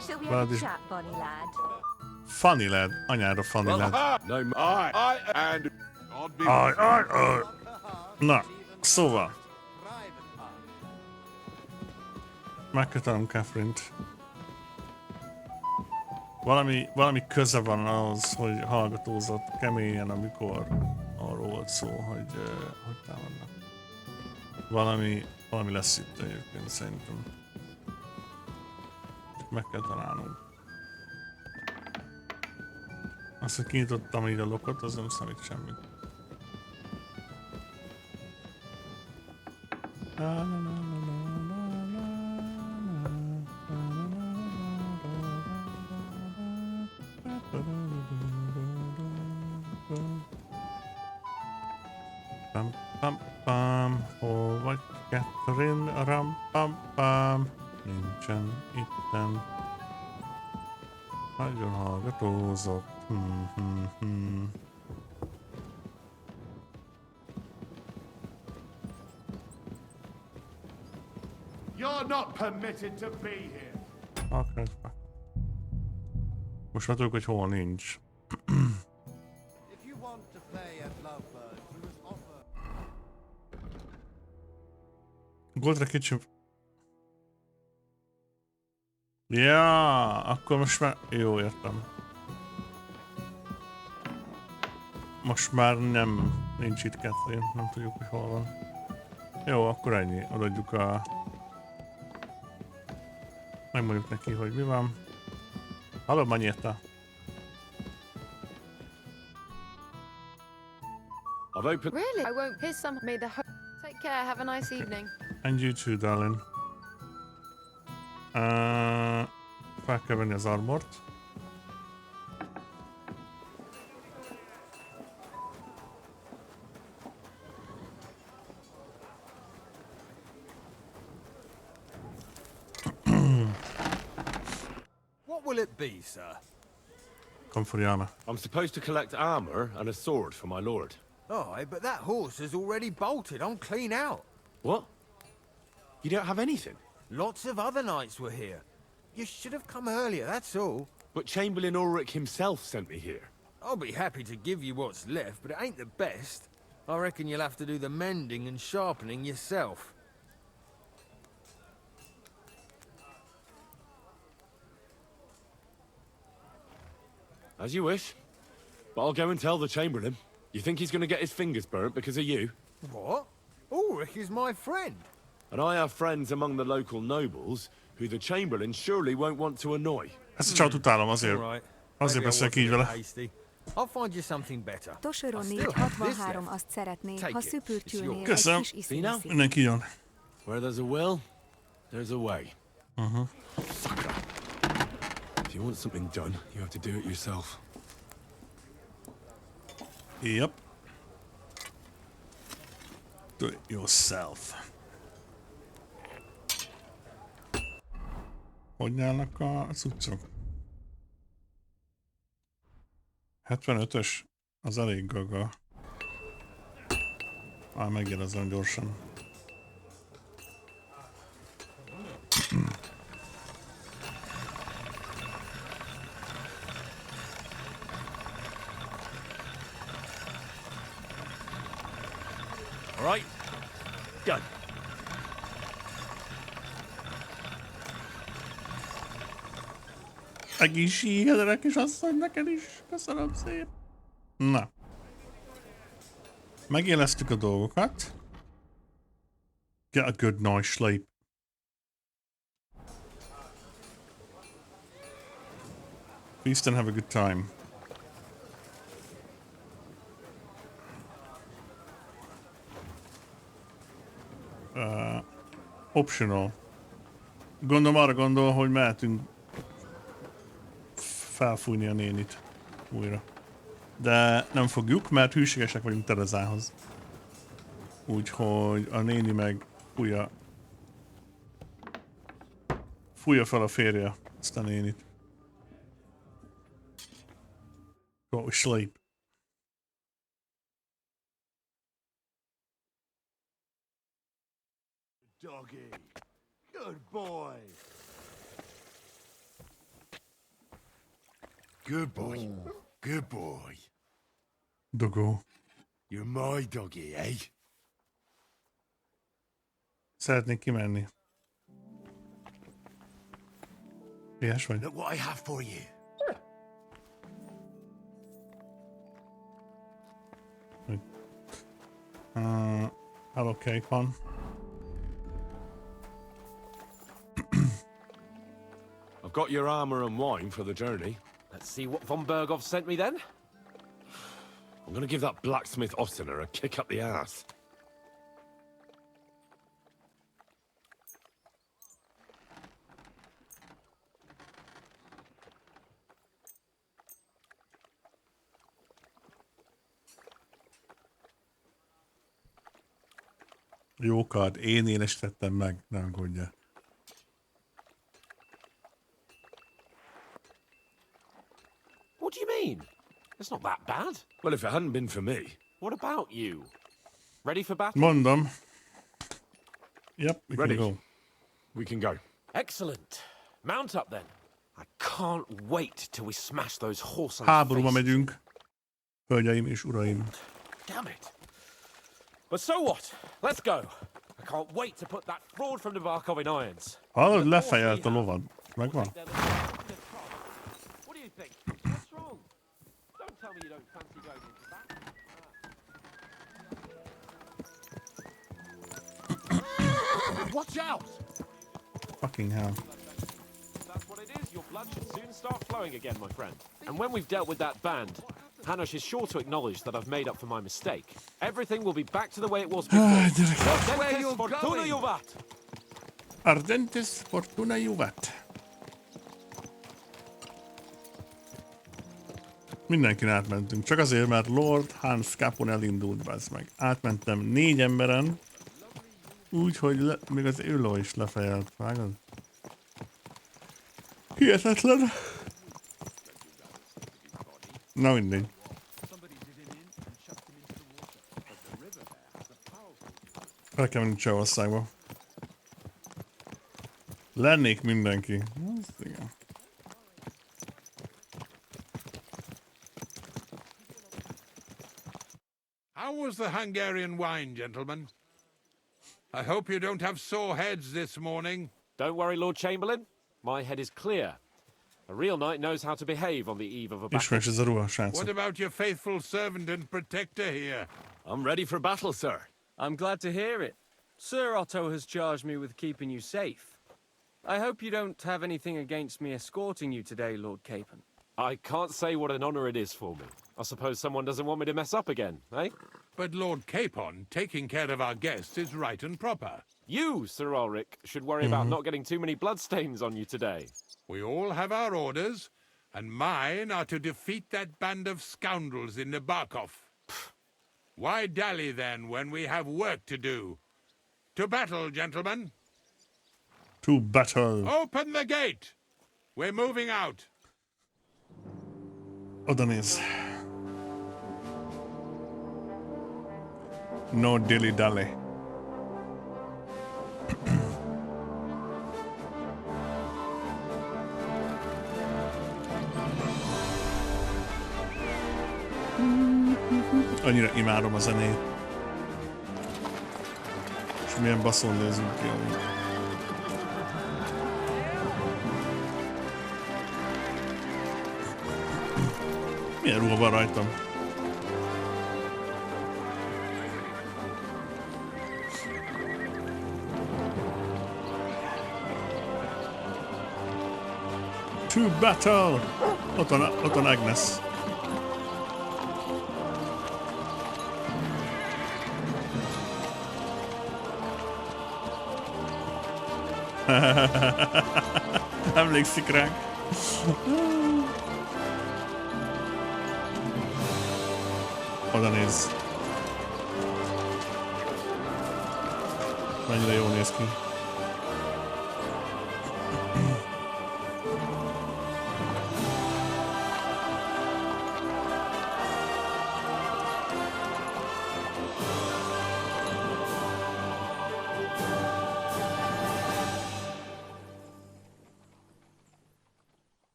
Shall we have a chat, Bonnie lad? Funny lad. Anyára funny lad. No, and... Na, szóval. Megkötelem Catherine-t. Valami köze van ahhoz, hogy hallgatózott keményen, amikor arról volt szó, hogy támadnak. Valami lesz itt egyébként szerintem. Csak meg kell találnunk. Azt, hogy kinyitottam így a lokot, az nem számít semmit. Pam pam pam, hol vagy Catherine? Ram pam pam, nincsen itten. Nagyon hallgatózott. You're not permitted to be here. Most már tudjuk, hogy hol nincs. If you want to play at Lovebird, you must offer... Goldra kicsim. Ja, akkor most már... Jó, értem. Most már nincs itt Catherine, nem tudjuk, hogy hol van. Jó, akkor ennyi. Odaadjuk a... Megmondjuk neki, hogy mi van. Hallod, Manyetta? I've opened... Really? I won't. Here's some. May the take care. Have a nice evening. And you too, darling. Fel kell venni az armort. What will it be, sir? Konfuriana. I'm supposed to collect armor and a sword for my lord. Oh, but that horse has already bolted. I'm clean out. What? You don't have anything? Lots of other knights were here. You should have come earlier, that's all. But Chamberlain Ulrich himself sent me here. I'll be happy to give you what's left, but it ain't the best. I reckon you'll have to do the mending and sharpening yourself. As you wish. But I'll go and tell the Chamberlain. You think he's going to get his fingers burnt because of you? What? Ulrich is my friend. And I have friends among the local nobles who the Chamberlain surely won't want to annoy. Ezt a csajt utálom azért. Azért beszélek így vele. I'll find you something better. Toshiro 463 azt szeretné, ha szüpürtyülnél egy kis isziviszi. Mindenki jön. Where there's a will, there's a way. Sucker. If you want something done, you have to do it yourself. Yep. Do it yourself. Hogy állnak a cuccok? 75-ös? Az elég gaga. Megjelezem gyorsan. All right, done. Egészségedre, kis asszony, neked is. Köszönöm szép. Na. Megéleztük a dolgokat. Get a good night sleep. Feast and have a good time. Optional. Gondolom arra gondol, hogy mehetünk felfújni a nénit újra. De nem fogjuk, mert hűségesek vagyunk Terezához. Úgyhogy a néni meg fújja fel a férje ezt a nénit. Go sleep. Doggy. Good boy. Good boy. Good boy. Doggo. You're my doggy, eh? Szeretnék kimenni. Ilyes vagy? Look what I have for you. Hello, Capon. I've got your armor and wine for the journey. Let's see what von Bergov sent me then. I'm gonna give that blacksmith Ostener a kick up the ass. Jókat, én élesítettem meg, ne aggódja. What do you mean? It's not that bad. Well, if it hadn't been for me. What about you? Ready for battle? Mondom. Yep, we Ready. can go. We can go. Excellent. Mount up then. I can't wait till we smash those horse Háborúba megyünk. Hölgyeim és uraim. Damn it. But so what? Let's go. I can't wait to put that fraud from Navarkov in irons. Hallod, lefejelt a lovad. Megvan? What do you think? What's wrong? Don't tell me you don't fancy going into that. Watch out! Fucking hell. That's what it is. Your blood should soon start flowing again, my friend. And when we've dealt with that band, Hanush is sure to acknowledge that I've made up for my mistake. Everything will be back to the way it was before. Just where you're Fortuna Juvat! Ardentes Fortuna Juvat. Mindenkin átmentünk. Csak azért, mert Lord Hans Capon elindult, bazd meg. Átmentem 4 emberen. Úgy, hogy még az Üló is lefejelt. Vágod? Hihetetlen. Na mindegy. El kell menni Csehországba. Lennék mindenki. Igen. How was the Hungarian wine, gentlemen? I hope you don't have sore heads this morning. Don't worry, Lord Chamberlain. My head is clear. A real knight knows how to behave on the eve of a battle. What about your faithful servant and protector here? I'm ready for battle, sir. I'm glad to hear it. Sir Otto has charged me with keeping you safe. I hope you don't have anything against me escorting you today, Lord Capon. I can't say what an honor it is for me. I suppose someone doesn't want me to mess up again, eh? But Lord Capon, taking care of our guests is right and proper. You, Sir Ulrich, should worry about not getting too many bloodstains on you today. We all have our orders, and mine are to defeat that band of scoundrels in Nabokov. Why dally then when we have work to do? To battle, gentlemen. To battle. Open the gate. We're moving out. Oda néz. No dilly-dally. Annyira imádom a zenét. És milyen baszón nézünk ki. Milyen ruha van rajtam? To battle! Ott van Agnes. Emlékszik ránk. Oda néz. Mennyire jól néz ki.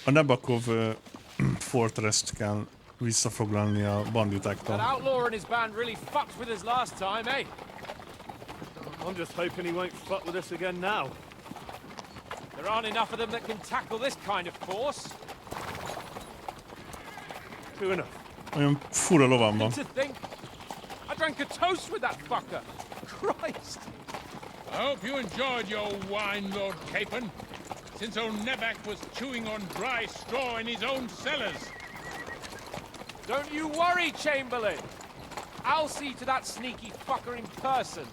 A Nabokov Fortress-t kell visszafoglalni a banditáktól. That outlaw and his band really fucked with us last time, eh? I'm just hoping he won't fuck with us again now. There aren't enough of them that can tackle this kind of force. True enough. Olyan fura lovam van. To think, I drank a toast with that fucker. Christ. I hope you enjoyed your wine, Lord Capon, since old Nebak was chewing on dry straw in his own cellars. Don't you worry, Chamberlain. I'll see to that sneaky fucker in person.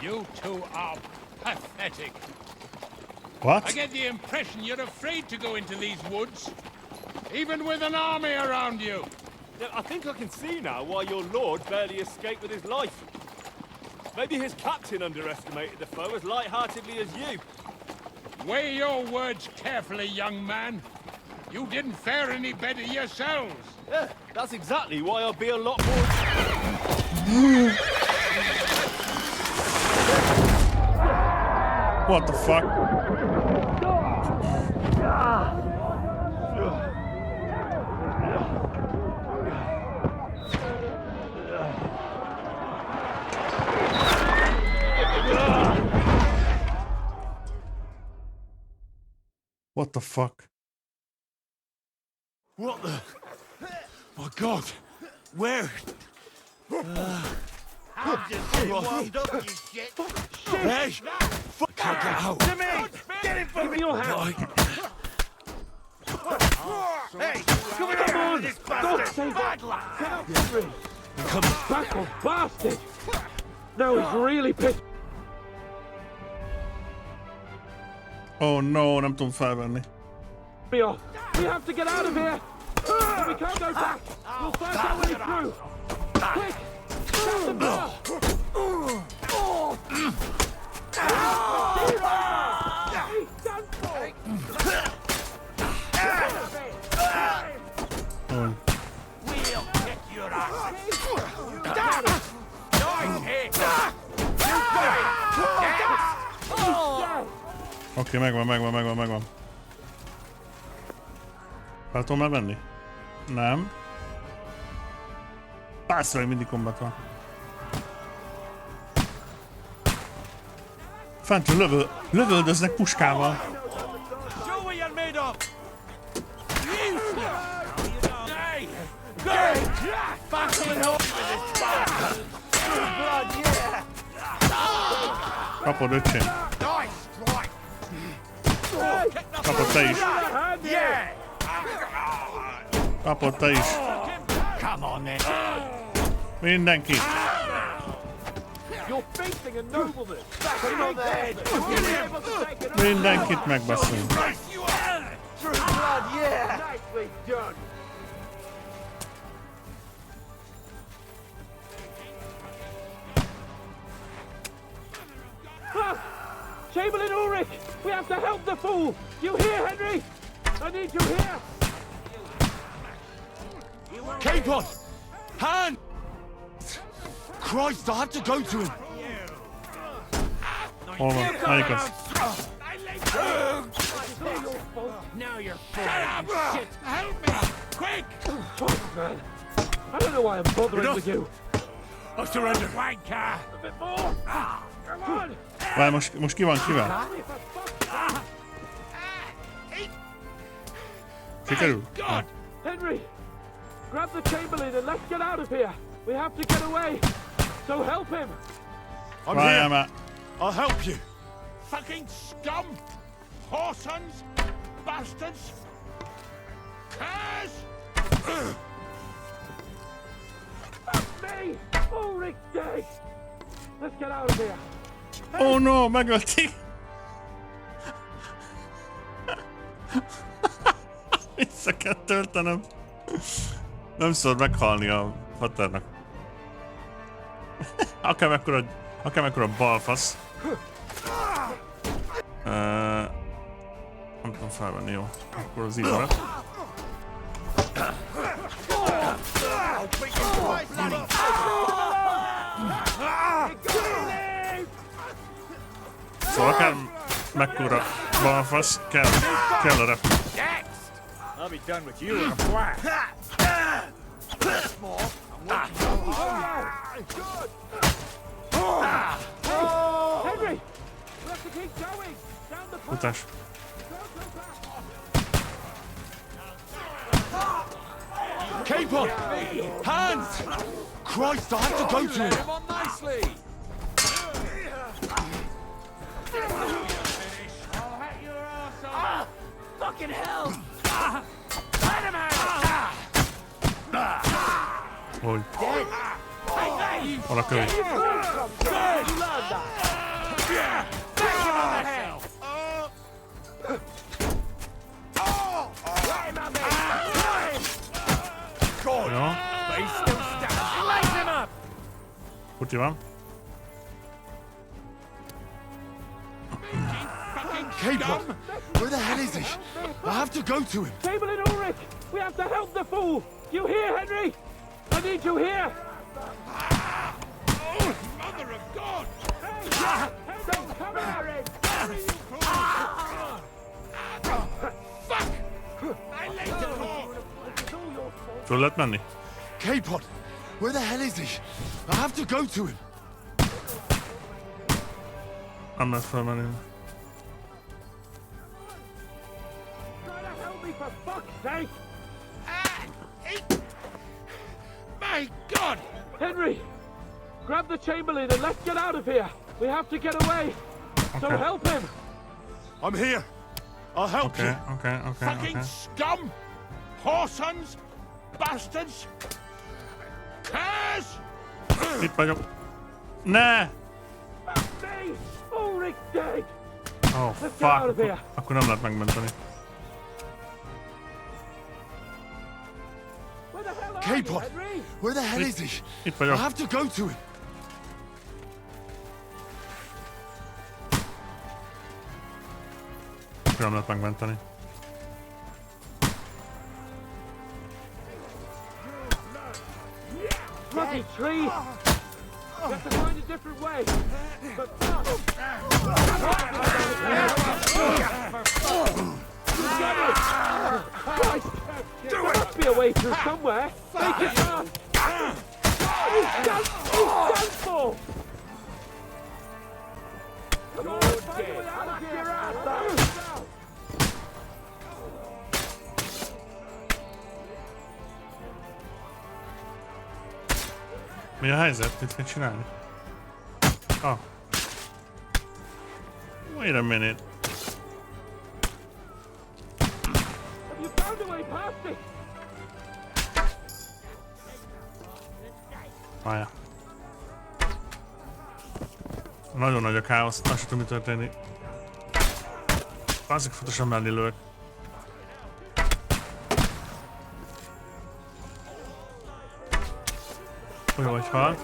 You two are pathetic. What? I get the impression you're afraid to go into these woods, even with an army around you. Yeah, I think I can see now why your lord barely escaped with his life. Maybe his captain underestimated the foe as light-heartedly as you. Weigh your words carefully, young man. You didn't fare any better yourselves. Yeah, that's exactly why I'll be a lot more... What the fuck? What the fuck? What the... My God! Where... I'm just getting warmed up, you shit. Hey! Can't get out. Jimmy! Get him for me! Your hand! Hey! Come here, this bastard! Bad luck! Get up, Henry! Back, bastard! No, he's really pissed. Oh no, nem tudom felvenni. We have to get out of here! We can't go back! We'll find our way through! Quick! Shut the door! Oh. We'll kick your ass! Oké, megvan. Fel tudom már venni? Nem. Pászra, mindig kombat van. Fentről lövöldöznek puskával. Show what you're made of! Kapod, öcsém. Kapod te is. Kapod te is. Mindenki. Mindenkit megbeszélünk. Chamberlain Ulrich! We have to help the fool! You hear, Henry? I need you here! Capon! Hand! Christ, I have to go to him! Hol van? Melyik az? Now you're full of shit! Help me! Quick! Man, I don't know why I'm bothering with you. I surrender! Wanker! A bit more! Come on! Várj, most ki van kivel? Sikerül? God! Henry! Grab the Chamberlain and let's get out of here! We have to get away! So help him! I'm here! I'll help you! Fucking scum! Whoresons! Bastards! Curs! That's me! Ulrich dead! Let's get out of here! Oh no, megölték! Vissza kell töltenem. Nem szabad meghalni a határnak. Akármekkora balfasz. Nem tudom felvenni, jó. Akkor az így marad. Szóval akár mekkora balfasz, kell a repülő. I'll be done with you in a flash. Henry! We have to keep going! Down the path! Utás. Capon! Hands! Christ, I have to go to him! Nicely! Fucking hell! Let him out! Hogy? Hol a könyv? Jó. Kuti van. Capon! Where the hell is he? I have to go to him! Chamberlain Ulrich! We have to help the fool! You hear, Henry? I need you here! Oh, mother of God! Henry, come here! Fuck! I laid the call! Föl lehet menni? Capon! Where the hell is he? I have to go to him! Nem lehet felmenni. For fuck's sake! My God! Henry! Grab the Chamberlain and let's get out of here. We have to get away. So help him. I'm here. I'll help you. Okay. Fucking scum! Whoresons! Bastards! Curs! Itt vagyok. Ne! Me! Ulrich's dead. Oh, fuck. Akkor nem lehet megmenteni. Capon! Where the hell is he? Itt vagyok. I have to go to him. Nem lehet megmenteni. Bloody tree! You have to find a different way. But there must be a way through somewhere. Make it fast. You stand for. Come on, find a way out of your ass. Mi a helyzet? Mit kell csinálni? Oh. Wait a minute. Have you found a way past it? Várjál. Nagyon nagy a káosz, azt sem tudom, mi történik. Bászik fontosan mellé lövök. Olyan vagy hal.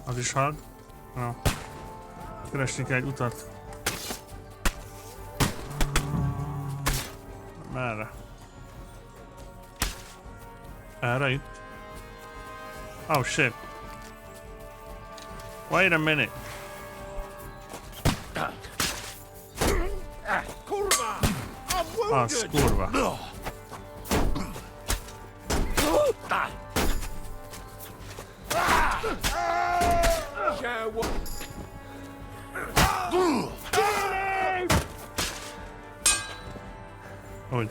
Az is hal. Na. Keresni kell egy utat. Merre? Erre itt? Oh shit. Wait a minute. Kurva! I'm wounded! Az kurva. Hogy?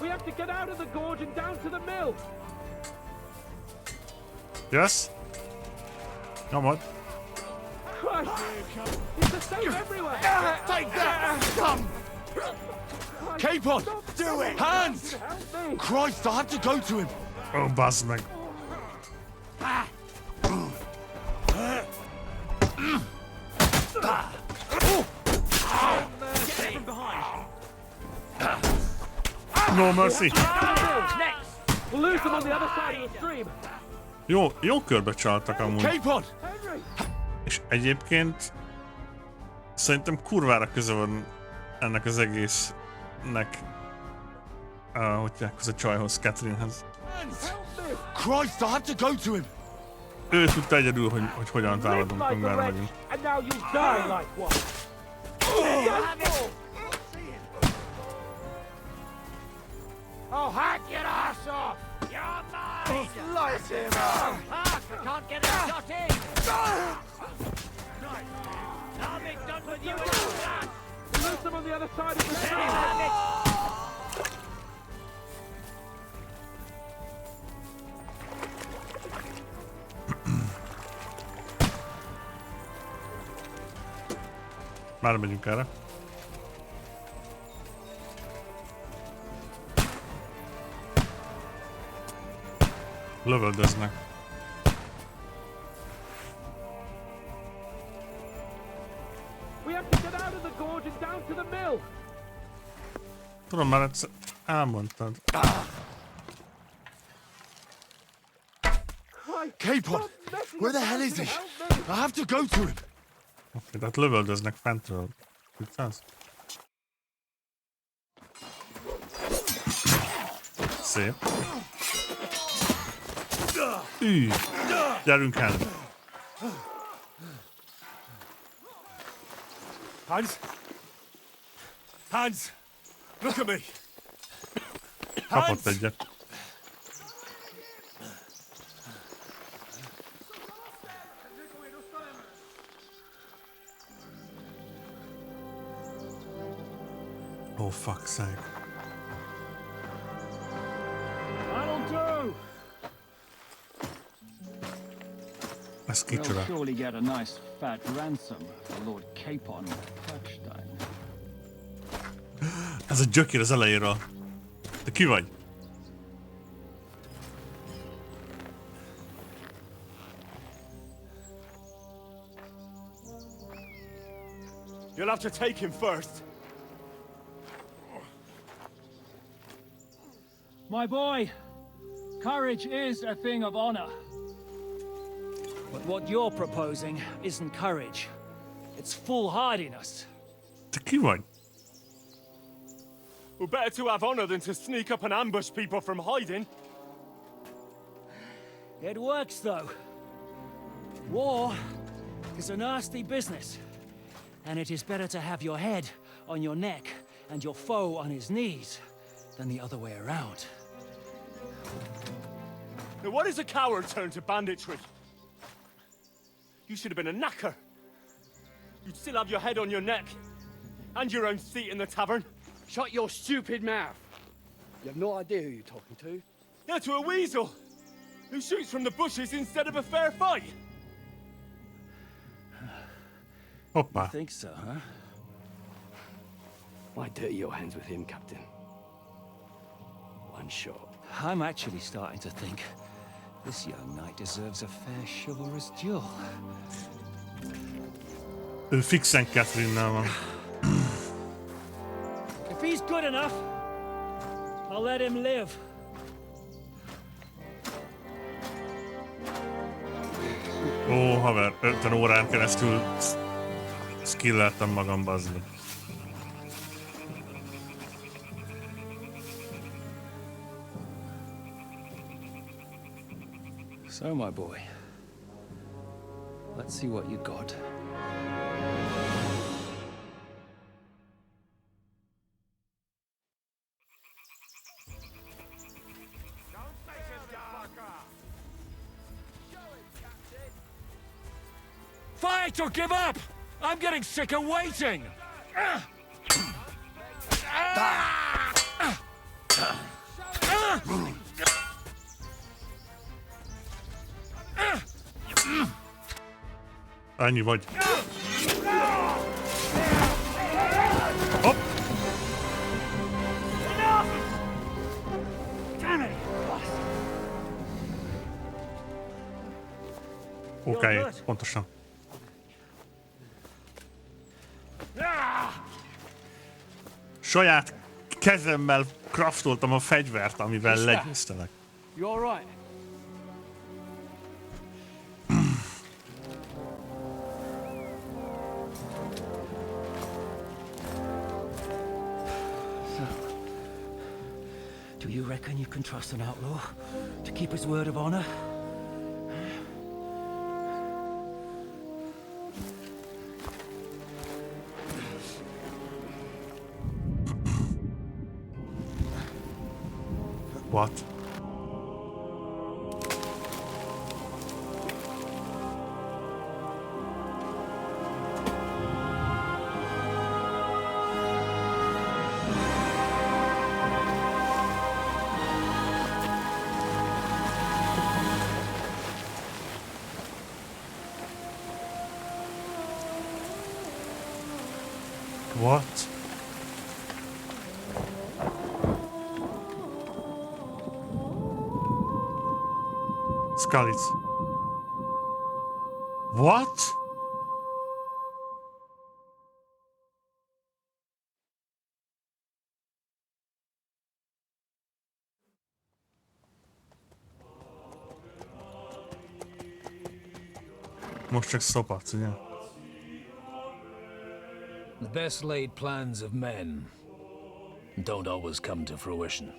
We have to get out of the gorge and down to the mill. Yes? Nyomod. Christ! It's the same everywhere! Take that, scum! Capon! Do it! Hands! Christ, I have to go to him. Oh, bazd meg. No mercy. We'll lose them on the other side of the stream. Jó körbe csaltak amúgy. Capon! És egyébként szerintem kurvára köze van ennek az egésznek, hogy ez a csajhoz, Catherinehez. Christ, I have to go to him. Ő tudta egyedül, hogy hogyan támadunk, meg merre megyünk. And now you die like one. Oh, hack your ass off! You're mine! Slice him up! Fuck, I can't get a shot in! I'll be done with you in a flash! Lose them on the other side of the stream! Már megyünk erre. Lövöldöznek. We have to get out of the gorge and down to the mill. Tudom, már egyszer elmondtad. Capon! Where the hell is he? I have to go to him. Oké, tehát lövöldöznek fentről. Tudsz? Szép. Gyerünk el! Hans! Hans! Look at me! Kapott egyet. Oh, fuck's sake. That'll do! Ez We'll kicsoda? surely get a nice fat ransom for Lord Capon Touchstone. Ez a gyökér az elejéről. Te ki vagy? You'll have to take him first. My boy, courage is a thing of honor. But what you're proposing isn't courage. It's foolhardiness. Te ki vagy? Well, better to have honor than to sneak up and ambush people from hiding. It works, though. War is a nasty business. And it is better to have your head on your neck and your foe on his knees than the other way around. Now, what is a coward turn to banditry? You should have been a knacker. You'd still have your head on your neck. And your own seat in the tavern. Shut your stupid mouth. You have no idea who you're talking to. Yeah, to a weasel. Who shoots from the bushes instead of a fair fight. Hoppa. You think so, huh? Why dirty your hands with him, Captain? One shot. I'm actually starting to think this young knight deserves a fair chivalrous duel. Ő fixen Catherine-nel van. If he's good enough, I'll let him live. Ó, haver, 50 órán keresztül skilleltem magam, bazd meg. So, my boy, let's see what you got. Fight or give up! I'm getting sick of waiting! Annyi vagy. Hopp! Oké, pontosan. Saját kezemmel craftoltam a fegyvert, amivel legyőztelek. You all right? Do you reckon you can trust an outlaw to keep his word of honor? What? What? Skullies. What? Most csak szopadsz, ugye? The best laid plans of men don't always come to fruition.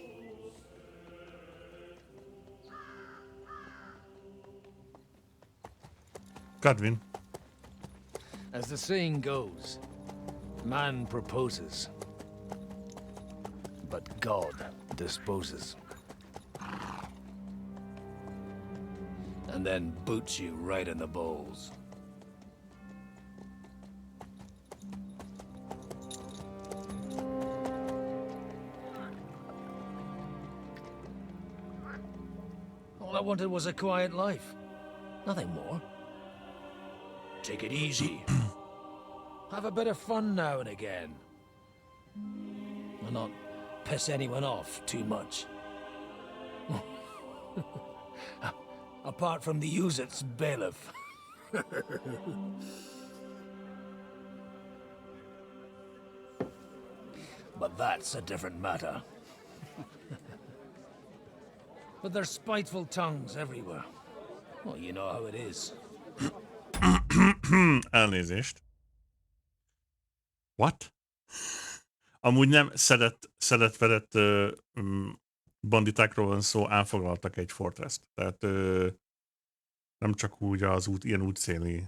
Godwin. As the saying goes, man proposes, but God disposes. And then boots you right in the balls. I wanted was a quiet life. Nothing more. Take it easy. Have a bit of fun now and again. And not piss anyone off too much. Apart from the Uzit's bailiff. But that's a different matter. But there's spiteful tongues everywhere. Well, you know how it is. Elnézést. What? Amúgy nem szedett-vedett banditákról van szó, elfoglaltak egy fortress-t. Tehát nem csak úgy az ilyen útszéli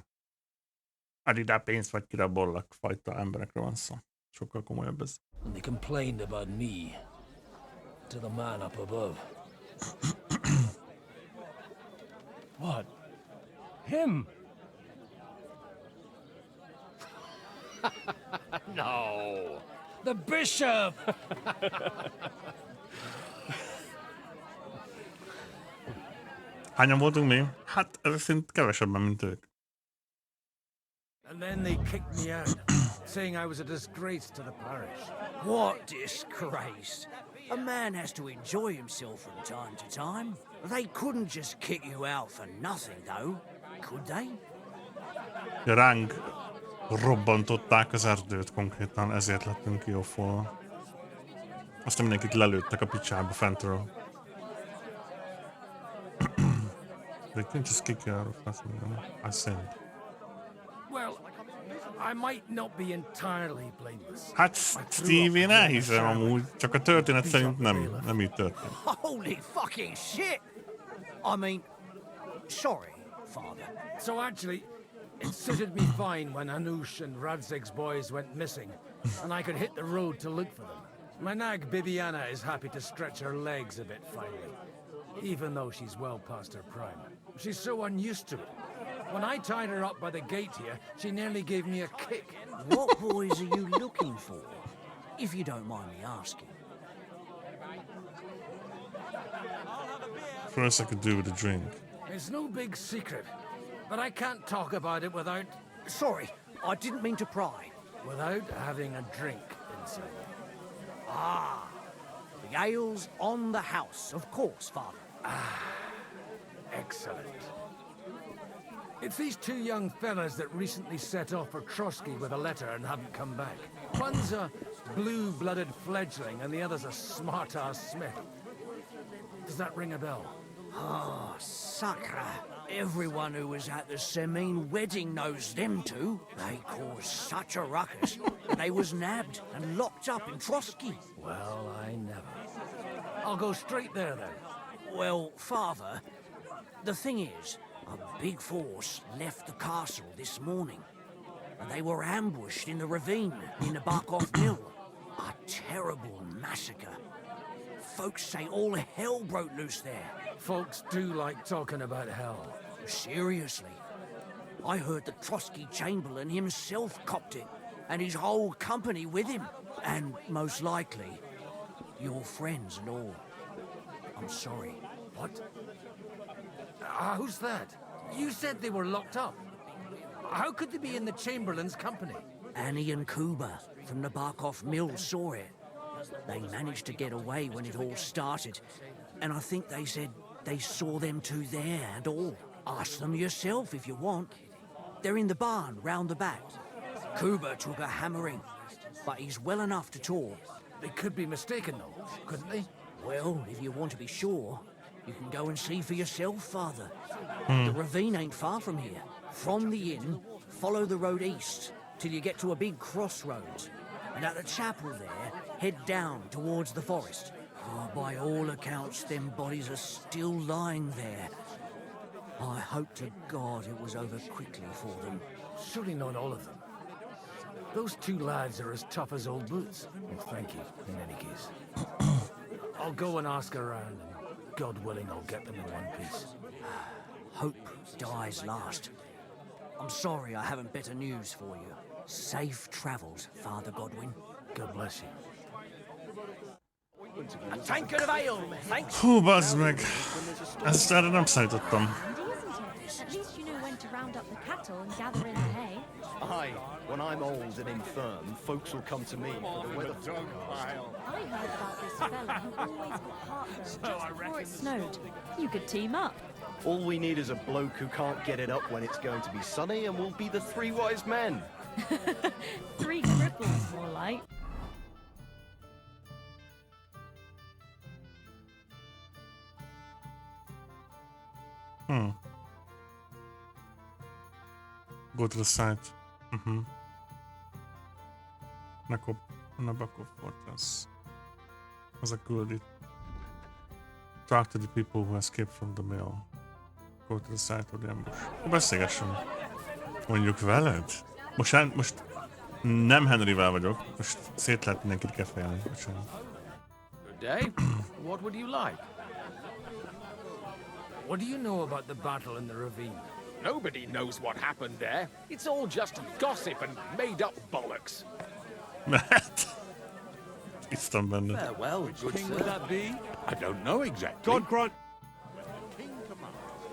add ide pénzt, vagy kirabollak fajta emberekről van szó. Sokkal komolyabb ez. And they complained about me to the man up above. What? Him? No! The bishop! Hányan voltunk mi? Hát ezek szerint kevesebben, mint ők. And then they kicked me out, saying I was a disgrace to the parish. What disgrace? A man has to enjoy himself from time to time. They couldn't just kick you out for nothing, though, could they? Ránk robbantották az erdőt konkrétan, ezért lettünk kiófolva. Aztán mindenkit lelőttek a picsába fentről. They can just kick you out of nothing, I sinned. Well, I might not be entirely blameless. Hát Steve, én elhiszem amúgy, csak a történet szerint nem így történt. Holy fucking shit! I mean, sorry, Father. So actually, it suited me fine when Anush and Radzig's boys went missing, and I could hit the road to look for them. My nag Bibiana is happy to stretch her legs a bit finally, even though she's well past her prime. She's so unused to it. When I tied her up by the gate here, she nearly gave me a kick. What boys are you looking for, if you don't mind me asking? First I could do with a drink. It's no big secret, but I can't talk about it without... Sorry, I didn't mean to pry. Without having a drink inside. Ah, the ale's on the house, of course, Father. Excellent. It's these two young fellas that recently set off for Trotsky with a letter and haven't come back. One's a blue-blooded fledgling and the other's a smart-ass smith. Does that ring a bell? Oh, sacre. Everyone who was at the Semine wedding knows them two. They caused such a ruckus. They was nabbed and locked up in Trotsky. Well, I never. I'll go straight there, then. Well, Father, the thing is, a big force left the castle this morning, and they were ambushed in the ravine in the Barkov Mill. A terrible massacre. Folks say all hell broke loose there. Folks do like talking about hell. Seriously. I heard the Trotsky Chamberlain himself copped it, and his whole company with him. And most likely, your friends and all. I'm sorry. What? Who's that? You said they were locked up. How could they be in the Chamberlain's company? Annie and Kuba from the Barkov Mill saw it. They managed to get away when it all started, and I think they said they saw them two there and all. Ask them yourself if you want. They're in the barn round the back. Kuba took a hammering, but he's well enough to talk. They could be mistaken, though, couldn't they? Well, if you want to be sure, you can go and see for yourself, Father. The ravine ain't far from here. From the inn, follow the road east till you get to a big crossroads. And at the chapel there, head down towards the forest. Oh, by all accounts, them bodies are still lying there. I hope to God it was over quickly for them. Surely not all of them. Those two lads are as tough as old boots. Well, thank you, in any case. I'll go and ask around, and God willing, I'll get them in one piece. Hope dies last. I'm sorry I haven't better news for you. Safe travels, Father Godwin. God bless you. A tankard of ale, thanks. Hú, bazd meg! Ezt erre nem számítottam. At least you know when to round up the cattle and gather in the hay. Aye, when I'm old and infirm, folks will come to me for the weather forecast. I heard about this fella who always got heartburn just before it snowed. You could team up. All we need is a bloke who can't get it up when it's going to be sunny, and we'll be the three wise men. 3 cripples, more like. Go to the site. Nabokov Fortress. Az a küldít. Talk to the people who escaped from the mill. Go to the site of the ambush. Beszélgessünk. Mondjuk veled? Most nem Henryvel vagyok. Most szét lehet mindenkit kefélni. Bocsánat. Good day. What would you like? What do you know about the battle in the ravine? Nobody knows what happened there. It's all just gossip and made-up bollocks. Tisztam benne. Farewell, good sir. Would that be? I don't know exactly. God grant.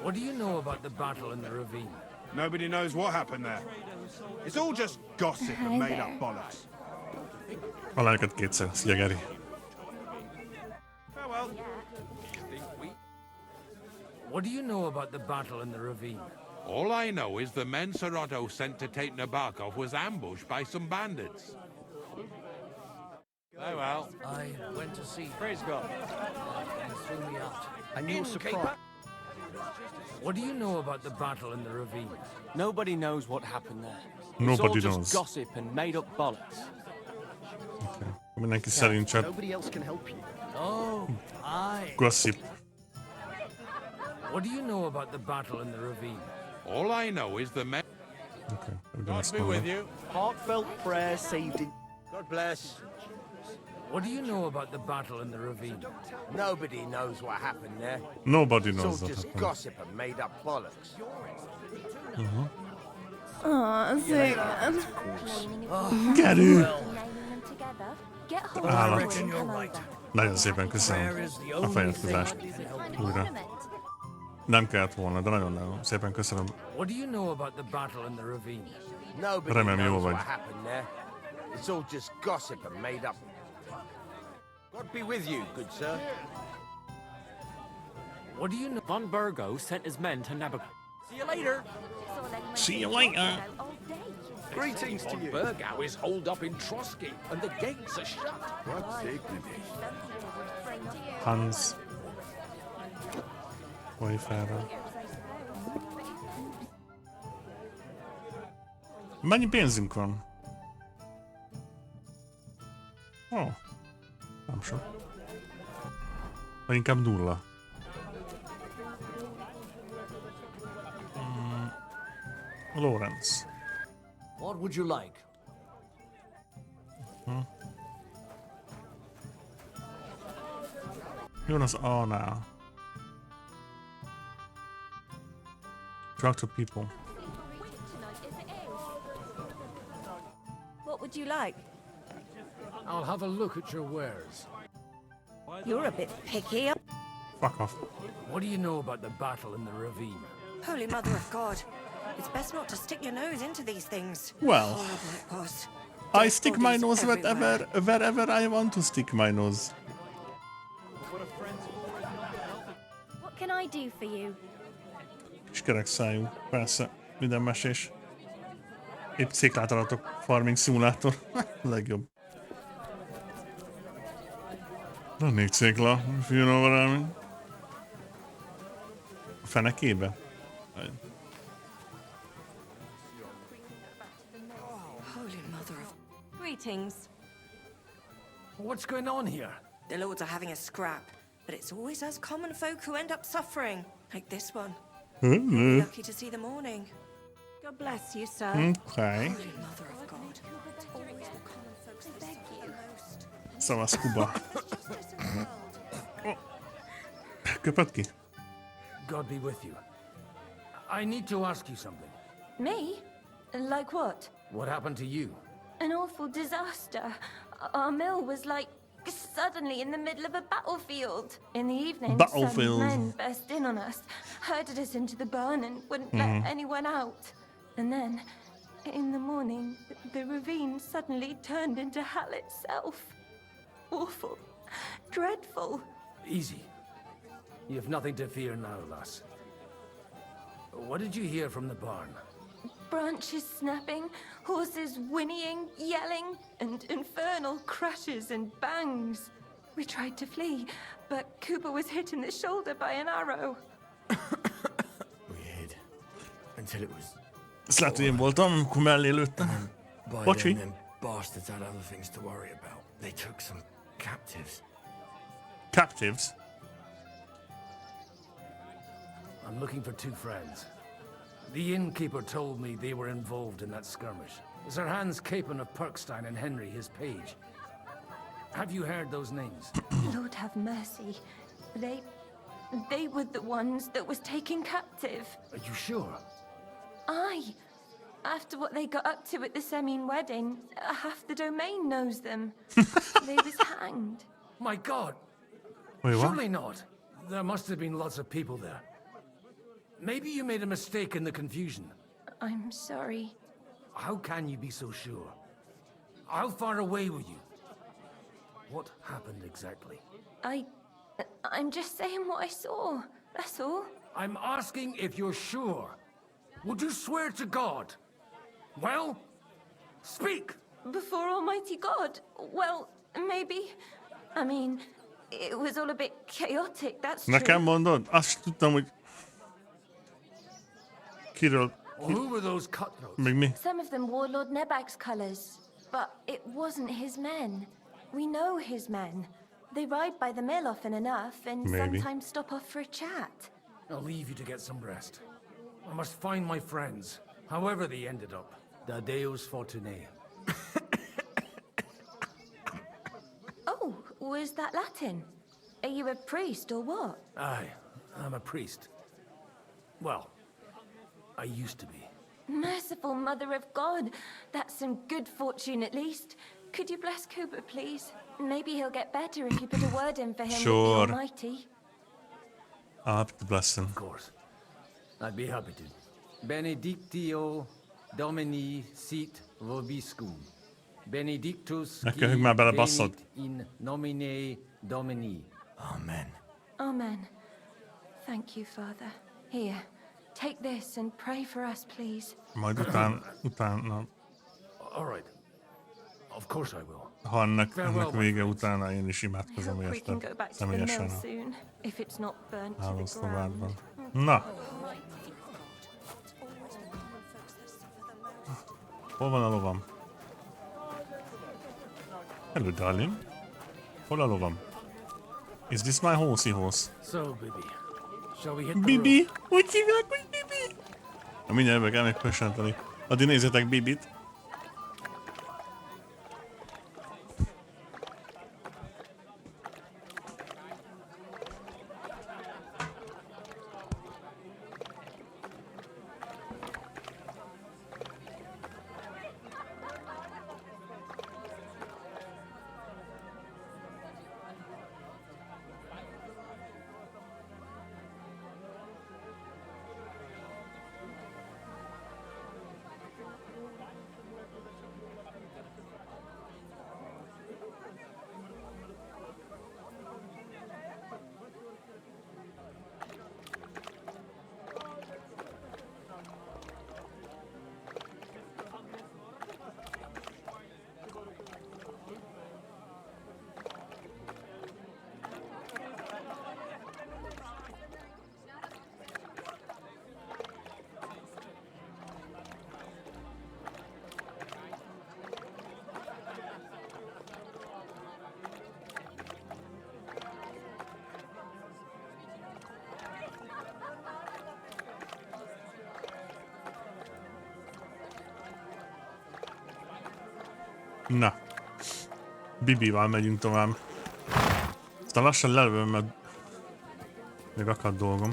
What do you know about the battle in the ravine? Nobody knows what happened there. It's all just gossip and made-up bollocks. Alákat kétszer. Szia, Geri. Farewell. What do you know about the battle in the ravine? All I know is the men Sir Otto sent to take Nabokov was ambushed by some bandits. Oh well. I went to see. Praise God. And threw me out. And you were surprised. What do you know about the battle in the ravine? Nobody knows what happened there. Nobody it's all knows. just gossip and made-up bollocks. Okay. Mindenki szerint csak Nobody else can help you. Oh, aye. gossip. What do you know about the battle in the ravine? All I know is the men... Okay. God be with you. Heartfelt prayer saved in... God bless. What do you know about the battle in the ravine? Nobody knows what happened there. Nobody It's knows all what just happened. gossip and made up bollocks. Aw, szépen. Gerű! Get hold Állat. of it and come over. Nagyon szépen köszönöm a feliratkozást újra. Nem kellett volna, de nagyon szépen köszönöm. What do you know about the battle in the ravine? Nobody Remélem, jó knows vagy. what happened there. It's all just gossip and made up. God be with you, good sir. What do you know? Von Burgo sent his men to Nabokov. See you later. See you later. Greetings to you. Burgow is holed up in Trotsky, and the gates are shut. What dignity. Hans. Wayfarer. Mennyi pénzünk van? Oh. Nem sok. Vagy inkább nulla. Lawrence. What would you like? Jonas Arna. Talk to people. What would you like? I'll have a look at your wares. You're a bit picky. Fuck off. What do you know about the battle in the ravine? Holy Mother of God. It's best not to stick your nose into these things. Well, Horrible it was. I stick my bodies nose everywhere. wherever I want to stick my nose. What can I do for you? Kis kerek szájú, persze, minden mesés. Épp széklát alatok, farming szimulátor. Legjobb. Lennék cékla, if you know what I mean. A fenekébe? Holy Mother of... Greetings. What's going on here? The lords are having a scrap, but it's always us common folk who end up suffering. Like this one. Hello. Lucky to see the morning. God bless you, sir. Okay. Holy Mother of God. It's always the common folks that suffer the most. Szavasz, Kuba. Köpöd ki? God be with you. I need to ask you something. Me? Like what? What happened to you? An awful disaster. Our mill was like suddenly in the middle of a battlefield. In the evening, Battlefield. some men burst in on us, herded us into the barn and wouldn't let anyone out. And then, in the morning, the ravine suddenly turned into hell itself. Awful. Dreadful. Easy. You have nothing to fear now, lass. What did you hear from the barn? Branches snapping, horses whinnying, yelling, and infernal crashes and bangs. We tried to flee, but Cooper was hit in the shoulder by an arrow. We hid. Until it was... Ezt lehet, hogy én voltam, amikor mellé lőttem. Bocsi. Then bastards had other things to worry about. They took some captives. Captives? I'm looking for two friends. The innkeeper told me they were involved in that skirmish. Sir Hans Capon of Perkstein and Henry, his page. Have you heard those names? Lord have mercy. They were the ones that was taken captive. Are you sure? Aye. After what they got up to at the Semine wedding, half the domain knows them. They was hanged. My God! Wait, what? Surely not. There must have been lots of people there. Maybe you made a mistake in the confusion. I'm sorry. How can you be so sure? How far away were you? What happened exactly? I'm just saying what I saw. That's all. I'm asking if you're sure. Would you swear to God? Well, speak! Before Almighty God? Well, maybe. I mean, it was all a bit chaotic, that's true. Nekem mondod? Azt tudtam, hogy... Kiről... Who were those cutthroats? Még mi? Some of them wore Lord Nebag's colours, but it wasn't his men. We know his men. They ride by the mill often enough and Maybe. sometimes stop off for a chat. I'll leave you to get some rest. I must find my friends, however they ended up. Da Deus Fortunae. Oh, was that Latin? Are you a priest or what? Aye, I'm a priest. Well, I used to be. Merciful Mother of God, that's some good fortune at least. Could you bless Cooper, please? Maybe he'll get better if you put a word in for him Sure. with the Almighty. I'll have to bless him. Of course. I'd be happy to. Benedictio Domini sit vobiscum. Benedictus Nekem már belebasszod. in nomine Domini. Amen. Amen. Thank you, Father. Here, take this and pray for us, please. Majd utána... All right. Of course I will. Ha ennek vége utána én is imádkozom We can érted. go back to the mill Személyesen soon, if it's not burnt a to the hálószobádban. ground. Na! Hol van a lovam? Hello, darling. Hol a lovam? Is this my horsey horse? So, Bibi, shall we hit the Bibi? road? Hogy hívják, hogy Bibi? Na mindjárt be kell megkössenteni. Addig nézzetek Bibit. Na. Bibival megyünk tovább. Aztán lassan lelövöm, mert még akad dolgom.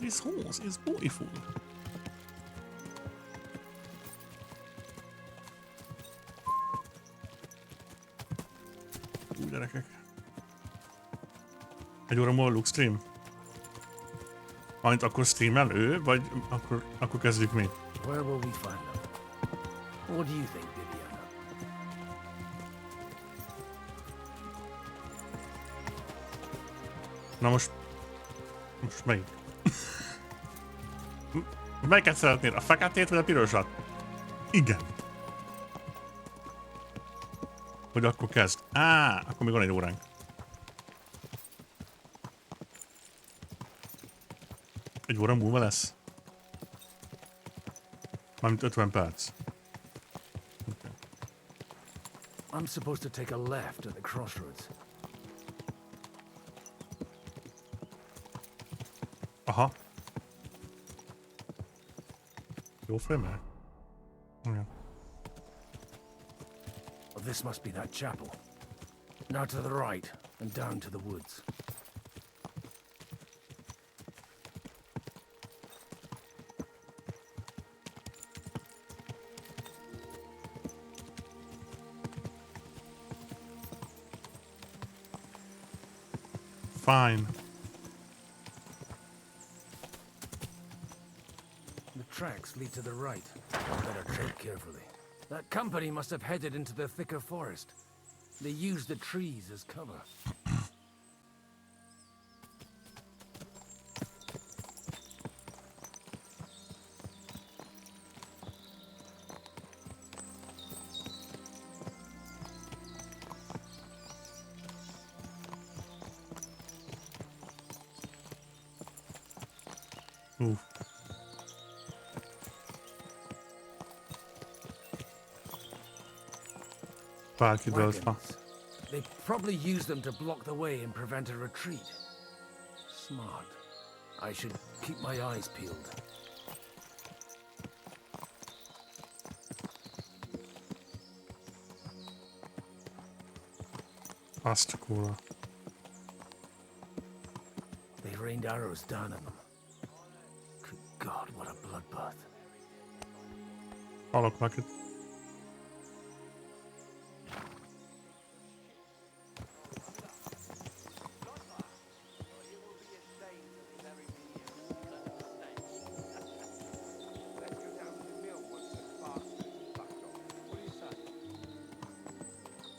This horse is beautiful. Úgy gyerekek. Egy óra múlva Luke stream? Majd akkor streamel ő, vagy akkor kezdjük mi? Where will we find them? What do you think, Bibiana? Na most melyik? Melyiket szeretnéd? A feketét vagy a pirosat? Igen. Hogy akkor kezd. Akkor még van egy óránk. Egy óra múlva lesz? Mármint 50 perc. Okay. I'm supposed to take a left at the crossroads. Aha. Jó frame. Yeah. Well, this must be that chapel. Now to the right and down to the woods. Fine. The tracks lead to the right. Better tread carefully. That company must have headed into the thicker forest. They used the trees as cover. Oof. Bárki dölt ma. They probably used them to block the way and prevent a retreat. Smart. I should keep my eyes peeled. Azt a kurva. They rained arrows down at them. Good God, what a bloodbath. Hallok neked.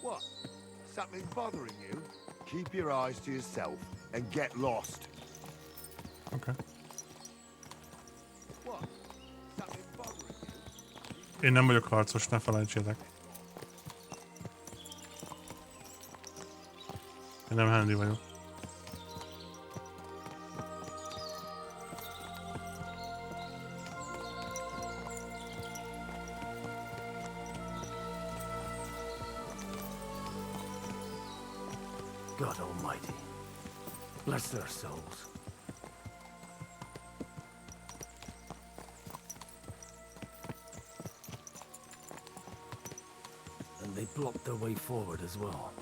What? Something bothering you? Keep your eyes to yourself and get lost. Okay. What? Something bothering you? Én nem vagyok harcos, ne felejtsétek. Én nem handy vagyok. God Almighty. Bless their souls. And they blocked their way forward as well.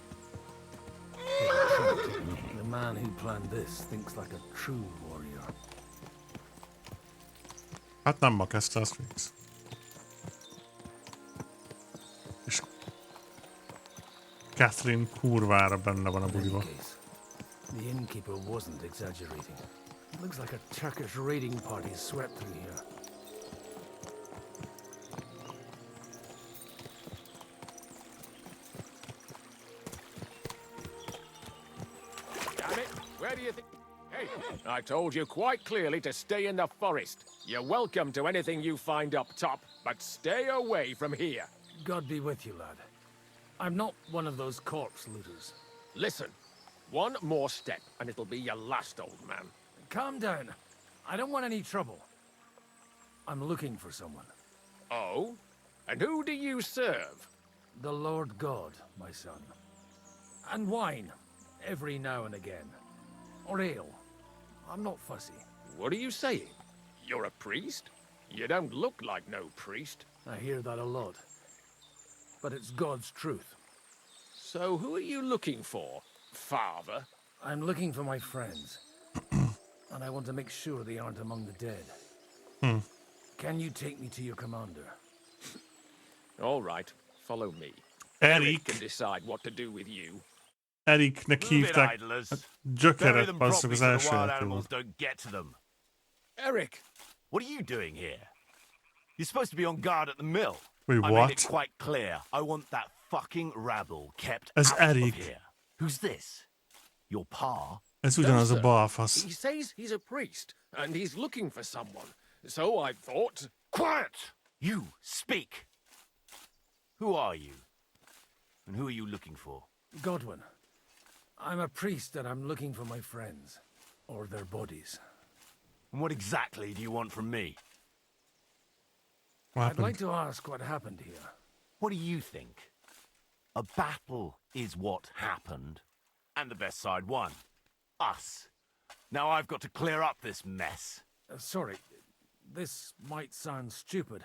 They were trapped. The man who planned this thinks like a true warrior. Hát nem ma kezdte a Strix. És Catherine kurvára benne van a buliba. The innkeeper wasn't exaggerating. It looks like a Turkish raiding party swept through here. Damn it! Where do you think? Hey, I told you quite clearly to stay in the forest. You're welcome to anything you find up top, but stay away from here. God be with you, lad. I'm not one of those corpse looters. Listen, one more step and it'll be your last, old man. Calm down. I don't want any trouble. I'm looking for someone. Oh? And who do you serve? The Lord God, my son. And wine, every now and again. Or ale. I'm not fussy. What are you saying? You're a priest? You don't look like no priest. I hear that a lot. But it's God's truth. So who are you looking for, Father? I'm looking for my friends. and I want to make sure they aren't among the dead. Can you take me to your commander? All right, follow me. Eric Can decide what to do with you. Eriknek Move it, hívták idlers. a Bury gyökeret, them basszok properly az so the első wild játékban. animals don't get to them. Eric! What are you doing here? You're supposed to be on guard at the mill. Wait, I made what? it quite clear. I want that fucking rabble kept Ez out Erik. of here. Who's this? Your pa? Ez ugyanaz a sir. balfasz. He says he's a priest, and he's looking for someone. So I thought... Quiet! You, speak! Who are you? And who are you looking for? Godwin. I'm a priest and I'm looking for my friends. Or their bodies. And what exactly do you want from me? What I'd like to ask what happened here. What do you think? A battle is what happened, and the best side won. Us. Now I've got to clear up this mess. Sorry, this might sound stupid,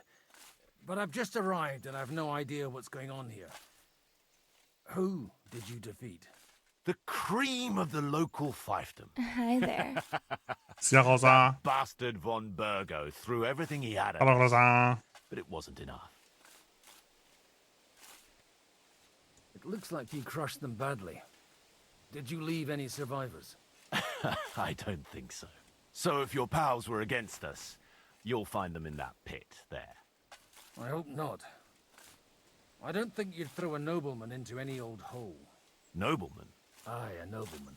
but I've just arrived and I've no idea what's going on here. Who did you defeat? The cream of the local fiefdom. Hi there. Szia, Rosa. That bastard von Burgo threw everything he had at Hello, us, Rosa. but it wasn't enough. It looks like you crushed them badly. Did you leave any survivors? I don't think so. So if your pals were against us, you'll find them in that pit there. I hope not. I don't think you'd throw a nobleman into any old hole. Nobleman? Aye, a nobleman.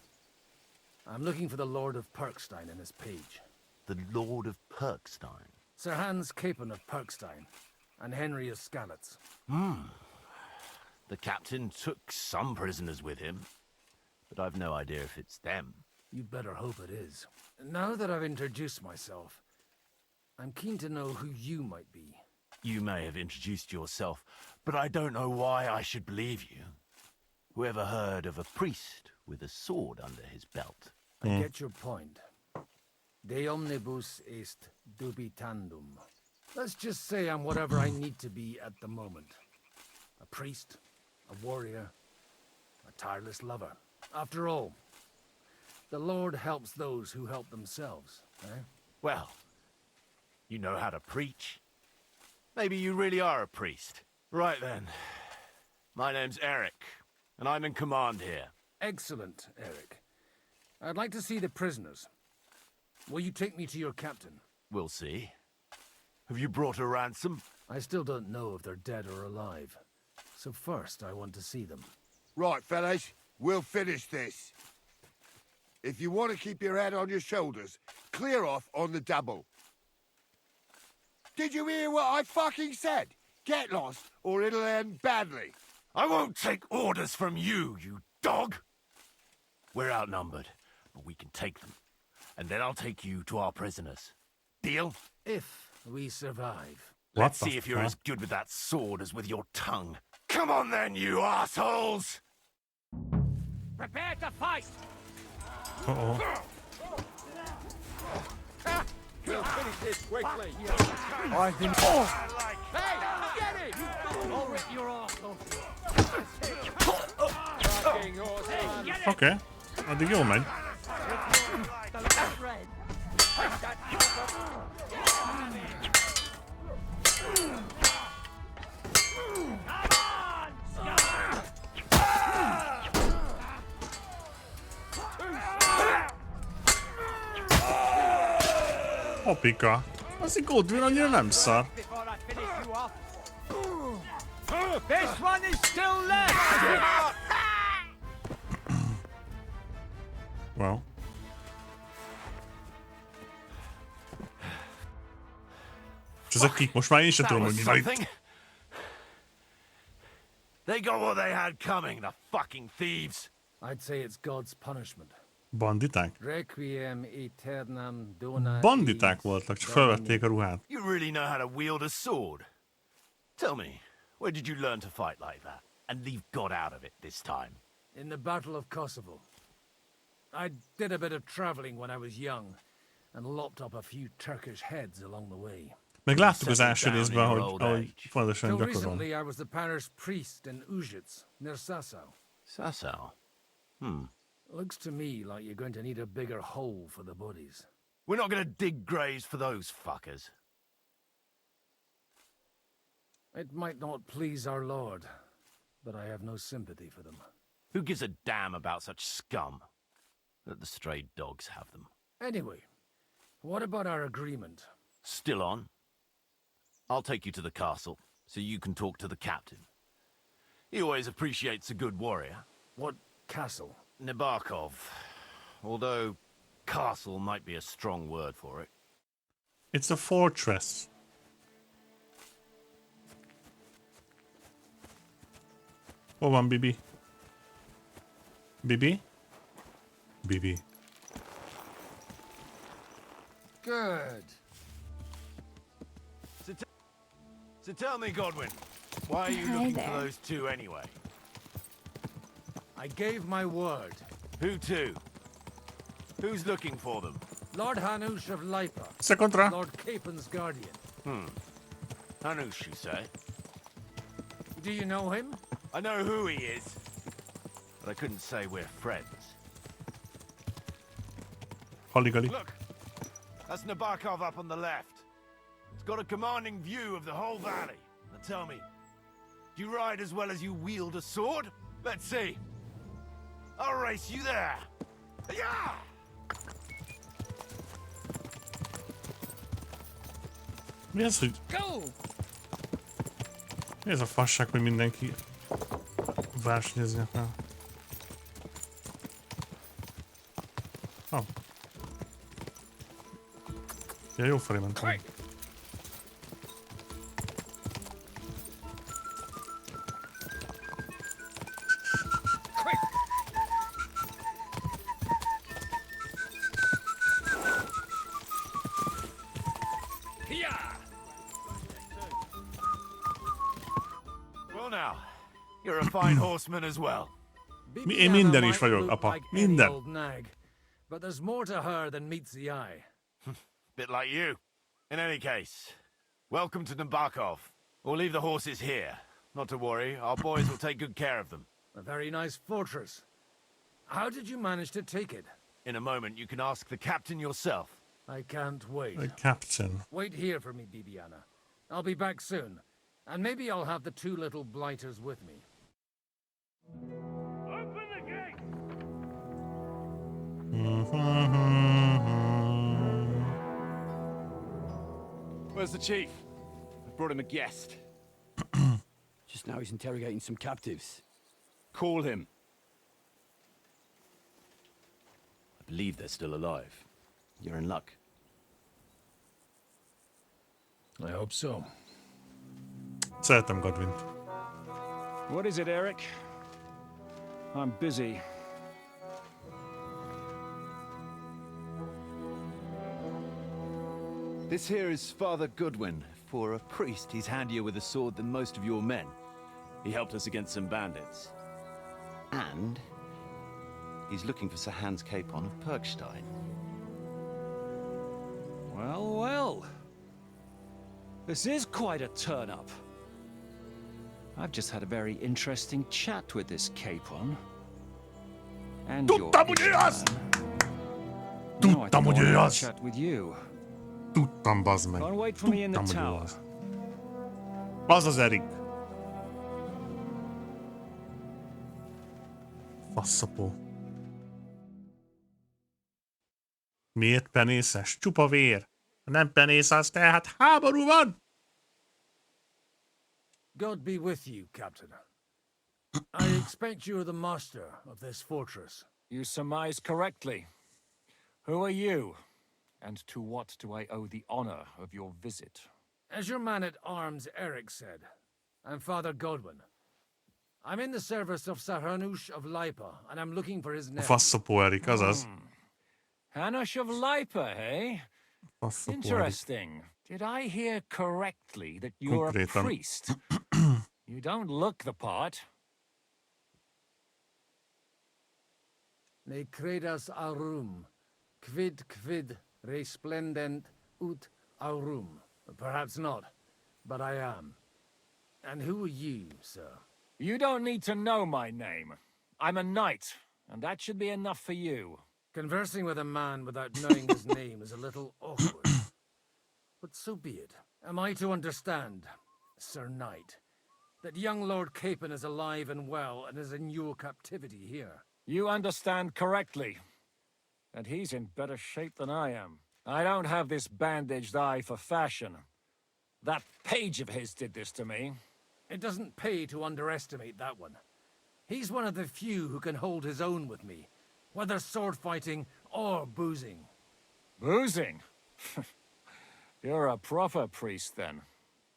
I'm looking for the Lord of Perkstein in his page. The Lord of Perkstein? Sir Hans Capon of Perkstein, and Henry of Skalitz. The captain took some prisoners with him, but I've no idea if it's them. You'd better hope it is. Now that I've introduced myself, I'm keen to know who you might be. You may have introduced yourself, but I don't know why I should believe you. Whoever heard of a priest with a sword under his belt? I get your point. De omnibus est dubitandum. Let's just say I'm whatever I need to be at the moment. A priest, a warrior, a tireless lover. After all, the Lord helps those who help themselves, eh? Well, you know how to preach. Maybe you really are a priest. Right then. My name's Eric, and I'm in command here. Excellent, Eric. I'd like to see the prisoners. Will you take me to your captain? We'll see. Have you brought a ransom? I still don't know if they're dead or alive. So first, I want to see them. Right, fellas. We'll finish this. If you want to keep your head on your shoulders, clear off on the double. Did you hear what I fucking said? Get lost, or it'll end badly. I won't take orders from you, you dog! We're outnumbered, but we can take them. And then I'll take you to our prisoners. Deal? If we survive. Let's see if you're as good with that sword as with your tongue. Come on then, you assholes! Prepare to fight! Uh-oh. We'll finish this quickly. I think... Hey, get it! I'll rip your arse off. Oké, addig jól megy. Hopika. Az egy Godwin annyira nem szar. This one is still left! Well. És ezek kik? Most már én sem tudom, hogy mi van itt. They got what they had coming, the fucking thieves. I'd say it's God's punishment. Banditák? Requiem aeternam dona Banditák voltak, csak felvették a ruhát. You really know how to wield a sword. Tell me, where did you learn to fight like that? And leave God out of it this time? In the Battle of Kosovo. I did a bit of traveling when I was young, and lopped up a few Turkish heads along the way. Meg láttuk az első részben, ahogy fontosan Till gyakorol. recently I was the parish priest in Ujits, near Sasau. Sasau? Looks to me like you're going to need a bigger hole for the bodies. We're not gonna dig graves for those fuckers. It might not please our lord, but I have no sympathy for them. Who gives a damn about such scum? Let the stray dogs have them. Anyway, what about our agreement? Still on? I'll take you to the castle, so you can talk to the captain. He always appreciates a good warrior. What castle? Nabokov. Although, castle might be a strong word for it. It's a fortress. Hol van Bibi? Bibi? Bibi. Good. So tell me, Godwin, why are you Hi looking there. for those two anyway? I gave my word. Who to? Who's looking for them? Lord Hanush of Lipa. Se contra. Lord Capen's guardian. Hanush, you say? Do you know him? I know who he is, but I couldn't say we're friends. Holly-golly. Look, that's Nabokov up on the left. It's got a commanding view of the whole valley. Now tell me, do you ride as well as you wield a sword? Let's see. I'll race you there. Yeah! Mi az, hogy... Mi ez a fasság, hogy mindenki versenyezni akar? Oh. Ja, jó felé mentem. Well now, you're a fine horseman as well. Én minden is vagyok, Look apa. like any Minden. old nag, but there's more to her than meets the eye. Bit like you. In any case, welcome to Nabokov. We'll leave the horses here. Not to worry, our boys will take good care of them. A very nice fortress. How did you manage to take it? In a moment, you can ask the captain yourself. I can't wait. The captain. Wait here for me, Bibiana. I'll be back soon. And maybe I'll have the two little blighters with me. Open the gate! Where's the chief? I brought him a guest. Just now he's interrogating some captives. Call him. I believe they're still alive. You're in luck. I hope so. Szeretem Godwint. What is it, Eric? I'm busy. This here is Father Goodwin. For a priest, he's handier with a sword than most of your men. He helped us against some bandits. And he's looking for Sir Hans Capon of Perkstein. Well, well. This is quite a turn-up. I've just had a very interesting chat with this Capon. And your Tudtam, hogy ő az! chat with you. Tudtam, bazd meg. Can't wait for me in the Tudtam, hogy ő tower. az. Az az Erik. Faszapó. Miért penészes? Csupa vér. Ha nem penészesz, tehát háború van! God be with you, Captain. I expect you're the master of this fortress. You surmise correctly. Who are you? And to what do I owe the honor of your visit? As your man-at-arms Eric said, I'm Father Godwin. I'm in the service of Sir Hanush of Lipa, and I'm looking for his A nephew. faszapó Erik, azaz. Hanush of Lipa, eh? Faszapó Erik. Interesting. Did I hear correctly that you're a Konkrétan. priest? You don't look the part. Ne credas aurum, quid resplendent ut aurum. Perhaps not, but I am. And who are you, sir? You don't need to know my name. I'm a knight, and that should be enough for you. Conversing with a man without knowing his name is a little awkward. But so be it. Am I to understand, Sir Knight, that young Lord Capon is alive and well and is in your captivity here? You understand correctly. And he's in better shape than I am. I don't have this bandaged eye for fashion. That page of his did this to me. It doesn't pay to underestimate that one. He's one of the few who can hold his own with me, whether sword fighting or boozing. Boozing? You're a proper priest, then.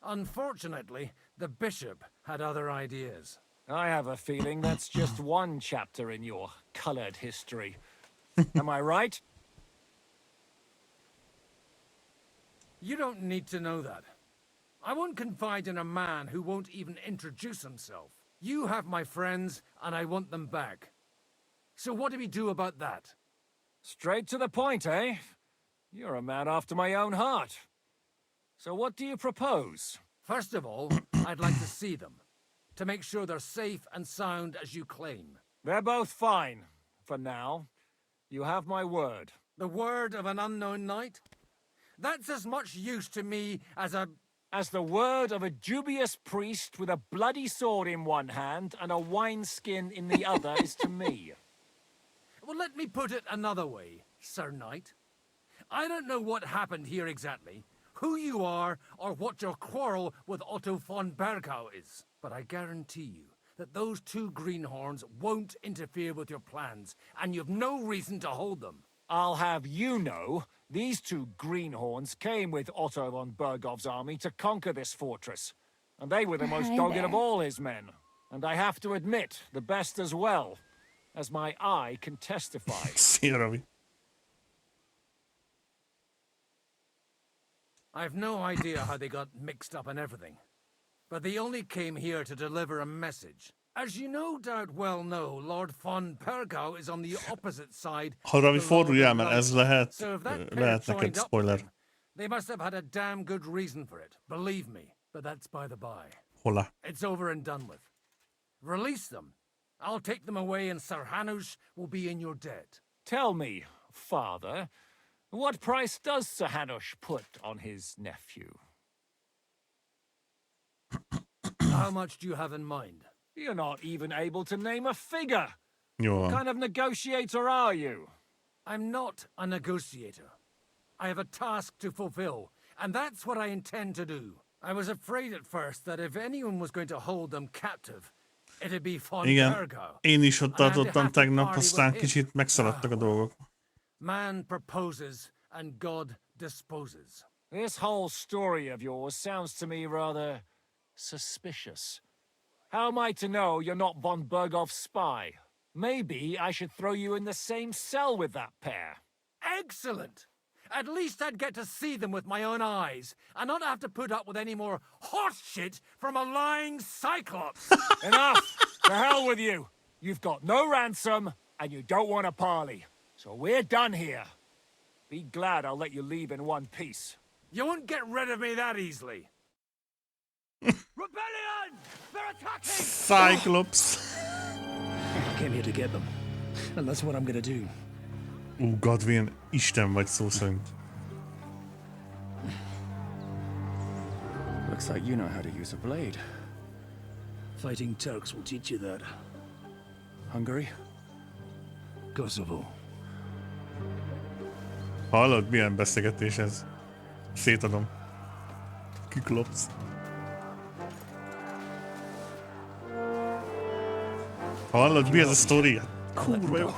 Unfortunately, the bishop had other ideas. I have a feeling that's just one chapter in your colored history. Am I right? You don't need to know that. I won't confide in a man who won't even introduce himself. You have my friends, and I want them back. So what do we do about that? Straight to the point, eh? You're a man after my own heart. So what do you propose? First of all, I'd like to see them, to make sure they're safe and sound as you claim. They're both fine, for now. You have my word. The word of an unknown knight? That's as much use to me as the word of a dubious priest with a bloody sword in one hand and a wineskin in the other is to me. Well, let me put it another way, Sir Knight. I don't know what happened here exactly, who you are, or what your quarrel with Otto von Bergau is. But I guarantee you that those two greenhorns won't interfere with your plans, and you've no reason to hold them. I'll have you know, these two greenhorns came with Otto von Bergov's army to conquer this fortress. And they were the most dogged of all his men. And I have to admit, the best as well, as my eye can testify. See you, Robbie. I've no idea how they got mixed up in everything. But they only came here to deliver a message. As you no doubt well know, Lord von Bergau is on the opposite side. Arra vi forduljál, mert ez lehet, So if that pair lehet joined neked up spoiler. with him, they must have had a damn good reason for it. Believe me. But that's by the by. Hola. It's over and done with. Release them. I'll take them away and Sir Hanush will be in your debt. Tell me, father, what price does Sir Hanush put on his nephew? How much do you have in mind? You're not even able to name a figure. Jó. What kind of negotiator are you? I'm not a negotiator. I have a task to fulfill, and that's what I intend to do. I was afraid at first that if anyone was going to hold them captive, it'd be von Igen, Bergau. én is ott tartottam tegnap, aztán kicsit megszaladtak a dolgok. Man proposes and God disposes. This whole story of yours sounds to me rather suspicious. How am I to know you're not von Bergov's spy? Maybe I should throw you in the same cell with that pair. Excellent! At least I'd get to see them with my own eyes, and not have to put up with any more horse shit from a lying cyclops! Enough! To hell with you! You've got no ransom, and you don't want a parley. So we're done here. Be glad I'll let you leave in one piece. You won't get rid of me that easily. Rebellion! They're attacking! Cyclops. I came here to get them, and that's what I'm gonna do. Godwin, Isten vagy szó szerint. Looks like you know how to use a blade. Fighting Turks will teach you that. Hungary? Kosovo. Hallod, milyen beszélgetés ez? Szétadom. Kiklopsz. Hallod, mi ez a sztori? Kurva jó.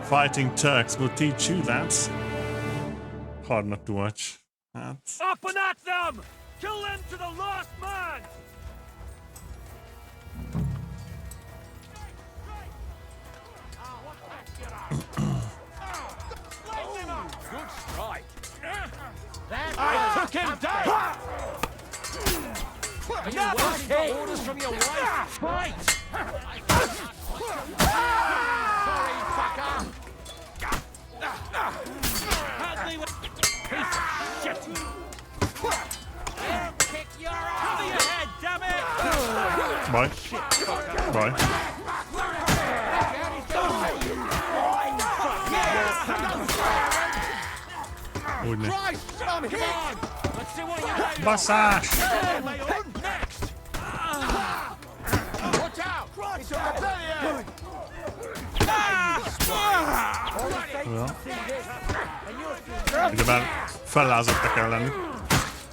Fighting Turks will teach you that. Hard not to watch. That's... Up and at them! Kill them to the last man! Good strike. I took him down! Are you waiting for orders from your wife? Fight! Sorry, fucker. Piece of shit! I'll kick your ass. Cover your head, damn it! Baj. Baj. Úgy ne. Basszás! Ugyebár fellázadtak kell lenni.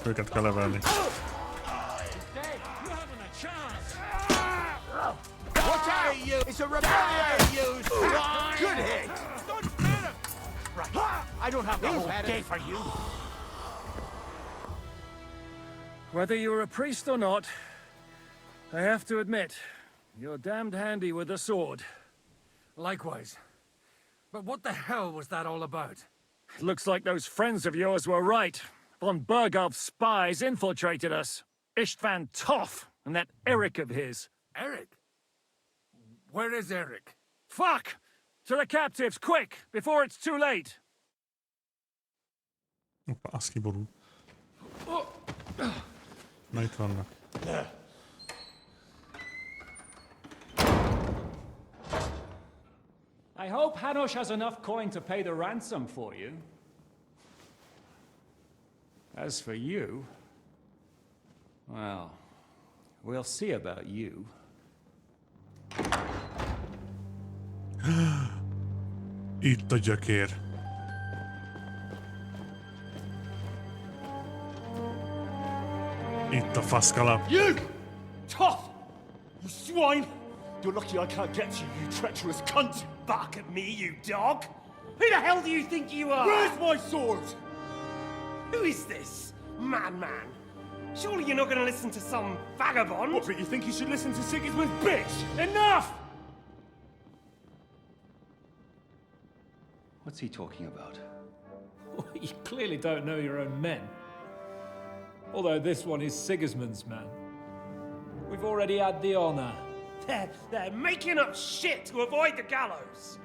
Őket kell levelni. It's a rebellion, you swine! Good hit! Right. I don't have the whole day for you. Whether you're a priest or not, I have to admit, you're damned handy with a sword. Likewise. But what the hell was that all about? Looks like those friends of yours were right. Von Bergov's spies infiltrated us. Istvan Toth and that Eric of his. Eric? Where is Eric? Fuck! To the captives, quick, before it's too late! Oppa, az kiborul. Na itt vannak. I hope Hanush has enough coin to pay the ransom for you. As for you, well, we'll see about you. Itt a gyökér. Itt a faszkalap. You! Tough! You swine! You're lucky I can't get you, you treacherous cunt! Bark at me, you dog! Who the hell do you think you are? Where's my sword? Who is this? Madman! Surely you're not gonna listen to some vagabond? What, but you think you should listen to Sigismund's bitch? Enough! What's he talking about? You clearly don't know your own men. Although this one is Sigismund's man. We've already had the honor. They're making up shit to avoid the gallows!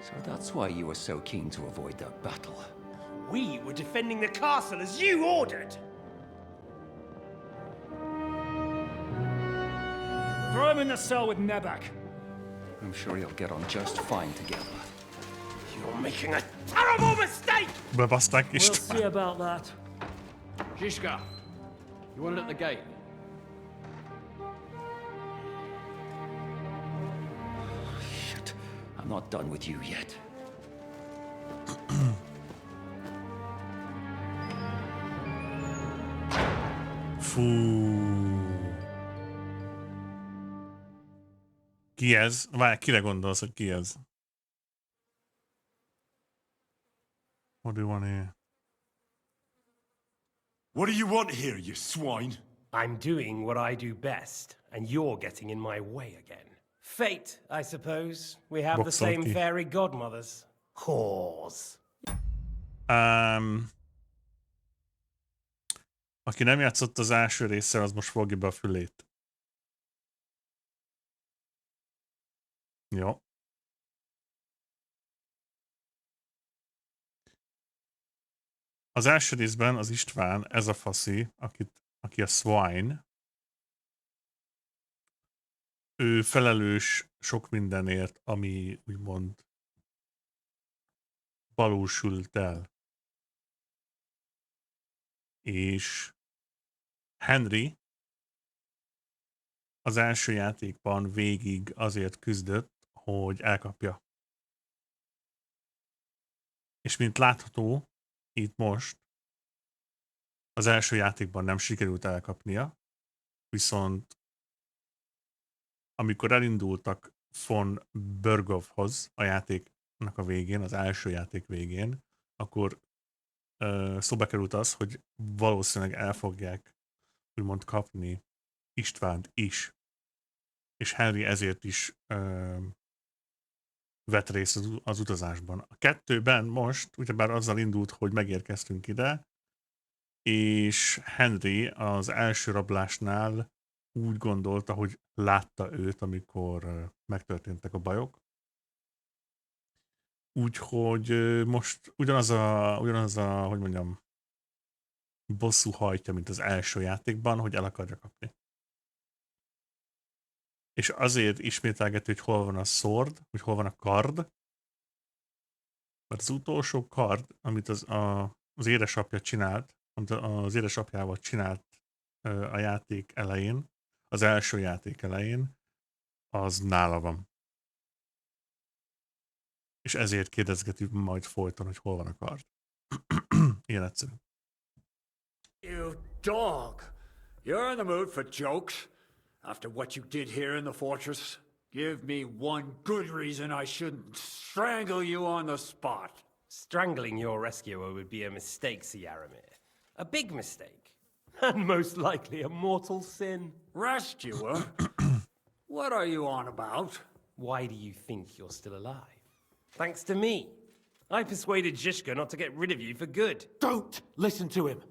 So that's why you were so keen to avoid that battle. We were defending the castle as you ordered! Throw him in the cell with Nebak. I'm sure he'll get on just fine together. You're making a terrible mistake! Bebaszták We'll see about that. Zhishka, you want it at the gate? Shit, I'm not done with you yet. Fú. Ki ez? Várj, kire gondolsz, hogy ki ez? What do you want here? What do you want here, you swine? I'm doing what I do best, and you're getting in my way again. Fate, I suppose. We have the same fairy godmothers. Whores. Aki nem játszott az első résszel, az most fogja be a fülét. Jó. Az első részben az István, ez a faszi, aki a swine, ő felelős sok mindenért, ami úgymond valósult el. És Henry az első játékban végig azért küzdött, hogy elkapja. És mint látható, itt most az első játékban nem sikerült elkapnia, viszont amikor elindultak von Bergovhoz a játéknak a végén, az első játék végén, akkor szóba került az, hogy valószínűleg el fogják úgymond kapni Istvánt is. És Henry ezért is vett részt az utazásban. A kettőben most, ugyebár azzal indult, hogy megérkeztünk ide, és Henry az első rablásnál úgy gondolta, hogy látta őt, amikor megtörténtek a bajok. Úgyhogy most ugyanaz a, hogy mondjam, bosszú hajtja, mint az első játékban, hogy el akarja kapni. És azért ismételgető, hogy hol van a sword, hogy hol van a kard. Mert az utolsó kard, amit az édesapja csinált, amit az édesapjával csinált a játék elején, az első játék elején, az nála van. És ezért kérdezgetünk majd folyton, hogy hol van a kard. Ilyen egyszerű. You dog! You're in the mood for jokes? After what you did here in the fortress? Give me one good reason I shouldn't strangle you on the spot. Strangling your rescuer would be a mistake, Sir Yaramir. A big mistake. And most likely a mortal sin. Rescuer? What are you on about? Why do you think you're still alive? Thanks to me. I persuaded Zhishka not to get rid of you for good. Don't listen to him.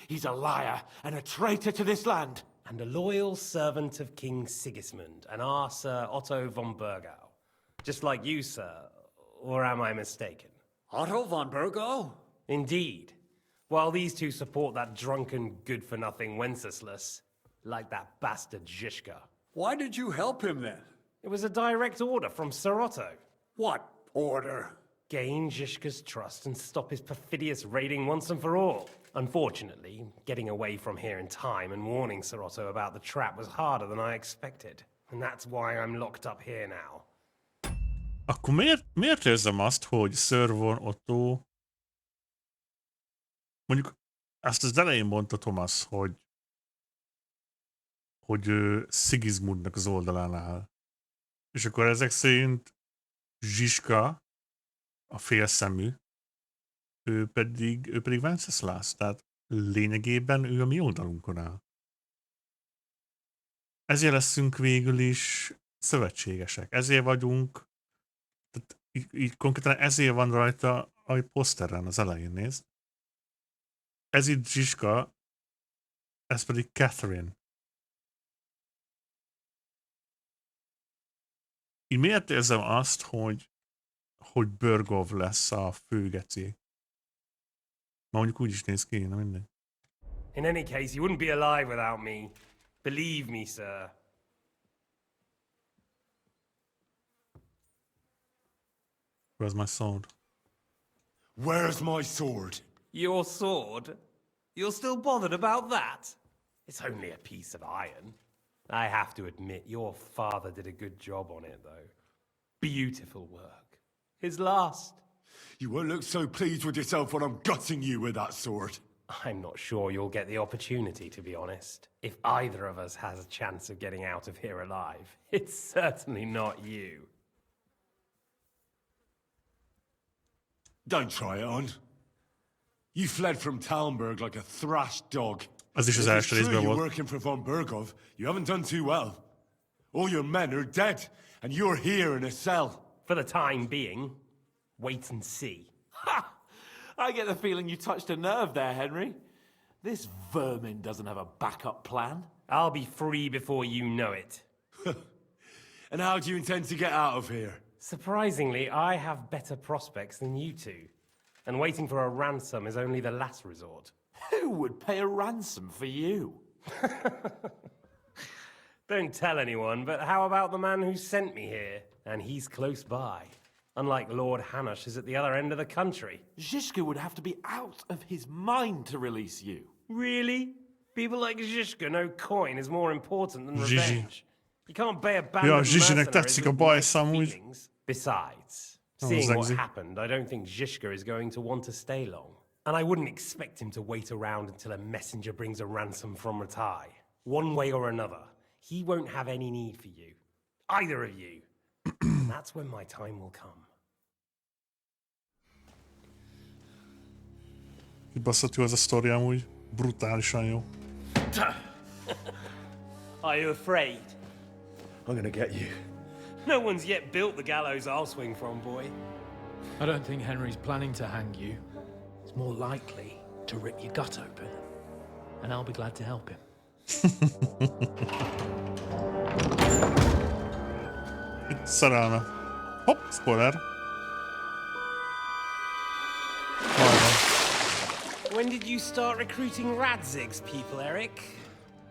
He's a liar and a traitor to this land. And a loyal servant of King Sigismund and our Sir Otto von Burgau. Just like you, sir. Or am I mistaken? Otto von Burgau? Indeed. While these two support that drunken, good-for-nothing Wenceslas, like that bastard Zhishka. Why did you help him then? It was a direct order from Sir Otto. What order? Gain Zhishka's trust and stop his perfidious raiding once and for all. Unfortunately, getting away from here in time and warning Sir Otto about the trap was harder than I expected. And that's why I'm locked up here now. Akkor miért érzem azt, hogy Sir von Otto... Mondjuk ezt az elején mondta Thomas, hogy Sigismundnak az oldalán áll. És akkor ezek szerint Zsiska, a félszemű, ő pedig Wenceslas, tehát lényegében ő a mi oldalunkon áll. Ezért leszünk végül is szövetségesek. Ezért vagyunk, tehát így konkrétan ezért van rajta a poszteren az elején, nézd. Ez itt Zsiska, ez pedig Catherine. Így miért érzem azt, hogy Burgov lesz a főgeci? Ma mondjuk úgy is néz ki, na mindegy. In any case, you wouldn't be alive without me. Believe me, sir. Where's my sword? Where's my sword? Your sword? You're still bothered about that? It's only a piece of iron. I have to admit, your father did a good job on it, though. Beautiful work. His last. You won't look so pleased with yourself when I'm gutting you with that sword. I'm not sure you'll get the opportunity, to be honest. If either of us has a chance of getting out of here alive, it's certainly not you. Don't try it on. You fled from Talmberg like a thrashed dog. Az is az If it's első true részben you're volt. working for von Burgov, you haven't done too well. All your men are dead, and you're here in a cell. For the time being, wait and see. Ha! I get the feeling you touched a nerve there, Henry. This vermin doesn't have a backup plan. I'll be free before you know it. And how do you intend to get out of here? Surprisingly, I have better prospects than you two. And waiting for a ransom is only the last resort. Who would pay a ransom for you? Don't tell anyone, but how about the man who sent me here? And he's close by. Unlike Lord Hanush is at the other end of the country. Zhishka would have to be out of his mind to release you. Really? People like Zhishka know coin is more important than Zsizsi. revenge. You can't pay a band Ja, of Zsizsinek mercenaries tetszik a with bajsz amúgy. feelings. Besides, Oh, seeing what Zagzi. happened, I don't think Zhishka is going to want to stay long. And I wouldn't expect him to wait around until a messenger brings a ransom from Ratai. One way or another, he won't have any need for you. Either of you. And that's when my time will come. Kibaszott jó ez a sztori amúgy. Brutálisan jó. Are you afraid? I'm gonna get you. No one's yet built the gallows I'll swing from, boy. I don't think Henry's planning to hang you. It's more likely to rip your gut open. And I'll be glad to help him. Itt szerelme. Hopp, spoiler. When did you start recruiting Radzig's people, Eric?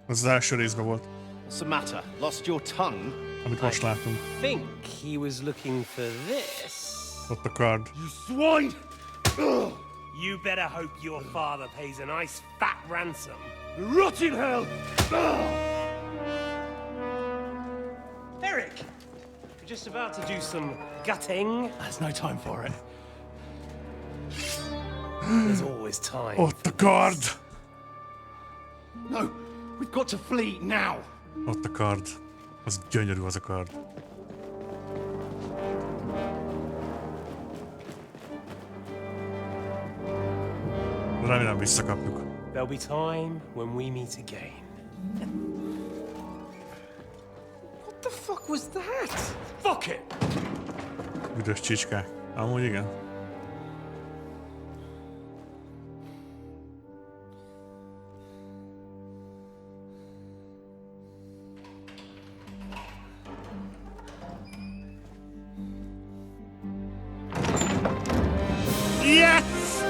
Ez az első részben volt. What's the matter? Lost your tongue? Amit most látunk. Think he was looking for this. Ott a kard. You swine! Ugh. You better hope your father pays a nice fat ransom. Rot in hell! Ugh. Eric! We're just about to do some gutting. There's no time for it. There's always time. Ott a kard! No, we've got to flee now. Ott a kard. Az gyönyörű az a kard. Remélem visszakapjuk. There'll be time when we meet again. What the fuck was that? Fuck it! Üdös csicskák. Amúgy igen. Yes!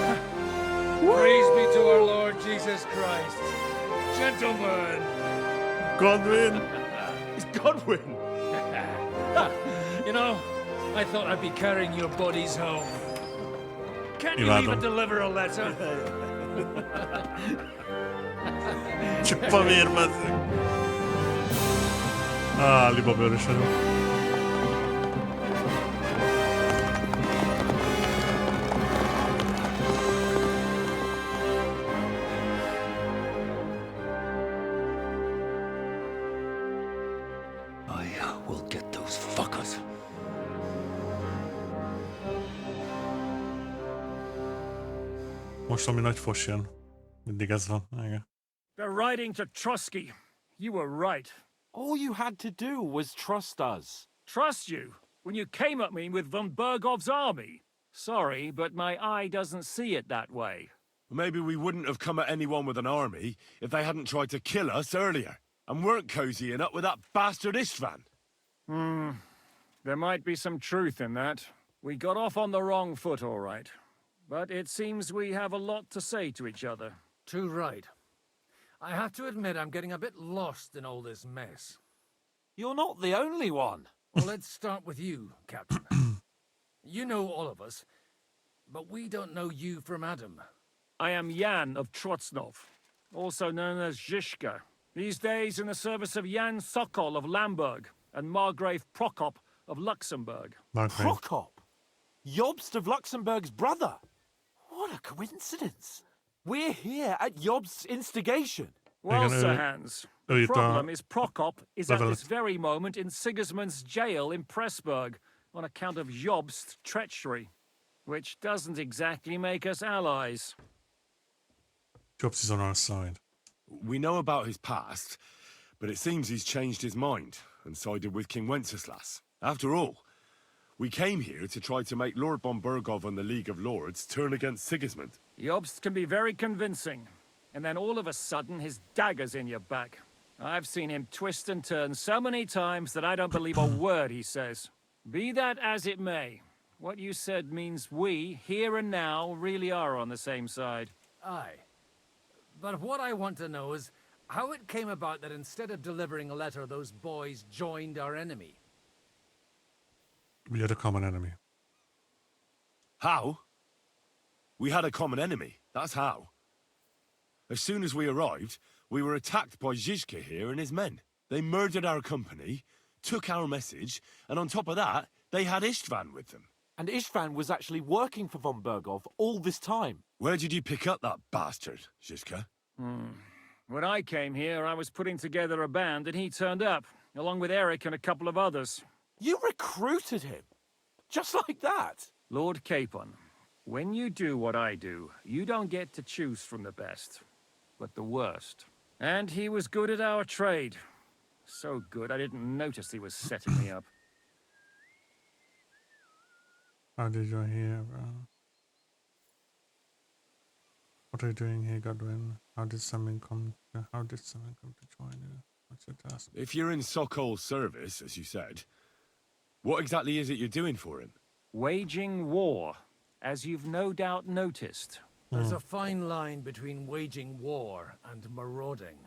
Praise be to our Lord Jesus Christ. Gentlemen. Godwin! It's Godwin! You know, I thought I'd be carrying your bodies home. Can't you even deliver a letter? Csupa vér, bazzeg. Libabőrös vagyok. Most valami nagy fos jön. Mindig ez van. Igen. They're riding to Trusky. You were right. All you had to do was trust us. Trust you? When you came at me with von Bergov's army? Sorry, but my eye doesn't see it that way. Maybe we wouldn't have come at anyone with an army if they hadn't tried to kill us earlier, and weren't cozying up with that bastard Istvan. There might be some truth in that. We got off on the wrong foot, all right. But it seems we have a lot to say to each other. Too right. I have to admit I'm getting a bit lost in all this mess. You're not the only one. Well, let's start with you, Captain. You know all of us, but we don't know you from Adam. I am Jan of Trotsnov, also known as Zhishka. These days in the service of Jan Sokol of Lamberg and Margrave Prokop of Luxembourg. Prokop? Jobst of Luxembourg's brother? What a coincidence. We're here at Jobst's instigation. Well, Sir Hans, the problem is Prokop is at this very moment in Sigismund's jail in Pressburg on account of Jobst's treachery, which doesn't exactly make us allies. Jobst is on our side. We know about his past, but it seems he's changed his mind and sided with King Wenceslas. After all, we came here to try to make Lord von Bergov and the League of Lords turn against Sigismund. Jobst can be very convincing, and then all of a sudden his dagger's in your back. I've seen him twist and turn so many times that I don't believe a word he says. Be that as it may, what you said means we, here and now, really are on the same side. Aye. But what I want to know is how it came about that instead of delivering a letter, those boys joined our enemy. We had a common enemy. How? We had a common enemy, that's how. As soon as we arrived, we were attacked by Zhizka here and his men. They murdered our company, took our message, and on top of that, they had Istvan with them. And Istvan was actually working for von Bergov all this time. Where did you pick up that bastard, Zhizka? When I came here, I was putting together a band and he turned up, along with Eric and a couple of others. You recruited him? Just like that? Lord Capon, when you do what I do, you don't get to choose from the best, but the worst. And he was good at our trade. So good, I didn't notice he was setting me up. How did you hear? What are you doing here, Godwin? How did someone come to join you? What's your task? If you're in Sokol's service, as you said, what exactly is it you're doing for him? Waging war, as you've no doubt noticed. There's a fine line between waging war and marauding.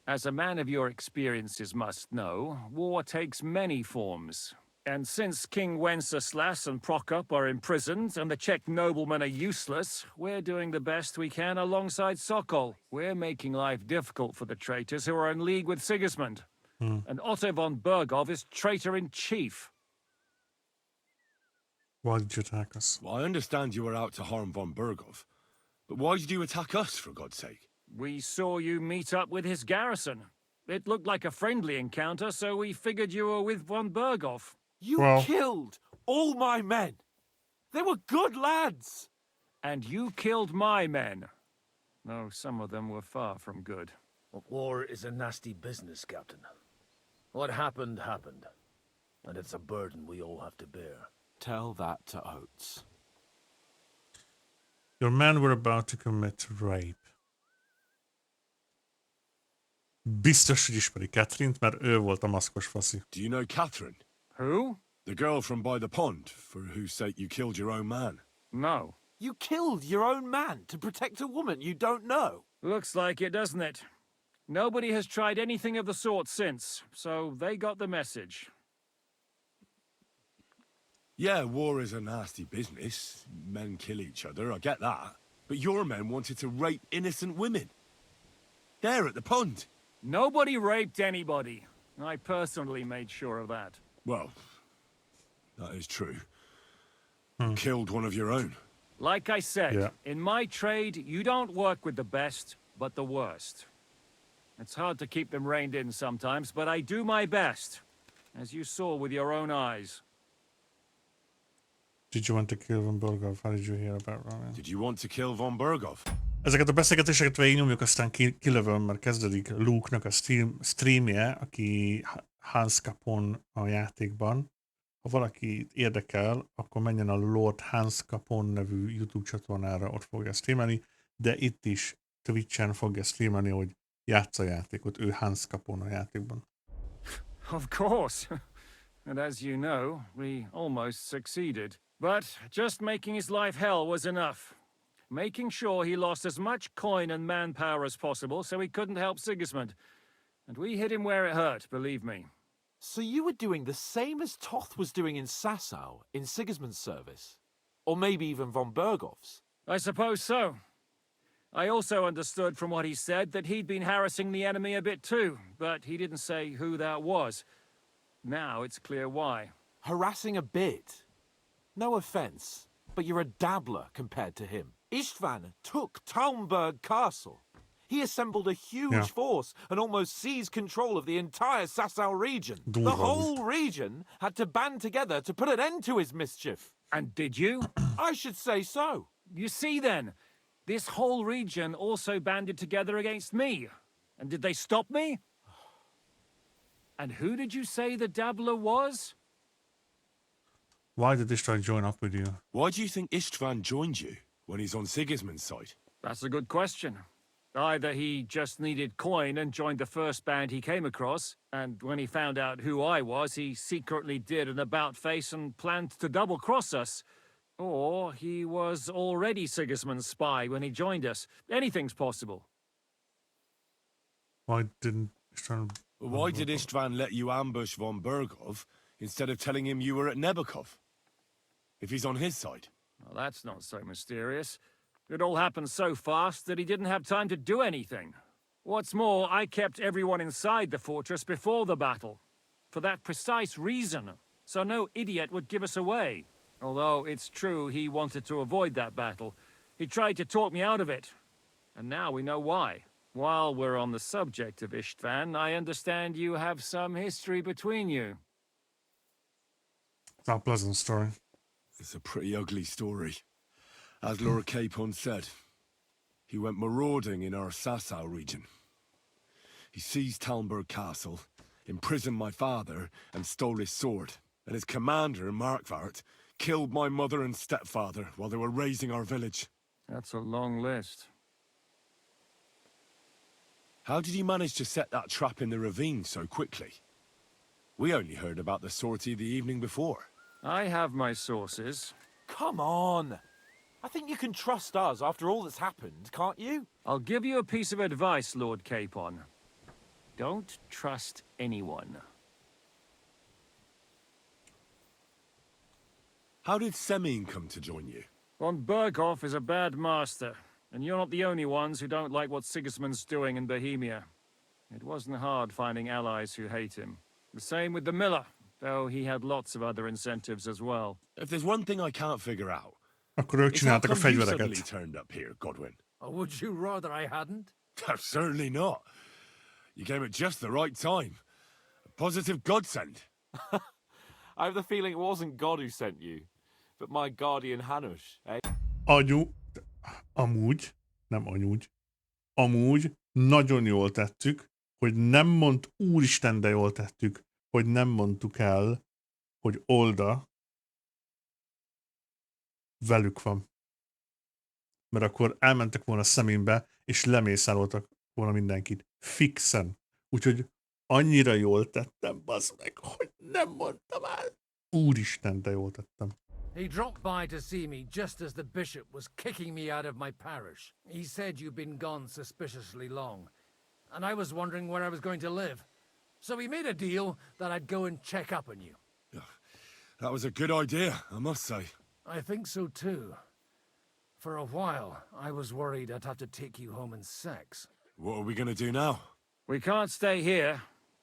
As a man of your experiences must know, war takes many forms. And since King Wenceslas and Prokop are imprisoned and the Czech noblemen are useless, we're doing the best we can alongside Sokol. We're making life difficult for the traitors who are in league with Sigismund. And Otto von Bergov is traitor-in-chief. Why did you attack us? Well, I understand you were out to harm von Bergov, but why did you attack us, for God's sake? We saw you meet up with his garrison. It looked like a friendly encounter, so we figured you were with von Bergov. You killed all my men. They were good lads. And you killed my men. Though some of them were far from good. War is a nasty business, Captain. What happened, happened. And it's a burden we all have to bear. Tell that to Oates. Your men were about to commit rape. Biztos, hogy ismeri Catherine-t, mert ő volt a maszkos faszi. Do you know Catherine? Who? The girl from by the pond, for whose sake you killed your own man. No. You killed your own man to protect a woman you don't know. Looks like it, doesn't it? Nobody has tried anything of the sort since, so they got the message. Yeah, war is a nasty business. Men kill each other, I get that. But your men wanted to rape innocent women. There at the pond. Nobody raped anybody. I personally made sure of that. Well, that is true. Killed one of your own. Like I said, in my trade, you don't work with the best, but the worst. It's hard to keep them reined in sometimes, but I do my best, as you saw with your own eyes. Did you want to kill von Bergov? How did you hear about Ryan? Did you want to kill von Bergov? Ezeket a beszélgetéseket végignyomjuk, aztán kilövöm, mert kezdődik Luke-nak a streamje, aki Hans Capon a játékban. Ha valaki érdekel, akkor menjen a Lord Hans Capon nevű YouTube csatornára, ott fogja streamelni, de itt is Twitch-en fogja streamelni, hogy játsza a játékot. Ő Hans Capon a játékban. Of course. And as you know, we almost succeeded. But just making his life hell was enough. Making sure he lost as much coin and manpower as possible so he couldn't help Sigismund. And we hit him where it hurt, believe me. So you were doing the same as Toth was doing in Sasau, in Sigismund's service? Or maybe even von Bergov's? I suppose so. I also understood from what he said that he'd been harassing the enemy a bit too, but he didn't say who that was. Now it's clear why. Harassing a bit? No offense, but you're a dabbler compared to him. Istvan took Talmberg Castle. He assembled a huge force and almost seized control of the entire Sasau region. The whole region had to band together to put an end to his mischief. And did you? I should say so. You see then, this whole region also banded together against me. And did they stop me? And who did you say the dabbler was? Why did Istvan join up with you? Why do you think Istvan joined you when he's on Sigismund's side? That's a good question. Either he just needed coin and joined the first band he came across, and when he found out who I was, he secretly did an about-face and planned to double-cross us. Or he was already Sigismund's spy when he joined us. Anything's possible. Why didn't Istvan... Why did Istvan let you ambush von Bergov instead of telling him you were at Nebakov? If he's on his side. Well, that's not so mysterious. It all happened so fast that he didn't have time to do anything. What's more, I kept everyone inside the fortress before the battle. For that precise reason. So no idiot would give us away. Although it's true he wanted to avoid that battle. He tried to talk me out of it. And now we know why. While we're on the subject of Istvan, I understand you have some history between you. It's not a pleasant story. It's a pretty ugly story. As Lord Capon said, he went marauding in our Sasau region. He seized Talmberg Castle, imprisoned my father, and stole his sword. And his commander, Markvart, killed my mother and stepfather while they were raising our village. That's a long list. How did you manage to set that trap in the ravine so quickly? We only heard about the sortie the evening before. I have my sources. Come on. I think you can trust us after all that's happened, can't you? I'll give you a piece of advice, Lord Capon. Don't trust anyone. How did Semyon come to join you? Von Berghoff is a bad master, and you're not the only ones who don't like what Sigismund's doing in Bohemia. It wasn't hard finding allies who hate him. The same with the miller, though he had lots of other incentives as well. If there's one thing I can't figure out, Akkor ők it's how csináltak a come you suddenly fegyvereket. turned up here, Godwin. Or would you rather I hadn't? Certainly not. You came at just the right time. A positive godsend. I have the feeling it wasn't God who sent you, but my guardian Hanush, eh? Amúgy, nem anyúgy, amúgy nagyon jól tettük, hogy nem úristen, de jól tettük, hogy nem mondtuk el, hogy Olda velük van. Mert akkor elmentek volna Szeminbe, és lemészároltak volna mindenkit. Fixen. Úgyhogy annyira jól tettem, bazd meg, hogy nem mondtam el. Úristen, de jól tettem. He dropped by to see me just as the bishop was kicking me out of my parish. He said you'd been gone suspiciously long, and I was wondering where I was going to live. So we made a deal that I'd go and check up on you. That was a good idea, I must say. I think so too. For a while, I was worried I'd have to take you home in sex. What are we gonna do now? We can't stay here.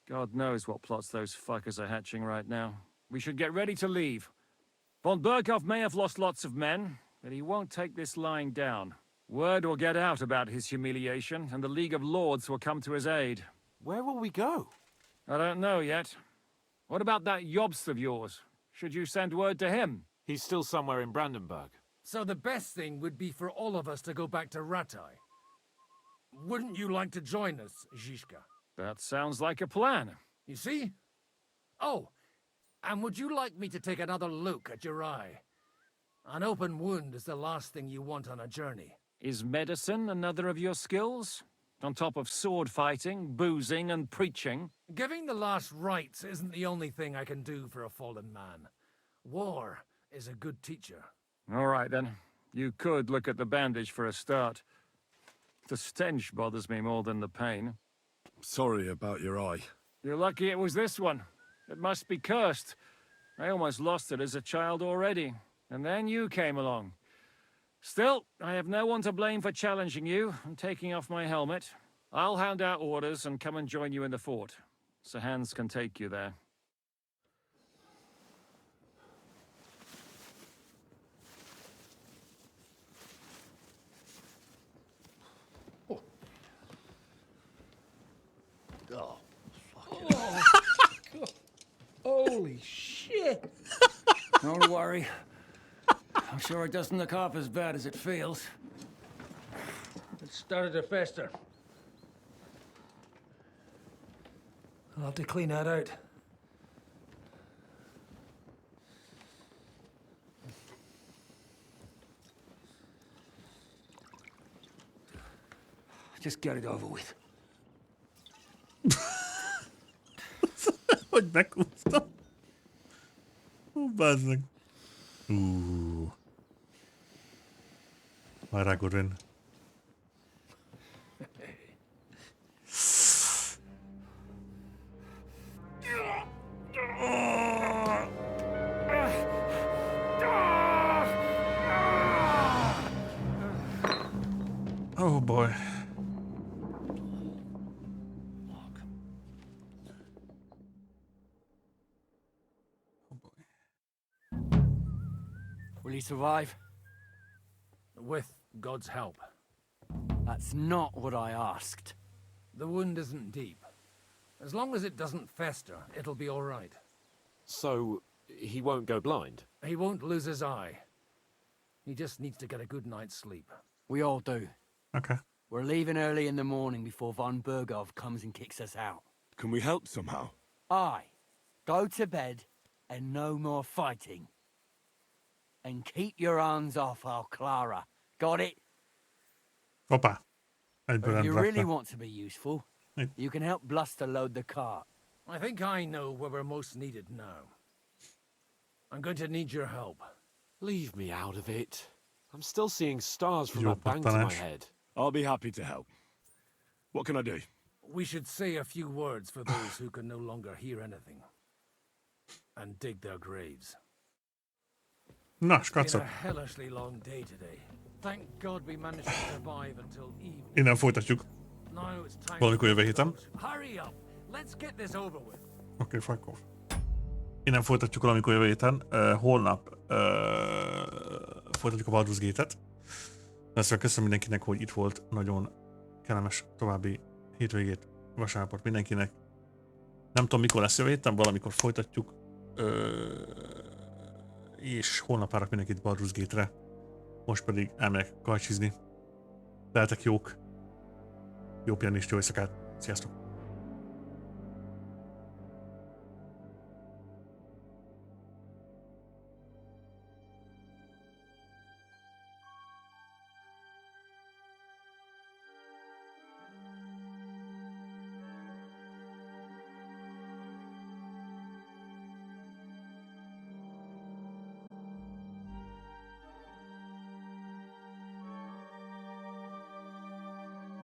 God knows what plots those fuckers are hatching right now. We should get ready to leave. Von Berghoff may have lost lots of men, but he won't take this lying down. Word will get out about his humiliation, and the League of Lords will come to his aid. Where will we go? I don't know yet. What about that Jobst of yours? Should you send word to him? He's still somewhere in Brandenburg. So the best thing would be for all of us to go back to Ratai. Wouldn't you like to join us, Zizka? That sounds like a plan. You see? Oh, and would you like me to take another look at your eye? An open wound is the last thing you want on a journey. Is medicine another of your skills? On top of sword fighting, boozing, and preaching? Giving the last rites isn't the only thing I can do for a fallen man. War is a good teacher. All right, then. You could look at the bandage for a start. The stench bothers me more than the pain. Sorry about your eye. You're lucky it was this one. It must be cursed. I almost lost it as a child already. And then you came along. Still, I have no one to blame for challenging you and taking off my helmet. I'll hand out orders and come and join you in the fort. Sir Hans can take you there. Oh, holy shit! Don't worry. I'm sure it doesn't look half as bad as it feels. It started to fester. I'll have to clean that out. Just get it over with. Hogy megúsztam. Bazd meg. Hajrá, Godwin. Oh boy. Will he survive? With God's help. That's not what I asked. The wound isn't deep. As long as it doesn't fester, it'll be all right. So, he won't go blind? He won't lose his eye. He just needs to get a good night's sleep. We all do. Okay. We're leaving early in the morning before von Berghoff comes and kicks us out. Can we help somehow? Aye. Go to bed and no more fighting. And keep your hands off our Clara. Got it? Hoppá. If you really want to be useful, you can help Bluster load the cart. I think I know where we're most needed now. I'm going to need your help. Leave me out of it. I'm still seeing stars from that bang to my head. I'll be happy to help. What can I do? We should say a few words for those who can no longer hear anything. And dig their graves. Na, It's been skacok. a hellishly long day today. Thank God we managed to survive until evening. Innen folytatjuk. Now it's time Valamikor jövő héten. Hurry up. Let's get this over with. Oké, fuck off. Innen folytatjuk valamikor jövő héten. Holnap folytatjuk a Baldur's Gate-et. Szóval köszönöm mindenkinek, hogy itt volt. Nagyon kellemes további hétvégét, vasárnapot mindenkinek. Nem tudom, mikor lesz jövő héten, valamikor folytatjuk. És holnap várok mindenkit Baldur's Gate-re. Most pedig elmegyek kajcsizni. Lehetek jók. Jó pihenést, jó éjszakát. Sziasztok!